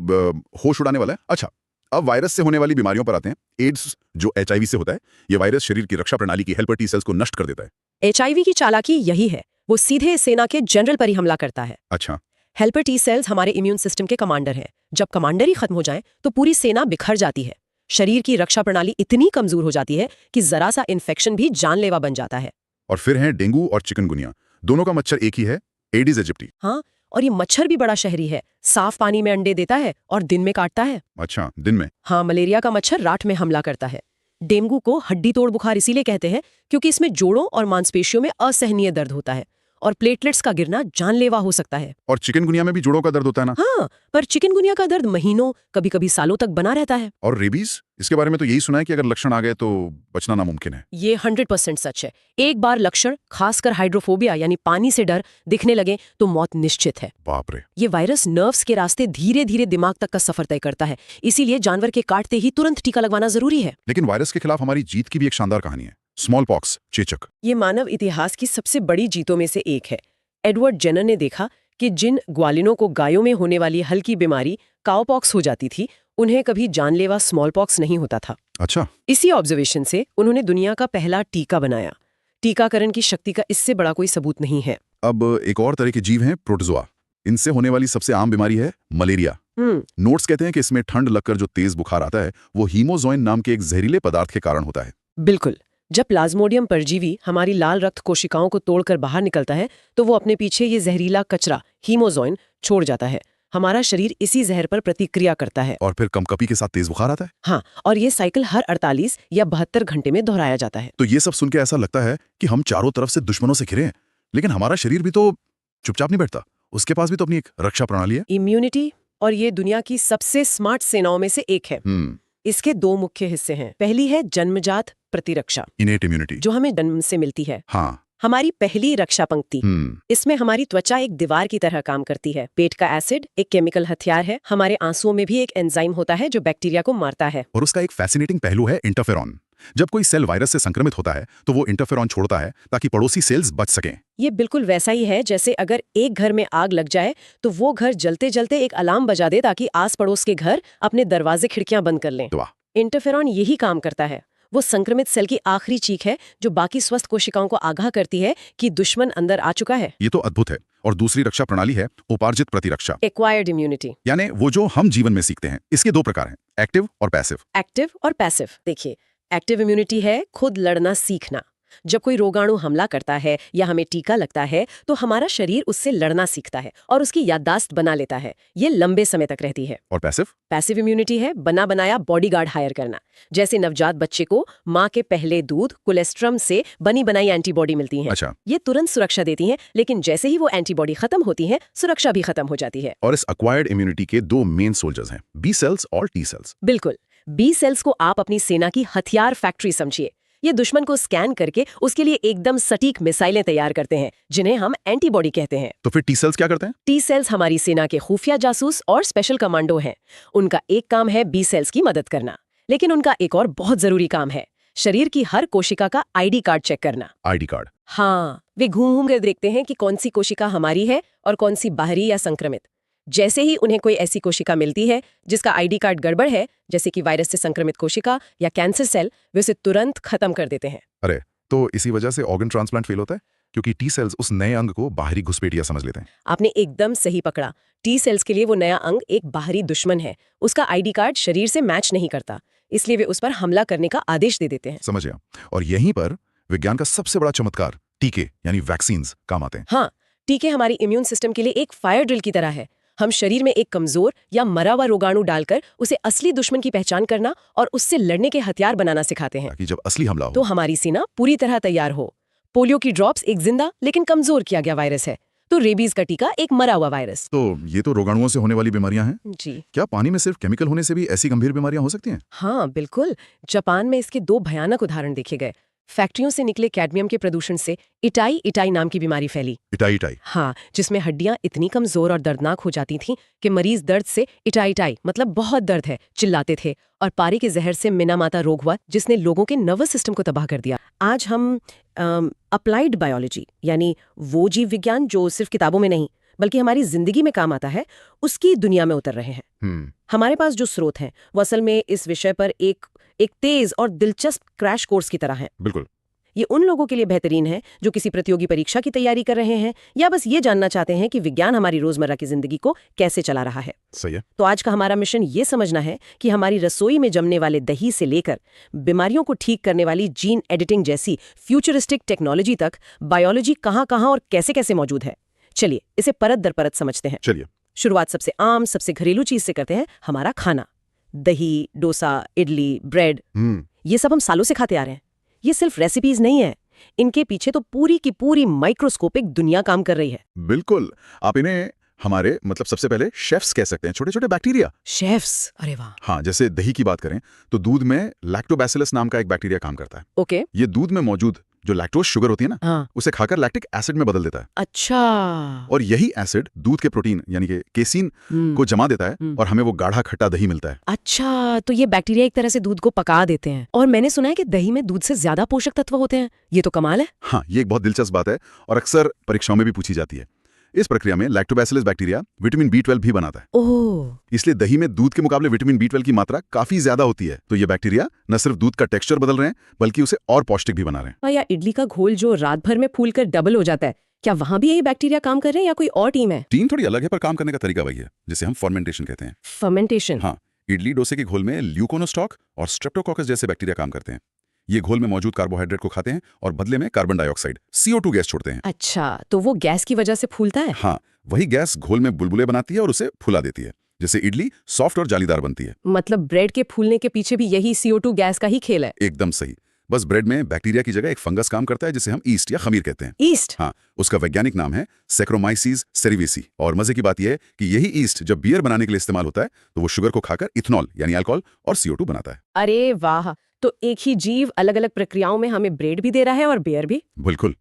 होश उड़ाने वाला है। अच्छा, अब वायरस से होने वाली बीमारियों पर आते हैं। एड्स, जो एचआईवी से होता है, ये वायरस शरीर की रक्षा प्रणाली की हेल्पर टी सेल्स को नष्ट कर देता है। एचआईवी की चालाकी यही है, वो सीधे सेना के जनरल पर ही हमला करता है। अच्छा। हेल्पर टी सेल्स हमारे इम्यून सिस्टम के कमांडर हैं। जब कमांडर ही खत्म हो जाए तो पूरी सेना बिखर जाती है। शरीर की रक्षा प्रणाली इतनी कमजोर हो जाती है कि जरा सा इन्फेक्शन भी जानलेवा बन जाता है। और फिर हैं डेंगू और चिकनगुनिया। दोनों का मच्छर एक ही है, एडिस एजिप्टी। हाँ, और ये मच्छर भी बड़ा शहरी है। साफ पानी में अंडे देता है और दिन में काटता है। अच्छा, दिन में? हाँ, मलेरिया का मच्छर रात में हमला करता है। डेंगू को हड्डी तोड़ बुखार इसीलिए कहते हैं क्योंकि इसमें जोड़ों और मांसपेशियों में असहनीय दर्द होता है, और प्लेटलेट्स का गिरना जानलेवा हो सकता है। और चिकनगुनिया में भी जोड़ों का दर्द होता है ना? हाँ, पर चिकनगुनिया का दर्द महीनों, कभी कभी सालों तक बना रहता है। और रेबीज, इसके बारे में तो यही सुना है कि अगर लक्षण आ गए तो बचना नामुमकिन है। ये 100% सच है। एक बार लक्षण, खासकर हाइड्रोफोबिया यानी पानी से डर, दिखने लगे तो मौत निश्चित है। बाप रे। ये वायरस नर्व्स के रास्ते धीरे धीरे दिमाग तक का सफर तय करता है, इसीलिए जानवर के काटते ही तुरंत टीका लगवाना जरूरी है। लेकिन वायरस के खिलाफ हमारी जीत की भी एक शानदार कहानी है, स्मॉल पॉक्स, चेचक। ये मानव इतिहास की सबसे बड़ी जीतों में से एक है। एडवर्ड जेनर ने देखा कि जिन ग्वालिनों को गायों में होने वाली हल्की बीमारी काउपॉक्स हो जाती थी, उन्हें कभी जानलेवा स्मॉल पॉक्स नहीं होता था। अच्छा। इसी ऑब्जर्वेशन से उन्होंने दुनिया का पहला टीका बनाया। टीकाकरण की शक्ति का इससे बड़ा कोई सबूत नहीं है। अब एक और तरह के जीव हैं, प्रोटोजोआ। इनसे होने वाली सबसे आम बीमारी है मलेरिया। नोट्स कहते हैं कि इसमें ठंड लगकर जो तेज बुखार आता है वो हीमोजोइन नाम के एक जहरीले पदार्थ के कारण होता है। बिल्कुल। जब प्लाज्मोडियम परजीवी हमारी लाल रक्त कोशिकाओं को तोड़कर बाहर निकलता है तो वो अपने पीछे ये जहरीला कचरा हीमोजोइन छोड़ जाता है। हमारा शरीर इसी जहर पर प्रतिक्रिया करता है और फिर कंपकपी के साथ तेज बुखार आता है। हाँ, और ये साइकिल हर 48 या 72 घंटे में दोहराया जाता है। तो ये सब सुन के ऐसा लगता है कि हम चारों तरफ से दुश्मनों से घिरे हैं, लेकिन हमारा शरीर भी तो चुपचाप नहीं बैठता। उसके पास भी तो अपनी एक रक्षा प्रणाली है, इम्यूनिटी, और ये दुनिया की सबसे स्मार्ट सेनाओं में से एक है। इसके दो मुख्य हिस्से हैं। पहली है जन्मजात प्रतिरक्षा, इनेट इम्यूनिटी, जो हमें जन्म से मिलती है। हाँ, हमारी पहली रक्षा पंक्ति। इसमें हमारी त्वचा एक दीवार की तरह काम करती है। पेट का एसिड एक केमिकल हथियार है। हमारे आंसुओं में भी एक एंजाइम होता है जो बैक्टीरिया को मारता है। और उसका एक फैसिनेटिंग पहलू है इंटरफेरॉन। जब कोई सेल वायरस से संक्रमित होता है तो वो इंटरफेरॉन छोड़ता है ताकि पड़ोसी सेल्स बच सकें। ये बिल्कुल वैसा ही है जैसे अगर एक घर में आग लग जाए तो वो घर जलते जलते एक अलार्म बजा दे ताकि आस पड़ोस के घर अपने दरवाजे खिड़कियां बंद कर लें। इंटरफेरॉन यही काम करता है। वो संक्रमित सेल की आखिरी चीख है जो बाकी स्वस्थ कोशिकाओं को आगाह करती है कि दुश्मन अंदर आ चुका है। ये तो अद्भुत है। और दूसरी रक्षा प्रणाली है उपार्जित प्रतिरक्षा, एक्वायर्ड इम्यूनिटी, यानी वो जो हम जीवन में सीखते हैं। इसके दो प्रकार हैं, एक्टिव और पैसिव। एक्टिव और पैसिव। देखिए, एक्टिव इम्यूनिटी है खुद लड़ना सीखना। जब कोई रोगाणु हमला करता है या हमें टीका लगता है तो हमारा शरीर उससे लड़ना सीखता है और उसकी याददाश्त बना लेता है। ये लंबे समय तक रहती है। और पैसिव? पैसिव इम्यूनिटी है बना बनाया बॉडीगार्ड हायर करना। जैसे नवजात बच्चे को माँ के पहले दूध कोलेस्ट्रम से बनी बनाई एंटीबॉडी मिलती है। अच्छा। ये तुरंत सुरक्षा देती है, लेकिन जैसे ही वो एंटीबॉडी खत्म होती है सुरक्षा भी खत्म हो जाती है। और इस एक्वायर्ड इम्यूनिटी के दो मेन सोल्जर्स हैं, बी सेल्स और टी सेल्स। बिल्कुल। बी सेल्स को आप अपनी सेना की हथियार फैक्ट्री समझिए। ये दुश्मन को स्कैन करके उसके लिए एकदम सटीक मिसाइलें तैयार करते हैं जिन्हें हम एंटीबॉडी कहते हैं। तो फिर टी सेल्स क्या करते हैं? टी सेल्स हमारी सेना के खुफिया जासूस और स्पेशल कमांडो हैं। उनका एक काम है बी सेल्स की मदद करना, लेकिन उनका एक और बहुत जरूरी काम है शरीर की हर कोशिका का आईडी कार्ड चेक करना। ID card? हाँ, वे घूम घूम कर देखते हैं कि कौन सी कोशिका हमारी है और कौन सी बाहरी या संक्रमित। जैसे ही उन्हें कोई ऐसी कोशिका मिलती है जिसका आईडी कार्ड गड़बड़ है, जैसे कि वायरस से संक्रमित कोशिका या कैंसर सेल, वे उसे तुरंत खत्म कर देते हैं। अरे, तो इसी वजह से ऑर्गन ट्रांसप्लांट फेल होता है, क्योंकि टी सेल्स उस नए अंग को बाहरी घुसपैठिया समझ लेते हैं। आपने एकदम सही पकड़ा। टी सेल्स के लिए वो नया अंग एक बाहरी दुश्मन है। उसका आईडी कार्ड शरीर से मैच नहीं करता, इसलिए वे उस पर हमला करने का आदेश दे देते हैं। समझ गया। और यहीं पर विज्ञान का सबसे बड़ा चमत्कार टीके यानी वैक्सीन्स काम आते हैं। हाँ, टीके हमारी इम्यून सिस्टम के लिए एक फायर ड्रिल की तरह है। हम शरीर में एक कमजोर या मरा हुआ रोगाणु डालकर उसे असली दुश्मन की पहचान करना और उससे लड़ने के हथियार बनाना सिखाते हैं, ताकि जब असली हमला हो तो हमारी सेना पूरी तरह तैयार हो। पोलियो की ड्रॉप्स एक जिंदा लेकिन कमजोर किया गया वायरस है, तो रेबीज का टीका एक मरा हुआ वायरस। तो ये तो रोगाणुओं से होने वाली बीमारियां हैं जी। क्या पानी में सिर्फ केमिकल होने से भी ऐसी गंभीर बीमारियां हो सकती हैं? हाँ बिल्कुल। जापान में इसके 2 भयानक उदाहरण देखे गए। फैक्ट्रियों से निकले कैडमियम के प्रदूषण से इटाई नाम की बीमारी फैली। इटाई? हाँ, जिसमें हड्डियां इतनी कमजोर और दर्दनाक हो जाती थीं कि मरीज दर्द से इटाई मतलब बहुत दर्द है चिल्लाते थे। और पारे के जहर से मिनामाता रोग हुआ जिसने लोगों के नर्वस सिस्टम को तबाह कर दिया। आज हम अप्लाइड बायोलॉजी यानी वो जीव विज्ञान जो सिर्फ किताबों में नहीं बल्कि हमारी जिंदगी में काम आता है, उसकी दुनिया में उतर रहे हैं। हमारे पास जो स्रोत हैं वो असल में इस विषय पर एक तेज और दिलचस्प क्रैश कोर्स की तरह है। बिल्कुल। ये उन लोगों के लिए बेहतरीन है जो किसी प्रतियोगी परीक्षा की तैयारी कर रहे हैं या बस ये जानना चाहते हैं कि विज्ञान हमारी रोजमर्रा की जिंदगी को कैसे चला रहा है। सही है। तो आज का हमारा मिशन ये समझना है कि हमारी रसोई में जमने वाले दही से लेकर बीमारियों को ठीक करने वाली जीन एडिटिंग जैसी फ्यूचरिस्टिक टेक्नोलॉजी तक बायोलॉजी कहाँ और कैसे मौजूद है। चलिए इसे परत दर परत समझते हैं। चलिए। शुरुआत सबसे आम सबसे घरेलू चीज से करते हैं, हमारा खाना। दही, डोसा, इडली, ब्रेड, ये सब हम सालों से खाते आ रहे हैं। ये सिर्फ रेसिपीज नहीं है, इनके पीछे तो पूरी की पूरी माइक्रोस्कोपिक दुनिया काम कर रही है। बिल्कुल, आप इन्हें हमारे मतलब सबसे पहले शेफ्स कह सकते हैं, छोटे छोटे बैक्टीरिया। शेफ्स, अरे वाह। हाँ, जैसे दही की बात करें तो दूध में लैक्टोबैसिलस नाम का एक बैक्टीरिया काम करता है। ओके। ये दूध में मौजूद जो लैक्टोज शुगर होती है ना, हाँ। उसे खाकर लैक्टिक एसिड में बदल देता है। अच्छा। और यही एसिड दूध के प्रोटीन यानी कि केसीन को जमा देता है और हमें वो गाढ़ा खट्टा दही मिलता है। अच्छा, तो ये बैक्टीरिया एक तरह से दूध को पका देते हैं। और मैंने सुना है कि दही में दूध से ज्यादा पोषक तत्व होते हैं। ये तो कमाल है। हाँ, ये एक बहुत दिलचस्प बात है और अक्सर परीक्षाओं में भी पूछी जाती है। इस प्रक्रिया में लैक्टोबैसिलस बैक्टीरिया विटामिन B12 भी बनाता है। ओह। इसलिए दही में दूध के मुकाबले विटामिन B12 की मात्रा काफी ज्यादा होती है। तो ये बैक्टीरिया न सिर्फ दूध का टेक्सचर बदल रहे हैं बल्कि उसे और पौष्टिक भी बना रहे हैं। या इडली का घोल जो रात भर में फूल कर डबल हो जाता है, क्या वहां भी यही बैक्टीरिया काम कर रहे हैं या कोई और टीम है? टीम थोड़ी अलग है पर काम करने का तरीका वही है, जिसे हम फर्मेंटेशन कहते हैं। फर्मेंटेशन। हाँ, इडली डोसे के घोल में ल्यूकोनोस्टॉक और स्ट्रेप्टोकोकस जैसे बैक्टीरिया काम करते हैं। ये घोल में मौजूद कार्बोहाइड्रेट को खाते हैं और बदले में कार्बन डाइऑक्साइड CO2 गैस छोड़ते हैं। अच्छा, तो वो गैस की वजह से फूलता है? हाँ, वही गैस घोल में बुलबुले बनाती है और उसे फुला देती है, जिससे इडली सॉफ्ट और जालीदार बनती है। मतलब ब्रेड के फूलने के पीछे भी यही CO2 गैस का ही खेल है। एकदम सही। बस ब्रेड में बैक्टीरिया की जगह एक फंगस काम करता है जिसे हम ईस्ट या खमीर कहते हैं। ईस्ट? हाँ, उसका वैज्ञानिक नाम है सैक्रोमाइसीस सेरिवेसी। और मजे की बात यह है कि यही ईस्ट जब बियर बनाने के लिए इस्तेमाल होता है तो वो शुगर को खाकर इथेनॉल यानी अल्कोहल और CO2 बनाता है। अरे वाह, तो एक ही जीव अलग अलग प्रक्रियाओं में हमें ब्रेड भी दे रहा है और बियर भी। बिल्कुल।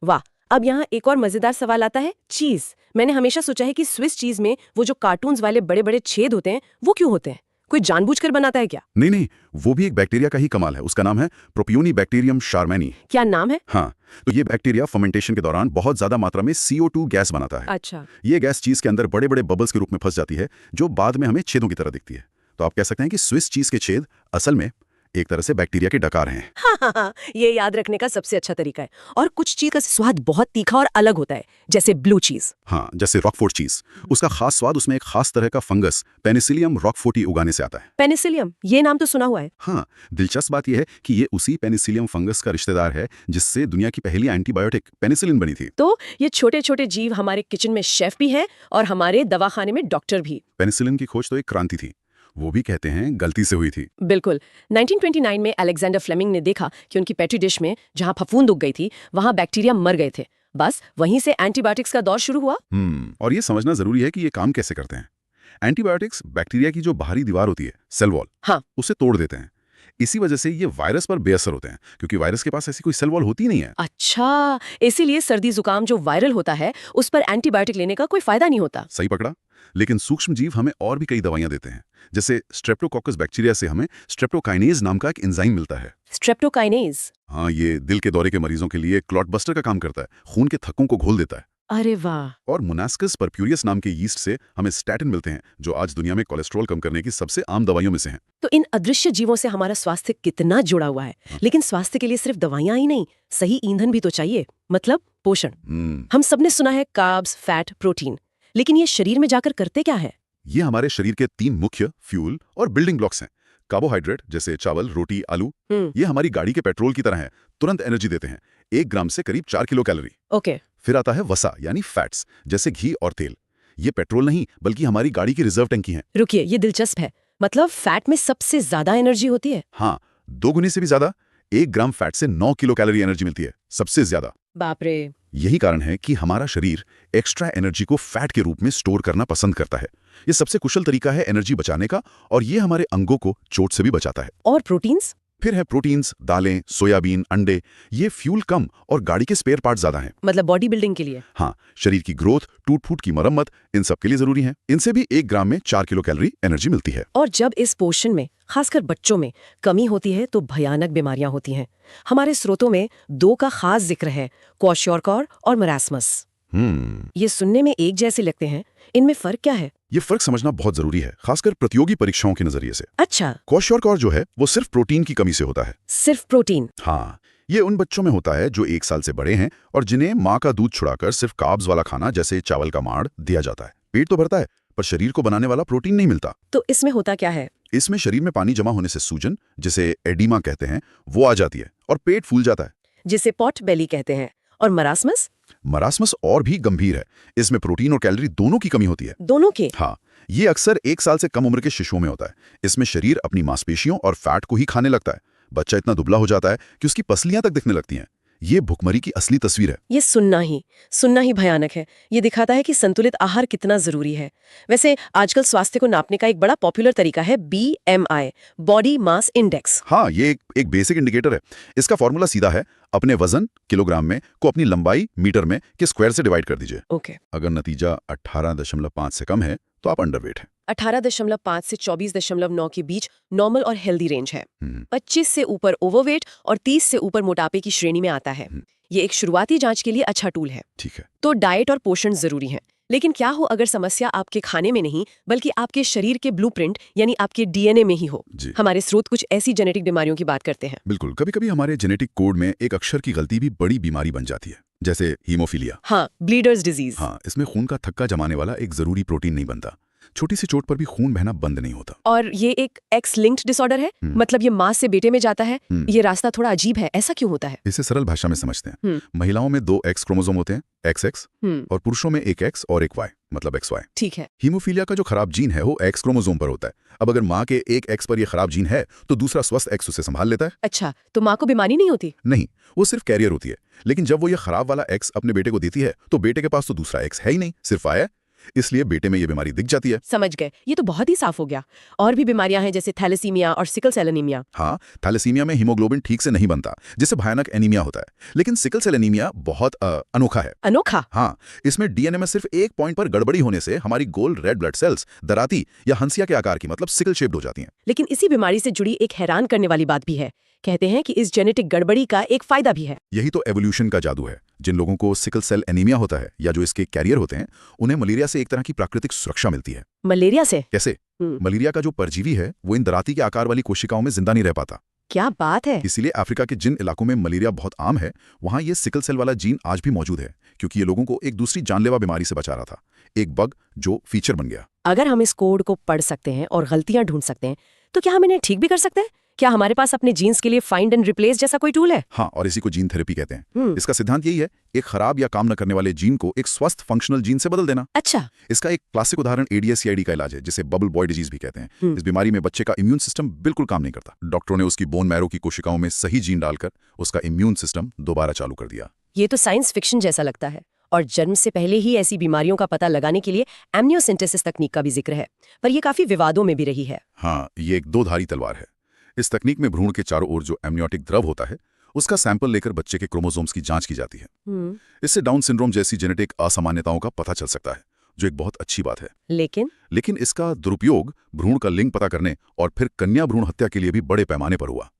वाह। अब यहाँ एक और मजेदार सवाल आता है, चीज। मैंने हमेशा सोचा है कि स्विस चीज में वो जो कार्टून्स वाले बड़े बड़े छेद होते हैं वो क्यों होते हैं? कोई जानबूझकर बनाता है क्या? नहीं नहीं, वो भी एक बैक्टीरिया का ही कमाल है। उसका नाम है प्रोपियोनिबैक्टीरियम शार्मैनी। क्या नाम है? हाँ, तो ये बैक्टीरिया फर्मेंटेशन के दौरान बहुत ज्यादा मात्रा में CO2 गैस बनाता है। अच्छा। ये गैस चीज के अंदर बड़े बड़े बबल्स के रूप में फंस जाती है जो बाद में हमें छेदों की तरह दिखती है। तो आप कह सकते हैं कि स्विस चीज के छेद असल में एक तरह से बैक्टीरिया के डकार हैं। हाँ, ये याद रखने का सबसे अच्छा तरीका है। और कुछ चीज का स्वाद बहुत तीखा और अलग होता है, जैसे ब्लू चीज। हाँ, जैसे रॉकफोर्ट चीज। उसका खास स्वाद उसमें एक खास तरह का फंगस पेनिसिलियम रॉकफोर्टी उगाने से आता है। पेनिसिलियम, ये नाम तो सुना हुआ है। हाँ, दिलचस्प बात यह है कि ये उसी पेनिसिलियम फंगस का रिश्तेदार है जिससे दुनिया की पहली एंटीबायोटिक पेनिसिलिन बनी थी। तो ये छोटे छोटे जीव हमारे किचन में शेफ भी हैं और हमारे दवाखाने में डॉक्टर भी। पेनिसिलिन की खोज तो एक क्रांति थी, वो भी कहते हैं गलती से हुई थी। बिल्कुल। 1929 में अलेक्जेंडर फ्लेमिंग ने देखा कि उनकी पेट्री डिश में जहां फफूंद उग गई थी वहां बैक्टीरिया मर गए थे। बस वहीं से एंटीबायोटिक्स का दौर शुरू हुआ। और ये समझना जरूरी है कि ये काम कैसे करते हैं। एंटीबायोटिक्स बैक्टीरिया की जो बाहरी दीवार होती है, सेल वॉल, हाँ, उसे तोड़ देते हैं। इसी वजह से ये वायरस पर बेअसर होते हैं, क्योंकि वायरस के पास ऐसी कोई सेल वॉल होती नहीं है। अच्छा, इसीलिए सर्दी जुकाम जो वायरल होता है उस पर एंटीबायोटिक लेने का कोई फायदा नहीं होता। सही पकड़ा। लेकिन सूक्ष्म जीव हमें और भी कई दवाइयां देते हैं। जैसे स्ट्रेप्टोकोकस बैक्टीरिया से हमें स्ट्रेप्टोकाइनेज नाम का एक एंजाइम मिलता है। स्ट्रेप्टोकाइनेज? हाँ, ये दिल के दौरे के मरीजों के लिए क्लॉट बस्टर का काम करता है, खून के थक्कों को घोल देता है। अरे वाह। और मोनास्कस परप्यूरियस नाम के यीस्ट से हमें स्टैटिन मिलते हैं, जो आज दुनिया में कोलेस्ट्रॉल कम करने की सबसे आम दवाइयों में से हैं। तो इन अदृश्य जीवों से हमारा स्वास्थ्य कितना जुड़ा हुआ है। लेकिन स्वास्थ्य के लिए सिर्फ दवाइयां ही नहीं, सही ईंधन भी तो चाहिए, मतलब पोषण। हम सबने सुना है कार्ब्स, फैट, प्रोटीन, लेकिन ये शरीर में जाकर करते क्या है? ये हमारे शरीर के 3 मुख्य फ्यूल और बिल्डिंग ब्लॉक्स हैं। कार्बोहाइड्रेट जैसे चावल, रोटी, आलू, ये हमारी गाड़ी के पेट्रोल की तरह है, तुरंत एनर्जी देते हैं। 1 ग्राम से करीब 4 किलो कैलोरी। ओके। फिर आता है वसा यानी फैट्स, जैसे घी और तेल। ये पेट्रोल नहीं बल्कि हमारी गाड़ी की रिजर्व टंकी है। रुकिए, ये दिलचस्प है। मतलब फैट में सबसे ज्यादा एनर्जी होती है? हाँ, 2 गुने से भी ज्यादा। 1 ग्राम फैट से 9 किलो कैलोरी एनर्जी मिलती है, सबसे ज्यादा। बाप रे। यही कारण है कि हमारा शरीर एक्स्ट्रा एनर्जी को फैट के रूप में स्टोर करना पसंद करता है। ये सबसे कुशल तरीका है एनर्जी बचाने का, और ये हमारे अंगों को चोट से भी बचाता है। और प्रोटीन्स? फिर है प्रोटीन्स, दालें, सोयाबीन, अंडे। ये फ्यूल कम और गाड़ी के स्पेयर पार्ट ज्यादा हैं। मतलब बॉडी बिल्डिंग के लिए? हाँ, शरीर की ग्रोथ, टूट-फूट की मरम्मत, इन सब के लिए जरूरी है। इनसे भी 1 ग्राम में 4 किलो कैलोरी एनर्जी मिलती है। और जब इस पोषण में, खासकर बच्चों में, कमी होती है तो भयानक बीमारियां होती हैं। हमारे स्रोतों में 2 का खास जिक्र है, क्वाशियोरकर और मरासमस। ये सुनने में एक जैसे लगते हैं, इनमें फर्क क्या है? ये फर्क समझना बहुत जरूरी है, खासकर प्रतियोगी परीक्षाओं के नजरिए से। अच्छा। क्वाशियोरकर जो है वो सिर्फ प्रोटीन की कमी से होता है। सिर्फ प्रोटीन? हाँ, ये उन बच्चों में होता है जो 1 साल से बड़े हैं और जिन्हें माँ का दूध छुड़ाकर सिर्फ कार्ब्स वाला खाना जैसे चावल का माड़ दिया जाता है। पेट तो भरता है पर शरीर को बनाने वाला प्रोटीन नहीं मिलता। तो इसमें होता क्या है? इसमें शरीर में पानी जमा होने से सूजन, जिसे एडिमा कहते हैं, वो आ जाती है और पेट फूल जाता है, जिसे पॉट बेली कहते हैं। और मरासमस? मरासमस और भी गंभीर है। इसमें प्रोटीन और कैलोरी दोनों की कमी होती है। दोनों की? हाँ, ये अक्सर 1 साल से कम उम्र के शिशुओं में होता है। इसमें शरीर अपनी मांसपेशियों और फैट को ही खाने लगता है। बच्चा इतना दुबला हो जाता है कि उसकी पसलियां तक दिखने लगती हैं। ये भुखमरी की असली तस्वीर है। ये सुनना ही भयानक है। ये दिखाता है कि संतुलित आहार कितना जरूरी है। वैसे आजकल स्वास्थ्य को नापने का एक बड़ा पॉपुलर तरीका है BMI, बॉडी मास इंडेक्स। हाँ, ये एक बेसिक इंडिकेटर है। इसका फॉर्मूला सीधा है, अपने वजन किलोग्राम में को अपनी लंबाई मीटर में के स्क्वायर से डिवाइड कर दीजिए। ओके। अगर नतीजा 18.5 से कम है तो आप अंडरवेट हैं। 18.5 से 24.9 के बीच नॉर्मल और हेल्दी रेंज है। 25 से ऊपर ओवरवेट और 30 से ऊपर मोटापे की श्रेणी में आता है। ये एक शुरुआती जांच के लिए अच्छा टूल है। ठीक है। तो डाइट और पोषण जरूरी है, लेकिन क्या हो अगर समस्या आपके खाने में नहीं बल्कि आपके शरीर के ब्लूप्रिंट यानी आपके DNA में ही हो। हमारे स्रोत कुछ ऐसी जेनेटिक बीमारियों की बात करते हैं। बिल्कुल, कभी-कभी हमारे जेनेटिक कोड में एक अक्षर की गलती भी बड़ी बीमारी बन जाती है, जैसे हीमोफीलिया। हाँ, ब्लीडर्स डिजीज। हाँ, इसमें खून का थक्का जमाने वाला एक जरूरी प्रोटीन नहीं बनता। छोटी सी चोट पर भी खून बहना बंद नहीं होता। और ये एक एक्स लिंक्ड डिसऑर्डर है, मतलब ये माँ से बेटे में जाता है। ये रास्ता थोड़ा अजीब है, ऐसा क्यों होता है? इसे सरल भाषा में समझते हैं। महिलाओं में 2 X क्रोमोसोम होते हैं, XX, और पुरुषों में एक X और एक Y, मतलब XY। ठीक है। हीमोफीलिया का जो खराब जीन है वो X क्रोमोसोम पर होता है। अब अगर माँ के एक X पर ये खराब जीन है तो दूसरा स्वस्थ X उसे संभाल लेता है। अच्छा, तो माँ को बीमारी नहीं होती? नहीं, वो सिर्फ कैरियर होती है। लेकिन जब वो ये खराब वाला X अपने बेटे को देती है तो बेटे के पास तो दूसरा X है ही नहीं, सिर्फ Y है। इसलिए बेटे में ये बीमारी दिख जाती है। समझ गए, ये तो बहुत ही साफ हो गया। और भी बीमारियां हैं जैसे थैलेसीमिया और सिकल सेल एनीमिया। हाँ, थैलेसीमिया में हीमोग्लोबिन ठीक से नहीं बनता, जिससे भयानक एनीमिया होता है। लेकिन सिकल सेल एनीमिया बहुत अनोखा है। अनोखा? हाँ, इसमें DNA में सिर्फ एक पॉइंट पर गड़बड़ी होने से हमारी गोल रेड ब्लड सेल्स दराती या हंसिया के आकार की, मतलब सिकल शेप्ड हो जाती हैं। लेकिन इसी बीमारी से जुड़ी एक हैरान करने वाली बात भी है। कहते हैं कि इस जेनेटिक गड़बड़ी का एक फायदा भी है। यही तो एवोल्यूशन का जादू है। जिन लोगों को सिकल सेल एनीमिया होता है या जो इसके कैरियर होते हैं, उन्हें मलेरिया से एक तरह की प्राकृतिक सुरक्षा मिलती है। मलेरिया से? कैसे? मलेरिया का जो परजीवी है वो इन दराती के आकार वाली कोशिकाओं में जिंदा नहीं रह पाता। क्या बात है! इसीलिए अफ्रीका के जिन इलाकों में मलेरिया बहुत आम है, वहां ये सिकल सेल वाला जीन आज भी मौजूद है, क्योंकि ये लोगों को एक दूसरी जानलेवा बीमारी से बचा रहा था, एक बग जो फीचर बन गया। अगर हम इस कोड को पढ़ सकते हैं और गलतियां ढूंढ सकते हैं, तो क्या हम इन्हें ठीक भी कर सकते हैं? क्या हमारे पास अपने जीन्स के लिए फाइंड एंड रिप्लेस जैसा कोई टूल है? हाँ, और इसी को जीन थेरेपी कहते हैं। इसका सिद्धांत यही है, एक खराब या काम न करने वाले जीन को एक स्वस्थ फंक्शनल जीन से बदल देना। अच्छा। इसका एक क्लासिक उदाहरण ADS-CID का इलाज है, जिसे बबल बॉय डिजीज भी कहते हैं। इस बीमारी में बच्चे का इम्यून सिस्टम बिल्कुल काम नहीं करता। डॉक्टरों ने उसकी बोन मैरो की कोशिकाओं में सही जीन डालकर उसका इम्यून सिस्टम दोबारा चालू कर दिया। ये तो साइंस फिक्शन जैसा लगता है। और जन्म से पहले ही ऐसी बीमारियों का पता लगाने के लिए एमनियोसिंथेसिस तकनीक का भी जिक्र है, पर यह काफी विवादों में भी रही है। हाँ, ये एक 2 धारी तलवार है। इस तकनीक में भ्रूण के चारों ओर जो एमनियोटिक द्रव होता है, उसका सैंपल लेकर बच्चे के क्रोमोसोम्स की जांच की जाती है। इससे डाउन सिंड्रोम जैसी जेनेटिक असामान्यताओं का पता चल सकता है, जो एक बहुत अच्छी बात है। लेकिन इसका दुरुपयोग भ्रूण का लिंग पता करने और फिर कन्या भ्रूण हत्या के लिए भी बड़े पैमाने पर हुआ।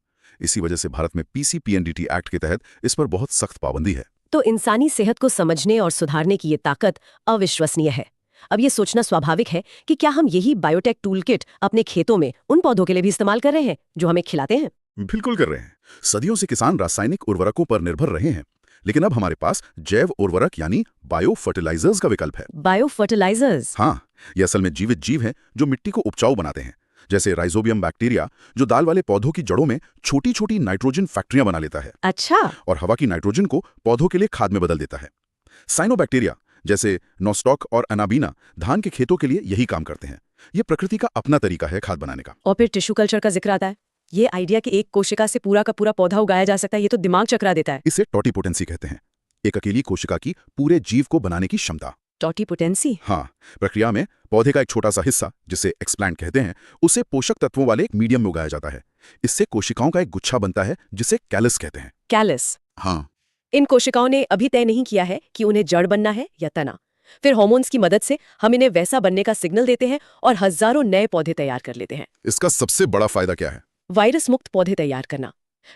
इसी वजह से भारत में PCPNDT एक्ट के तहत इस पर बहुत सख्त पाबंदी है। तो इंसानी सेहत को समझने और सुधारने की ये ताकत अविश्वसनीय है। अब ये सोचना स्वाभाविक है कि क्या हम यही बायोटेक टूल किट अपने खेतों में उन पौधों के लिए भी इस्तेमाल कर रहे हैं जो हमें खिलाते हैं? बिल्कुल कर रहे हैं। सदियों से किसान रासायनिक उर्वरकों पर निर्भर रहे हैं, लेकिन अब हमारे पास जैव उर्वरक यानी बायो फर्टिलाइजर्स का विकल्प है। Bio fertilizers? हाँ, ये असल में जीवित जीव हैं जो मिट्टी को उपजाऊ बनाते हैं, जैसे राइजोबियम बैक्टीरिया जो दाल वाले पौधों की जड़ों में छोटी छोटी नाइट्रोजन फैक्ट्रियां बना लेता है। अच्छा। और हवा की नाइट्रोजन को पौधों के लिए खाद में बदल देता है। साइनोबैक्टीरिया जैसे नोस्टॉक और अनाबीना धान के खेतों के लिए यही काम करते हैं। ये प्रकृति का अपना तरीका है खाद बनाने का। और फिर टिश्यू कल्चर का जिक्र आता है। ये आइडिया कि एक कोशिका से पूरा का पूरा पौधा उगाया जा सकता है, ये तो दिमाग चकरा देता है। इसे टोटिपोटेंसी कहते हैं, एक अकेली कोशिका की पूरे जीव को बनाने की क्षमता। टोटिपोटेंसी? हाँ, प्रक्रिया में पौधे का एक छोटा सा हिस्सा, जिसे एक्सप्लांट कहते हैं, उसे पोषक तत्वों वाले एक मीडियम में उगाया जाता है। इससे कोशिकाओं का एक गुच्छा बनता है जिसे कैलस कहते हैं। कैलस? हाँ। इन कोशिकाओं ने अभी तय नहीं किया है कि उन्हें जड़ बनना है या तना। फिर हार्मोन्स की मदद से हम इन्हें वैसा बनने का सिग्नल देते हैं और हजारों नए पौधे तैयार कर लेते हैं। इसका सबसे बड़ा फायदा क्या है? वायरस मुक्त पौधे तैयार करना।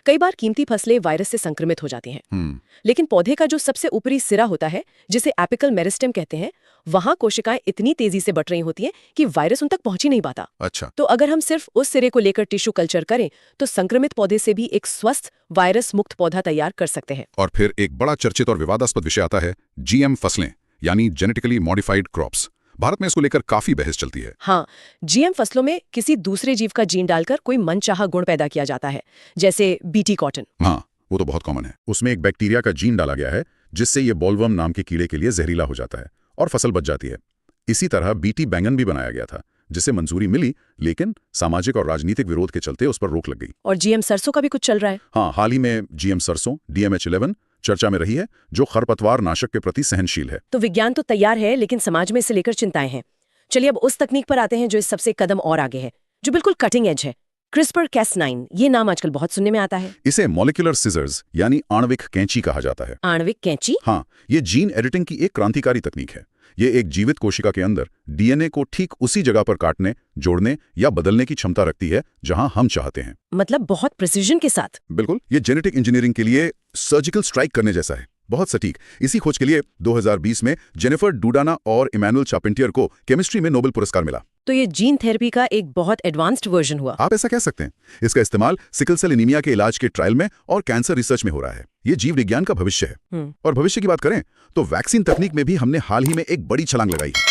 कई बार कीमती फसलें वायरस से संक्रमित हो जाती हैं, लेकिन पौधे का जो सबसे ऊपरी सिरा होता है, जिसे एपिकल मेरिस्टेम कहते हैं, वहां कोशिकाएं इतनी तेजी से बढ़ रही होती हैं कि वायरस उन तक पहुंच ही नहीं पाता। अच्छा। तो अगर हम सिर्फ उस सिरे को लेकर टिश्यू कल्चर करें तो संक्रमित पौधे से भी एक स्वस्थ वायरस मुक्त पौधा तैयार कर सकते हैं। और फिर एक बड़ा चर्चित और विवादास्पद विषय आता है, GM फसलें यानी जेनेटिकली मॉडिफाइड क्रॉप्स। भारत में इसको लेकर काफी बहस चलती है। हाँ, GM फसलों में किसी दूसरे जीव का जीन डालकर कोई मनचाहा गुण पैदा किया जाता है, जैसे BT कॉटन। हाँ, वो तो बहुत कॉमन है। उसमें एक बैक्टीरिया का जीन डाला गया है जिससे ये बॉलवर्म नाम के कीड़े के लिए जहरीला हो जाता है और फसल बच जाती है। इसी तरह BT बैंगन भी बनाया गया था, जिसे मंजूरी मिली, लेकिन सामाजिक और राजनीतिक विरोध के चलते उस पर रोक लग गई। और GM सरसों का भी कुछ चल रहा है। हाँ, हाल ही में GM सरसों DMH11 चर्चा में रही है, जो खरपतवार नाशक के प्रति सहनशील है। तो विज्ञान तो तैयार है, लेकिन समाज में इसे लेकर चिंताएं हैं। चलिए अब उस तकनीक पर आते हैं जो इस सबसे कदम और आगे है, जो बिल्कुल कटिंग एज है। CRISPR-Cas9, ये नाम आजकल बहुत सुनने में आता है। इसे मॉलिक्यूलर सिजर्स यानी आणविक कैंची कहा जाता है। आणविक कैंची? हाँ, ये जीन एडिटिंग की एक क्रांतिकारी तकनीक है। ये एक जीवित कोशिका के अंदर डीएनए को ठीक उसी जगह पर काटने, जोड़ने या बदलने की क्षमता रखती है जहां हम चाहते हैं। मतलब बहुत प्रिसीजन के साथ। बिल्कुल, ये जेनेटिक इंजीनियरिंग के लिए सर्जिकल स्ट्राइक करने जैसा है, बहुत सटीक। इसी खोज के लिए 2020 में जेनिफर डूडाना और इमैनुअल चार्पेंटियर को केमिस्ट्री में नोबेल पुरस्कार मिला। तो ये जीन थेरेपी का एक बहुत एडवांस्ड वर्जन हुआ। आप ऐसा कह सकते हैं। इसका इस्तेमाल सिकल सेल एनीमिया के इलाज के ट्रायल में और कैंसर रिसर्च में हो रहा है। ये जीव विज्ञान का भविष्य है। और भविष्य की बात करें तो वैक्सीन तकनीक में भी हमने हाल ही में एक बड़ी छलांग लगाई है।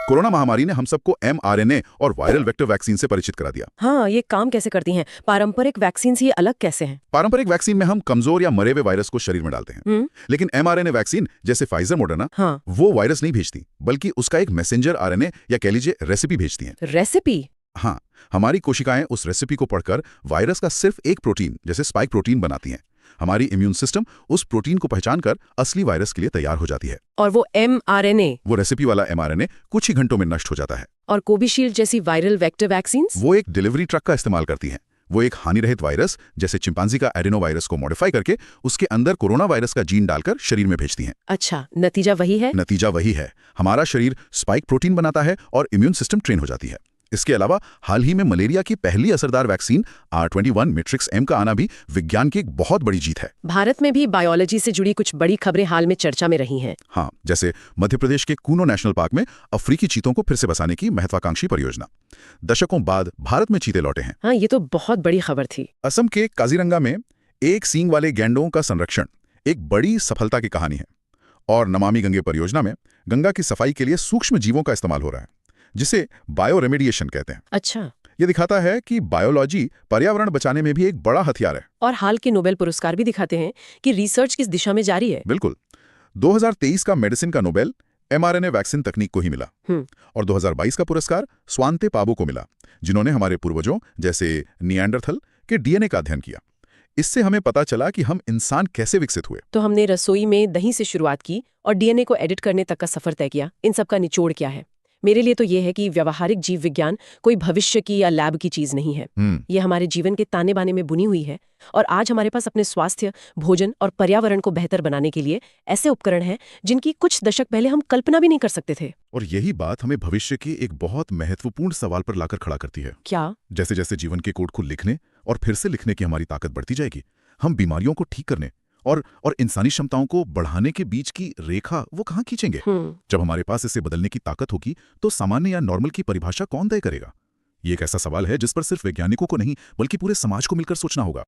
कोरोना महामारी ने हम सबको mRNA और वायरल वेक्टर वैक्सीन से परिचित करा दिया। हाँ, ये काम कैसे करती हैं? पारंपरिक वैक्सीन से ये अलग कैसे हैं? पारंपरिक वैक्सीन में हम कमजोर या मरे हुए वायरस को शरीर में डालते हैं, लेकिन mRNA वैक्सीन जैसे फाइजर मॉडर्ना, हाँ। वो वायरस नहीं भेजती, बल्कि उसका एक मैसेंजर RNA या कह लीजिए रेसिपी भेजती हैं। रेसिपी? हाँ, हमारी कोशिकाएं उस रेसिपी को पढ़कर वायरस का सिर्फ एक प्रोटीन जैसे स्पाइक प्रोटीन बनाती हैं। हमारी इम्यून सिस्टम उस प्रोटीन को पहचानकर असली वायरस के लिए तैयार हो जाती है। और वो mRNA, वो रेसिपी वाला mRNA कुछ ही घंटों में नष्ट हो जाता है। और कोविशील्ड जैसी वायरल वेक्टर वैक्सीन? वो एक डिलीवरी ट्रक का इस्तेमाल करती हैं। वो एक हानिरहित वायरस जैसे चिंपांजी का एडिनो वायरस को मॉडिफाई करके उसके अंदर कोरोना वायरस का जीन डालकर शरीर में भेजती हैं। अच्छा, नतीजा वही है? नतीजा वही है। हमारा शरीर स्पाइक प्रोटीन बनाता है और इम्यून सिस्टम ट्रेन हो जाती है। इसके अलावा हाल ही में मलेरिया की पहली असरदार वैक्सीन R21 मैट्रिक्स M का आना भी विज्ञान की एक बहुत बड़ी जीत है। भारत में भी बायोलॉजी से जुड़ी कुछ बड़ी खबरें हाल में चर्चा में रही हैं। हाँ, जैसे मध्य प्रदेश के कूनो नेशनल पार्क में अफ्रीकी चीतों को फिर से बसाने की महत्वाकांक्षी परियोजना। दशकों बाद भारत में चीते लौटे हैं। हाँ, ये तो बहुत बड़ी खबर थी। असम के काजीरंगा में एक सींग वाले गैंडों का संरक्षण एक बड़ी सफलता की कहानी है। और नमामि गंगे परियोजना में गंगा की सफाई के लिए सूक्ष्म जीवों का इस्तेमाल हो रहा है, जिसे बायो रेमेडिएशन कहते हैं। अच्छा। ये दिखाता है कि बायोलॉजी पर्यावरण बचाने में भी एक बड़ा हथियार है। और हाल के नोबेल पुरस्कार भी दिखाते हैं कि रिसर्च किस दिशा में जारी है। बिल्कुल। 2023 का मेडिसिन का नोबेल mRNA वैक्सीन तकनीक को ही मिला। और 2022 का पुरस्कार स्वांते पाबो को मिला, जिन्होंने हमारे पूर्वजों जैसे निएंडरथल के डीएनए का अध्ययन किया। इससे हमें पता चला कि हम इंसान कैसे विकसित हुए। तो हमने रसोई में दही से शुरुआत की और डीएनए को एडिट करने तक का सफर तय किया। इन सब का निचोड़ क्या है? मेरे लिए तो ये है कि व्यावहारिक जीव विज्ञान कोई भविष्य की या लैब की चीज नहीं है। ये हमारे जीवन के ताने बाने में बुनी हुई है। और आज हमारे पास अपने स्वास्थ्य, भोजन और पर्यावरण को बेहतर बनाने के लिए ऐसे उपकरण हैं जिनकी कुछ दशक पहले हम कल्पना भी नहीं कर सकते थे। और यही बात हमें भविष्य के एक बहुत महत्वपूर्ण सवाल पर लाकर खड़ा करती है। क्या? जैसे जैसे जीवन के कोड को लिखने और फिर से लिखने की हमारी ताकत बढ़ती जाएगी, हम बीमारियों को ठीक करने और इंसानी क्षमताओं को बढ़ाने के बीच की रेखा वो कहाँ खींचेंगे? जब हमारे पास इसे बदलने की ताकत होगी तो सामान्य या नॉर्मल की परिभाषा कौन तय करेगा? ये एक ऐसा सवाल है जिस पर सिर्फ वैज्ञानिकों को नहीं बल्कि पूरे समाज को मिलकर सोचना होगा।